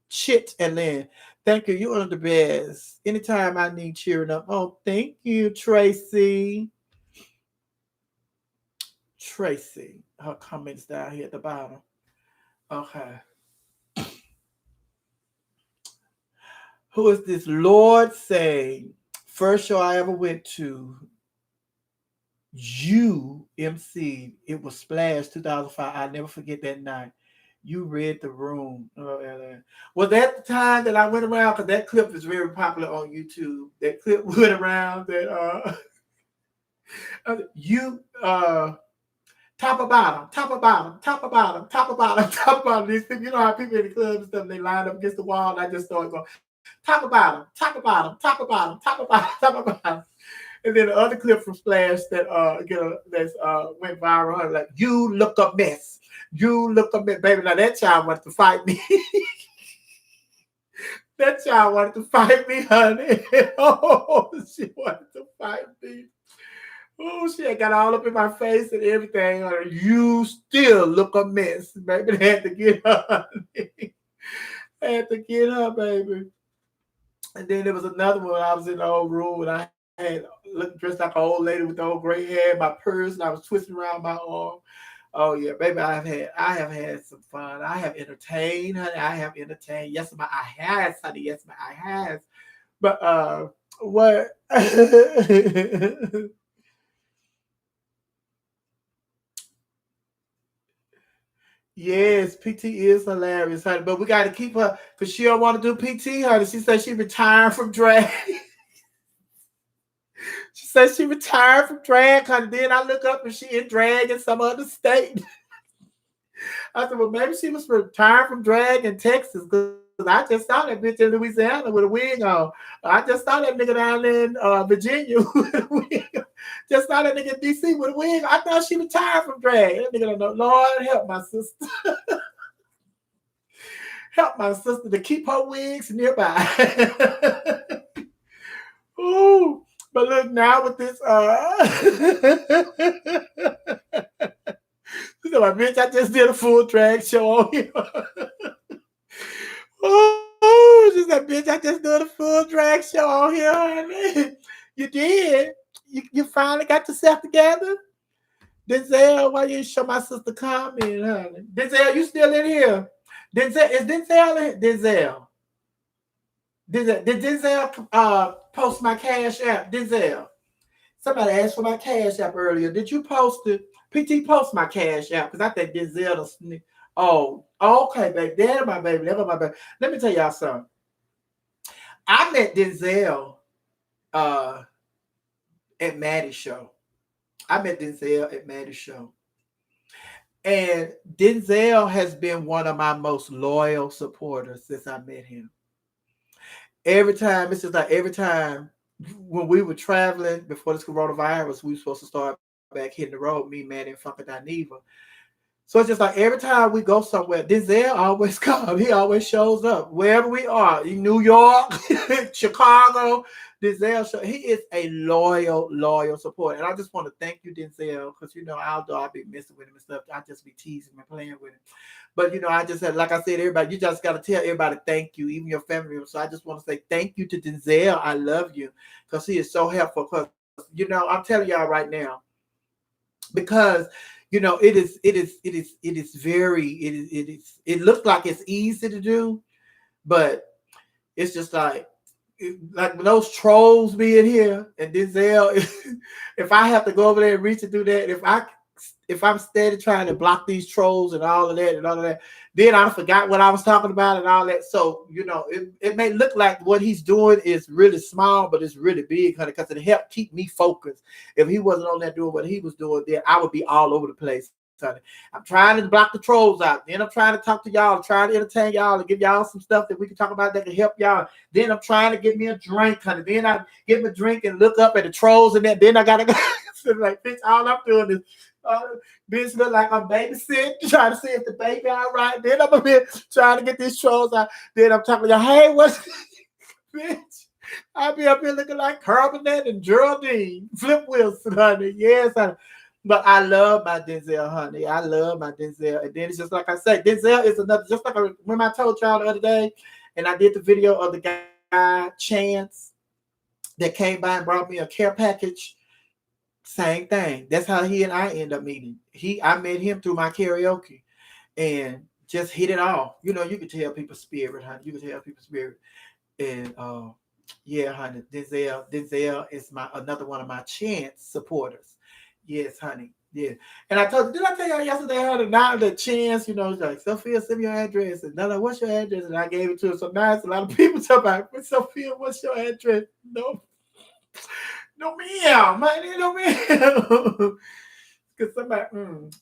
Speaker 1: Chit and Lynn. Thank you. You're the best. Anytime I need cheering up. Oh, thank you, Tracy. Tracy. Her comments down here at the bottom. Okay. Who is this? Lord say, first show I ever went to, UMC. It was Splash 2005. I'll never forget that night. You read the room. Was that the time that I went around? Because that clip is very popular on YouTube. That clip went around that top of bottom, top of bottom, top of bottom, top of bottom, top of bottom. These people, you know how people in the club and stuff, they line up against the wall, and I just started going, top of bottom, top of bottom, top of bottom, top of bottom, top of bottom. And then the other clip from Splash that went viral, like, you look a mess. You look a mess. Baby, now that child wanted to fight me. That child wanted to fight me, honey. Oh, she wanted to fight me. Oh, she had got all up in my face and everything. You still look a mess. Baby, they had to get her. I had to get her, baby. And then there was another one. I was in the old room and I had looked dressed like an old lady with the old gray hair, my purse, and I was twisting around my arm. Oh yeah, baby, I have had some fun. I have entertained, honey. I have entertained. Yes, I has, honey. Yes, I has. But what? Yes, PT is hilarious, honey. But we got to keep her because she don't want to do PT, honey. She said she retired from drag. She said she retired from drag, honey. Then I look up and she in drag in some other state. I said, well, maybe she was retired from drag in Texas because I just saw that bitch in Louisiana with a wig on. I just saw that nigga down there in Virginia with a wig. Just saw that nigga in DC with a wig. I thought she retired from drag. That nigga don't know. Lord, help my sister. Help my sister to keep her wigs nearby. Ooh. But look now with this so my bitch, I just did a full drag show on here. Oh, she said, bitch, I just did a full drag show on here, honey. You did? You finally got yourself together? Denzel, why you show my sister comment, honey? Denzel, you still in here? Denzel, is Denzel in here? Denzel? Did Denzel post my Cash App? Denzel. Somebody asked for my Cash App earlier. Did you post it? PT, post my Cash App because I think Denzel. Oh, okay, baby. That's my baby. That's my baby. Let me tell y'all something. I met Denzel at Maddie's show. And Denzel has been one of my most loyal supporters since I met him. Every time, it's just like every time when we were traveling before this coronavirus, we were supposed to start back hitting the road, me, Maddie, and Funky Dineva. So it's just like every time we go somewhere, Denzel always comes. He always shows up wherever we are, in New York, Chicago. Denzel, he is a loyal supporter. And I just want to thank you, Denzel, because, although I be messing with him and stuff, I just be teasing and playing with him. But, I just said, like I said, everybody, you just got to tell everybody thank you, even your family members. So I just want to say thank you to Denzel. I love you because he is so helpful. Because, I'm telling y'all right now, because it looks like it's easy to do, but it's just like when those trolls be in here and Denzel, if I have to go over there and reach and do that, if I'm steady trying to block these trolls and all of that, then I forgot what I was talking about and all that. So, it may look like what he's doing is really small, but it's really big, honey, because it helped keep me focused. If he wasn't on there doing what he was doing, then I would be all over the place, honey. I'm trying to block the trolls out. Then I'm trying to talk to y'all, trying to entertain y'all and give y'all some stuff that we can talk about that can help y'all. Then I'm trying to get me a drink, honey. Then I get me a drink and look up at the trolls and then I got to go. So like, bitch, all I'm doing is, bitch, look like I'm babysitting, trying to see if the baby all right. Then I'm up here trying to get these trolls out. Then I'm talking to you, hey, what's bitch? I'll be up here looking like Carbonate and Geraldine, Flip Wilson, honey. Yes, honey. But I love my Denzel, honey. I love my Denzel. And then it's just like I said, Denzel is another, just like when I told y'all the other day, and I did the video of the guy, Chance, that came by and brought me a care package. Same thing. That's how he and I end up meeting. I met him through my karaoke and just hit it off. You know, you can tell people's spirit, honey. You can tell people's spirit. And yeah, honey, Denzel is another one of my Chance supporters. Yes, honey. Yeah. And I did I tell y'all yesterday I had the Chance, you know, like, Sophia, send me your address. And they're like, what's your address? And I gave it to her. So now it's a lot of people talking about, Sophia, what's your address? No, ma'am. No, ma'am. Because somebody,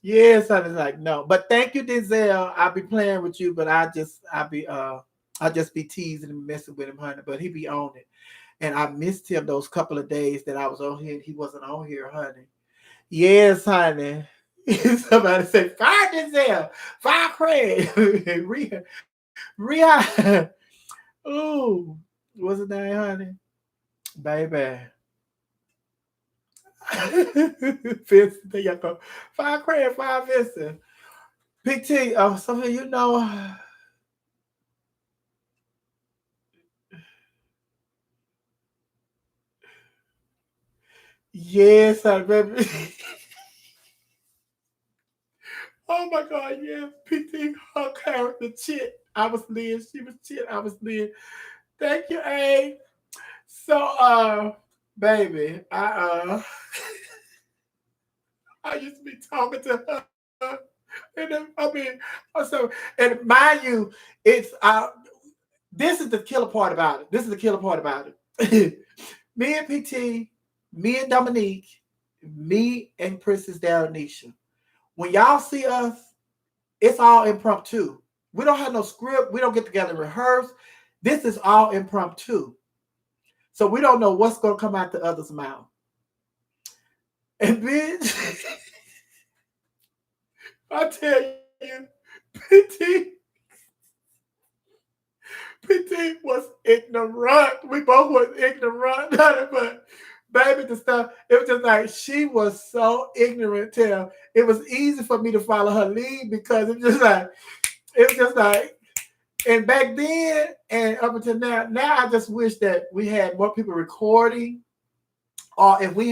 Speaker 1: yes, honey, like, no. But thank you, Denzel. I'll be playing with you, but I just be teasing and messing with him, honey. But he be on it. And I missed him those couple of days that I was on here and he wasn't on here, honey. Yes, honey. Somebody say, fire Denzel, fire Craig, Rehab. Ooh, what's his name, honey? Baby. Vincent, there you go. Fire Craig, fire Vincent. Big T, Sophia, you know. Yes, baby. Oh my God, yes. PT, her character, Chit. I was Lynn. She was Chit. I was Lynn. Thank you, A. So, baby, I used to be talking to her. And then, and mind you, it's this is the killer part about it. Me and PT, me and Dominique, me and Princess Darrenisha. When y'all see us, it's all impromptu. We don't have no script. We don't get together and rehearse. This is all impromptu. So we don't know what's going to come out the other's mouth. And bitch, I tell you, PT was ignorant. We both was ignorant. But baby, the stuff, it was just like, she was so ignorant, Tim. It was easy for me to follow her lead because it was just like, and back then and up until now I just wish that we had more people recording, or if we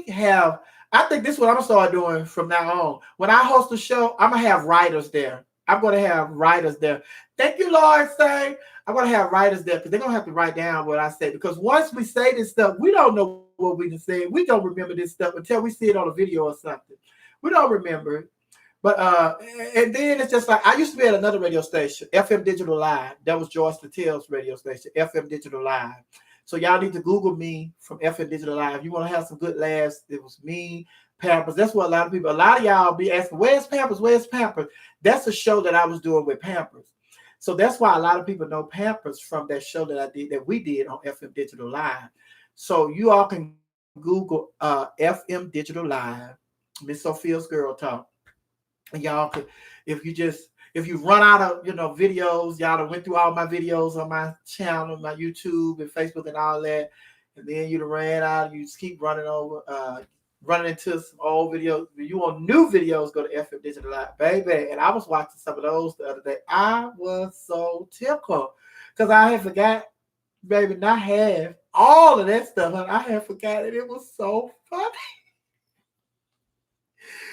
Speaker 1: have, I think this is what I'm gonna start doing from now on. When I host a show, I'm gonna have writers there. I'm gonna have writers there. Thank you, Lord, say. I'm gonna have writers there because they're gonna have to write down what I say. Because once we say this stuff, we don't know what we just said. We don't remember this stuff until we see it on a video or something. We don't remember it. But and then it's just like, I used to be at another radio station, FM Digital Live. That was George Littell's radio station, FM Digital Live. So y'all need to Google me from FM Digital Live. You want to have some good laughs. It was me, Pampers. That's what a lot of y'all be asking, where's Pampers? Where's Pampers? That's a show that I was doing with Pampers. So that's why a lot of people know Pampers from that show that we did on FM Digital Live. So you all can Google FM Digital Live, Miss Sophia's Girl Talk. And y'all could, if you run out of videos, y'all done went through all my videos on my channel, my YouTube and Facebook and all that, and then you ran out, you just keep running into some old videos. If you want new videos, go to FM Digital Live, baby. And I was watching some of those the other day. I was so tickled because I had forgot, baby, not half all of that stuff. I had forgot it. It was so funny.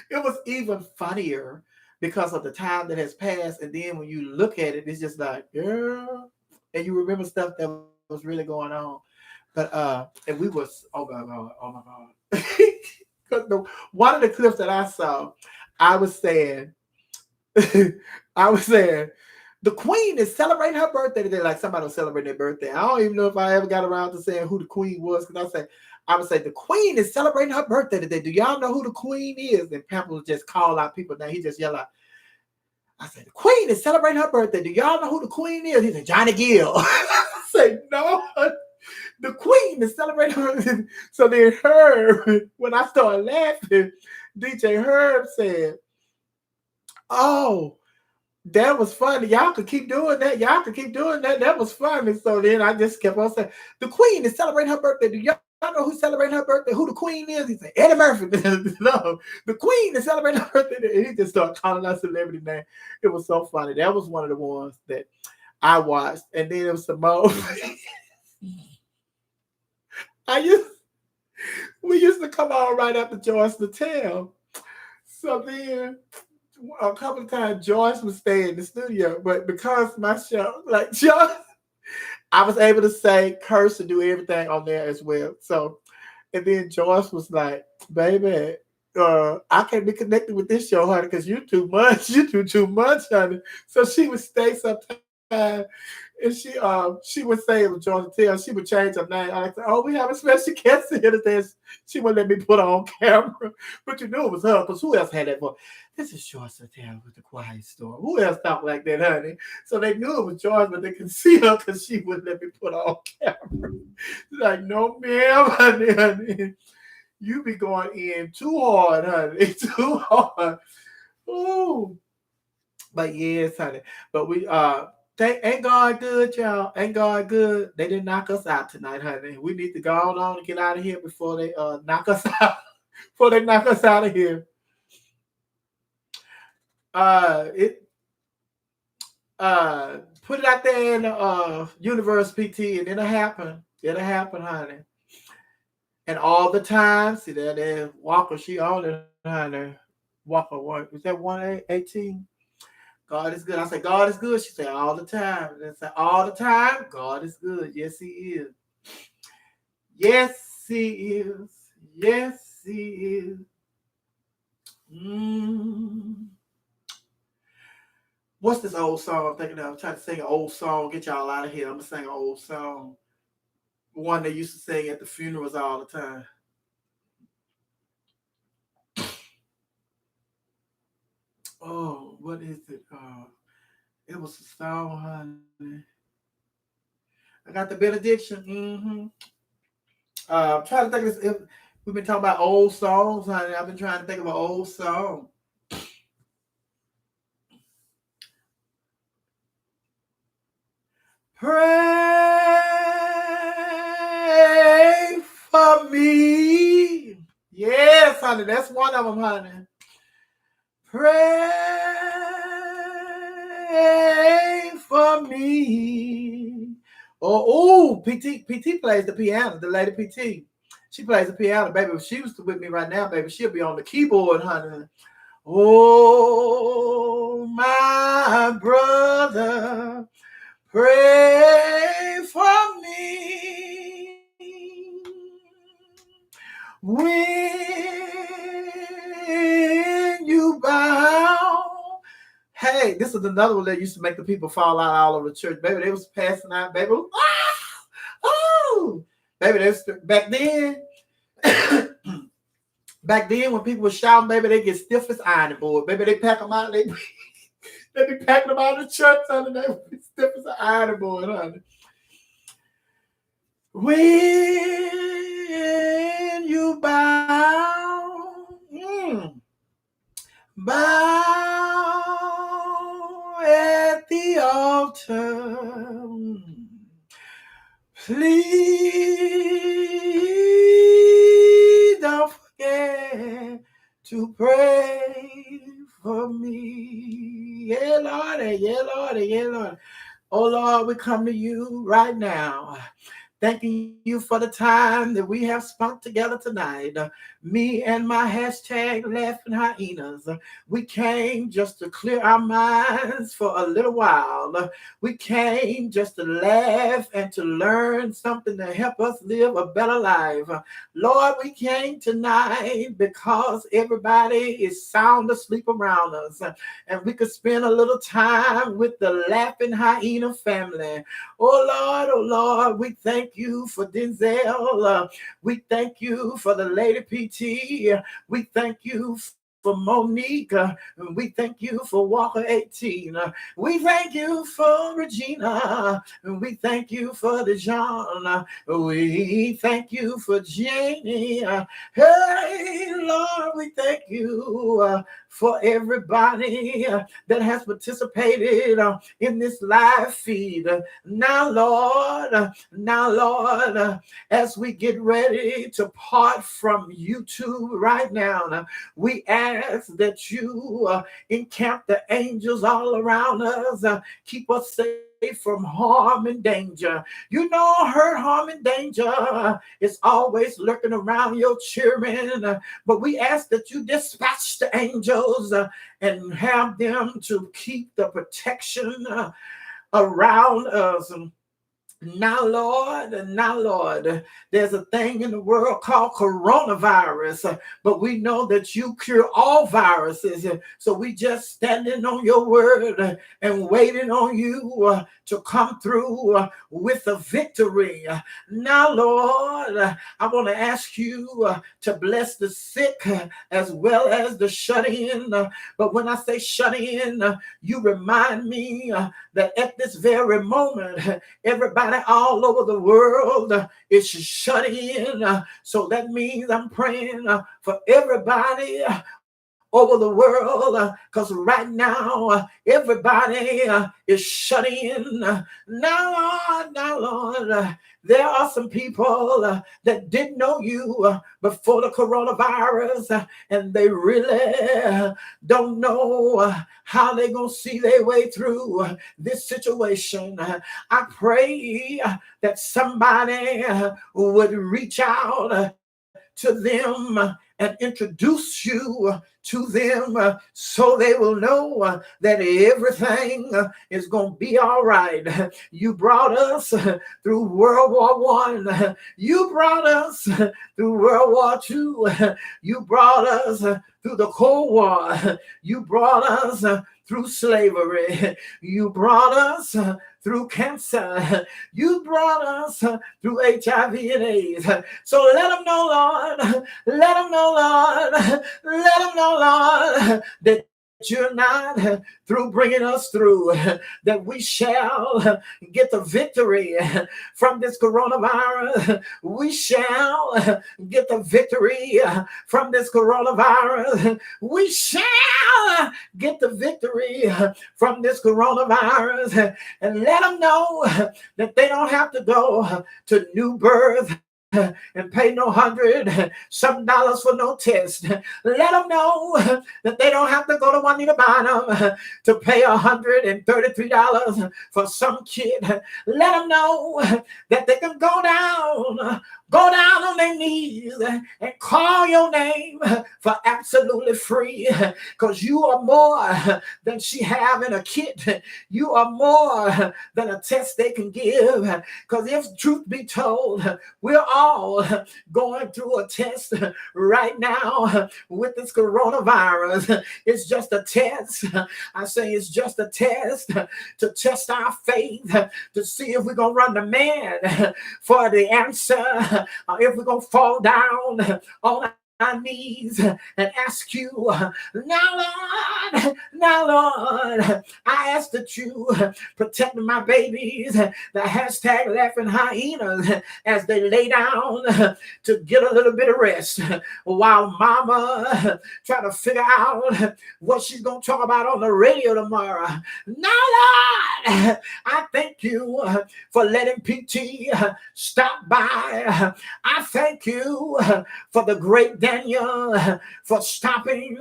Speaker 1: It was even funnier because of the time that has passed. And then when you look at it, it's just like, girl, and you remember stuff that was really going on. But and we was, oh my God. Because one of the clips that I saw, I was saying, the Queen is celebrating her birthday today. Like somebody was celebrating their birthday. I don't even know if I ever got around to saying who the Queen was. Because I would say the Queen is celebrating her birthday today. Do y'all know who the Queen is? And Pamela would just call out people. Now he just yell out. I said, the Queen is celebrating her birthday. Do y'all know who the Queen is? He said, Johnny Gill. I said, no. The queen is celebrating her. So then Herb, when I started laughing, DJ Herb said, "Oh, that was funny. Y'all could keep doing that. Y'all could keep doing that. That was funny." So then I just kept on saying, "The queen is celebrating her birthday. Do y'all know who's celebrating her birthday? Who the queen is?" He said, "Eddie Murphy." No, the queen is celebrating her birthday. And he just started calling out celebrity name. It was so funny. That was one of the ones that I watched. And then it was some more. I used we used to come on right after Joyce Natel. So then a couple of times Joyce would stay in the studio, but because my show, like Joyce, I was able to say, curse, and do everything on there as well. So, and then Joyce was like, "Baby, I can't be connected with this show, honey, because you too much. You do too much, honey." So she would stay sometimes. And she would say it was Georgia Tell. She would change her name. I said, "Oh, we have a special guest here today." She wouldn't let me put her on camera. But you knew it was her, because who else had that voice? "This is Georgia Tell with the Quiet Storm." Who else talked like that, honey? So they knew it was George, but they could see her because she wouldn't let me put her on camera. Like, "No, ma'am, honey. You be going in too hard, honey. Too hard." Ooh. But yes, honey. But we ain't God good, y'all? Ain't God good? They didn't knock us out tonight, honey. We need to go on and get out of here before they knock us out. Before they knock us out of here. Put it out there in the universe, PT, and it'll happen. It'll happen, honey. And all the time, see that Walker, she on it, honey. Walker, what is that 118? God is good. I say, "God is good." She said, "All the time." And I said, "All the time, God is good." Yes, he is. Yes, he is. Yes, he is. What's this old song I'm thinking of? I'm trying to sing an old song, get y'all out of here. I'm going to sing an old song. One they used to sing at the funerals all the time. Oh, what is it? It was a song, honey. I got the benediction. I'm trying to think of this. We've been talking about old songs, honey. I've been trying to think of an old song. Pray for me. Yes, honey. That's one of them, honey. Pray for me. Oh, PT plays the piano. The lady PT, she plays the piano, baby. If she was with me right now, baby, she'll be on the keyboard, honey. Oh, my brother, pray for me. When you bow. Hey, this is another one that used to make the people fall out all over the church. Baby, they was passing out, baby. Oh, baby, they was, back then. Back then, when people were shouting, baby, they get stiff as iron board. Baby, they pack them out. They be packing them out of the church, honey. They be stiff as an iron board, honey. When you bow at the altar, please don't forget to pray for me. Yeah, Lord, yeah, Lord, yeah, Lord. Oh, Lord, we come to you right now. Thanking you for the time that we have spent together tonight. Me and my hashtag laughing hyenas. We came just to clear our minds for a little while. We came just to laugh and to learn something to help us live a better life. Lord, we came tonight because everybody is sound asleep around us. And we could spend a little time with the laughing hyena family. Oh Lord, we thank you for Denzel. We thank you for the lady PT. We thank you for Monique. We thank you for Walker 18. We thank you for Regina. We thank you for Dejon. We thank you for Janie. Hey, Lord, we thank you for everybody that has participated in this live feed. Now, Lord, as we get ready to part from YouTube right now, we ask that you encamp the angels all around us, keep us safe from harm and danger. You know, hurt, harm, and danger is always lurking around your children, but we ask that you dispatch the angels and have them to keep the protection around us. Now, Lord, there's a thing in the world called coronavirus, but we know that you cure all viruses. So we just standing on your word and waiting on you to come through with a victory. Now, Lord, I want to ask you to bless the sick as well as the shut in. But when I say shut in, you remind me that at this very moment, everybody all over the world is shut in. So that means I'm praying for everybody over the world, because right now everybody is shut in. Now, Lord, there are some people that didn't know you before the coronavirus, and they really don't know how they're going to see their way through this situation. I pray that somebody would reach out to them and introduce you to them so they will know that everything is going to be all right. You brought us through World War I. You brought us through World War II. You brought us through the Cold War. You brought us through slavery. You brought us through cancer. You brought us through HIV and AIDS. So let them know, Lord. Let them know, Lord. Let them know, Lord, that you're not through bringing us through, that we shall get the victory from this coronavirus. We shall get the victory from this coronavirus. We shall get the victory from this coronavirus. And let them know that they don't have to go to New Birth and pay no $100 some dollars for no test. Let them know that they don't have to go to Juanita Bynum to pay $133 for some kid. Let them know that they can go down on their knees and call your name for absolutely free, because you are more than she have in a kit. You are more than a test they can give, because if truth be told, we're all going through a test right now with this coronavirus. It's just a test. I say it's just a test to test our faith, to see if we're going to run the man for the answer, or if we're going to fall down on our knees and ask you, now, Lord, I ask that you protect my babies, the hashtag laughing hyenas, as they lay down to get a little bit of rest while mama try to figure out what she's going to talk about on the radio tomorrow. Now, Lord, I thank you for letting PT stop by. I thank you for the great Daniel for stopping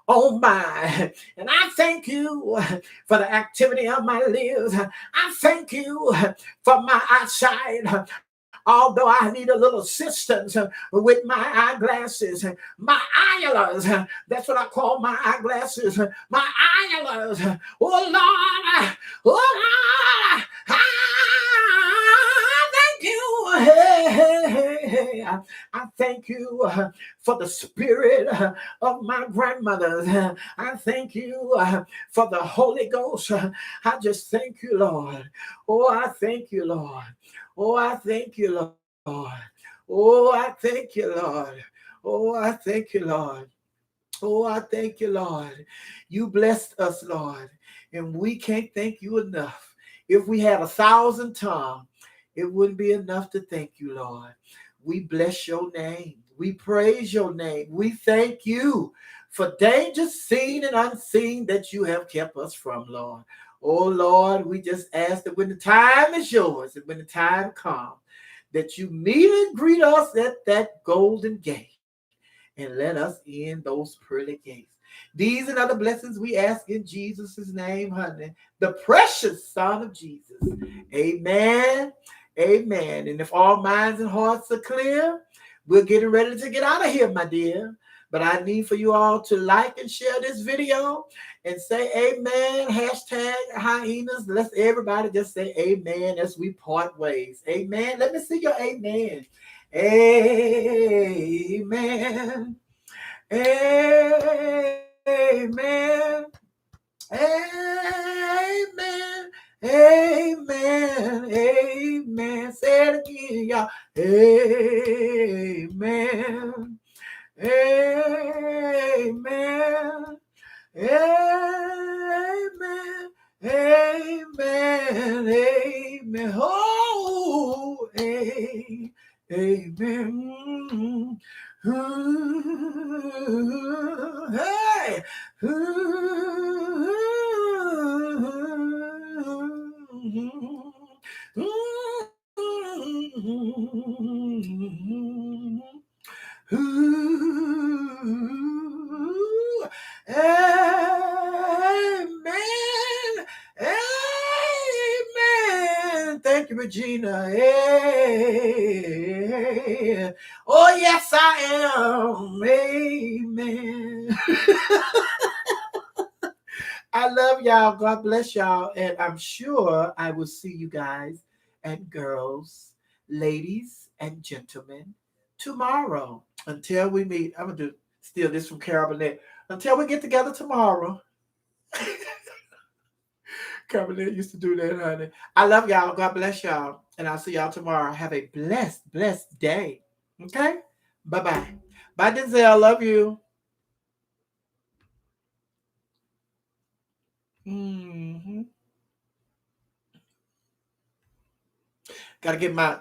Speaker 1: on by. And I thank you for the activity of my limbs. I thank you for my eyesight. Although I need a little assistance with my eyeglasses, my eyelers, that's what I call my eyeglasses, my eyelers. Oh Lord, thank you. Hey. I thank you for the spirit of my grandmothers. I thank you for the Holy Ghost. I just thank you, Lord. Oh, I thank you, Lord. Oh, I thank you, Lord. Oh, I thank you, Lord. Oh, I thank you, Lord. Oh, I thank you, Lord. You blessed us, Lord, and we can't thank you enough. If we had 1,000 tongues, it wouldn't be enough to thank you, Lord. We bless your name. We praise your name. We thank you for dangers seen and unseen that you have kept us from, Lord. Oh, Lord, we just ask that when the time is yours and when the time comes, that you meet and greet us at that golden gate and let us in those pearly gates. These and other blessings we ask in Jesus' name, honey, the precious Son of Jesus. Amen. Amen. And if all minds and hearts are clear, we're getting ready to get out of here, my dear. But I need for you all to like and share this video and say amen. Hashtag hyenas. Let's everybody just say amen as we part ways. Amen. Let me see your amen. Amen. Amen. Amen. Amen. Amen. Say it again, y'all. Amen. Amen. Amen. Amen. Amen. Oh, amen. Hey. Ooh, amen. Amen. Thank you, Regina. Amen. Oh, yes, I am. Amen. I love y'all. God bless y'all. And I'm sure I will see you guys and girls, ladies and gentlemen tomorrow. Until we meet, I'm going to steal this from Carol Burnett. Until we get together tomorrow. Carol Burnett used to do that, honey. I love y'all. God bless y'all. And I'll see y'all tomorrow. Have a blessed, blessed day. Okay? Bye-bye. Bye, Denzel. Love you. Hmm. Gotta get my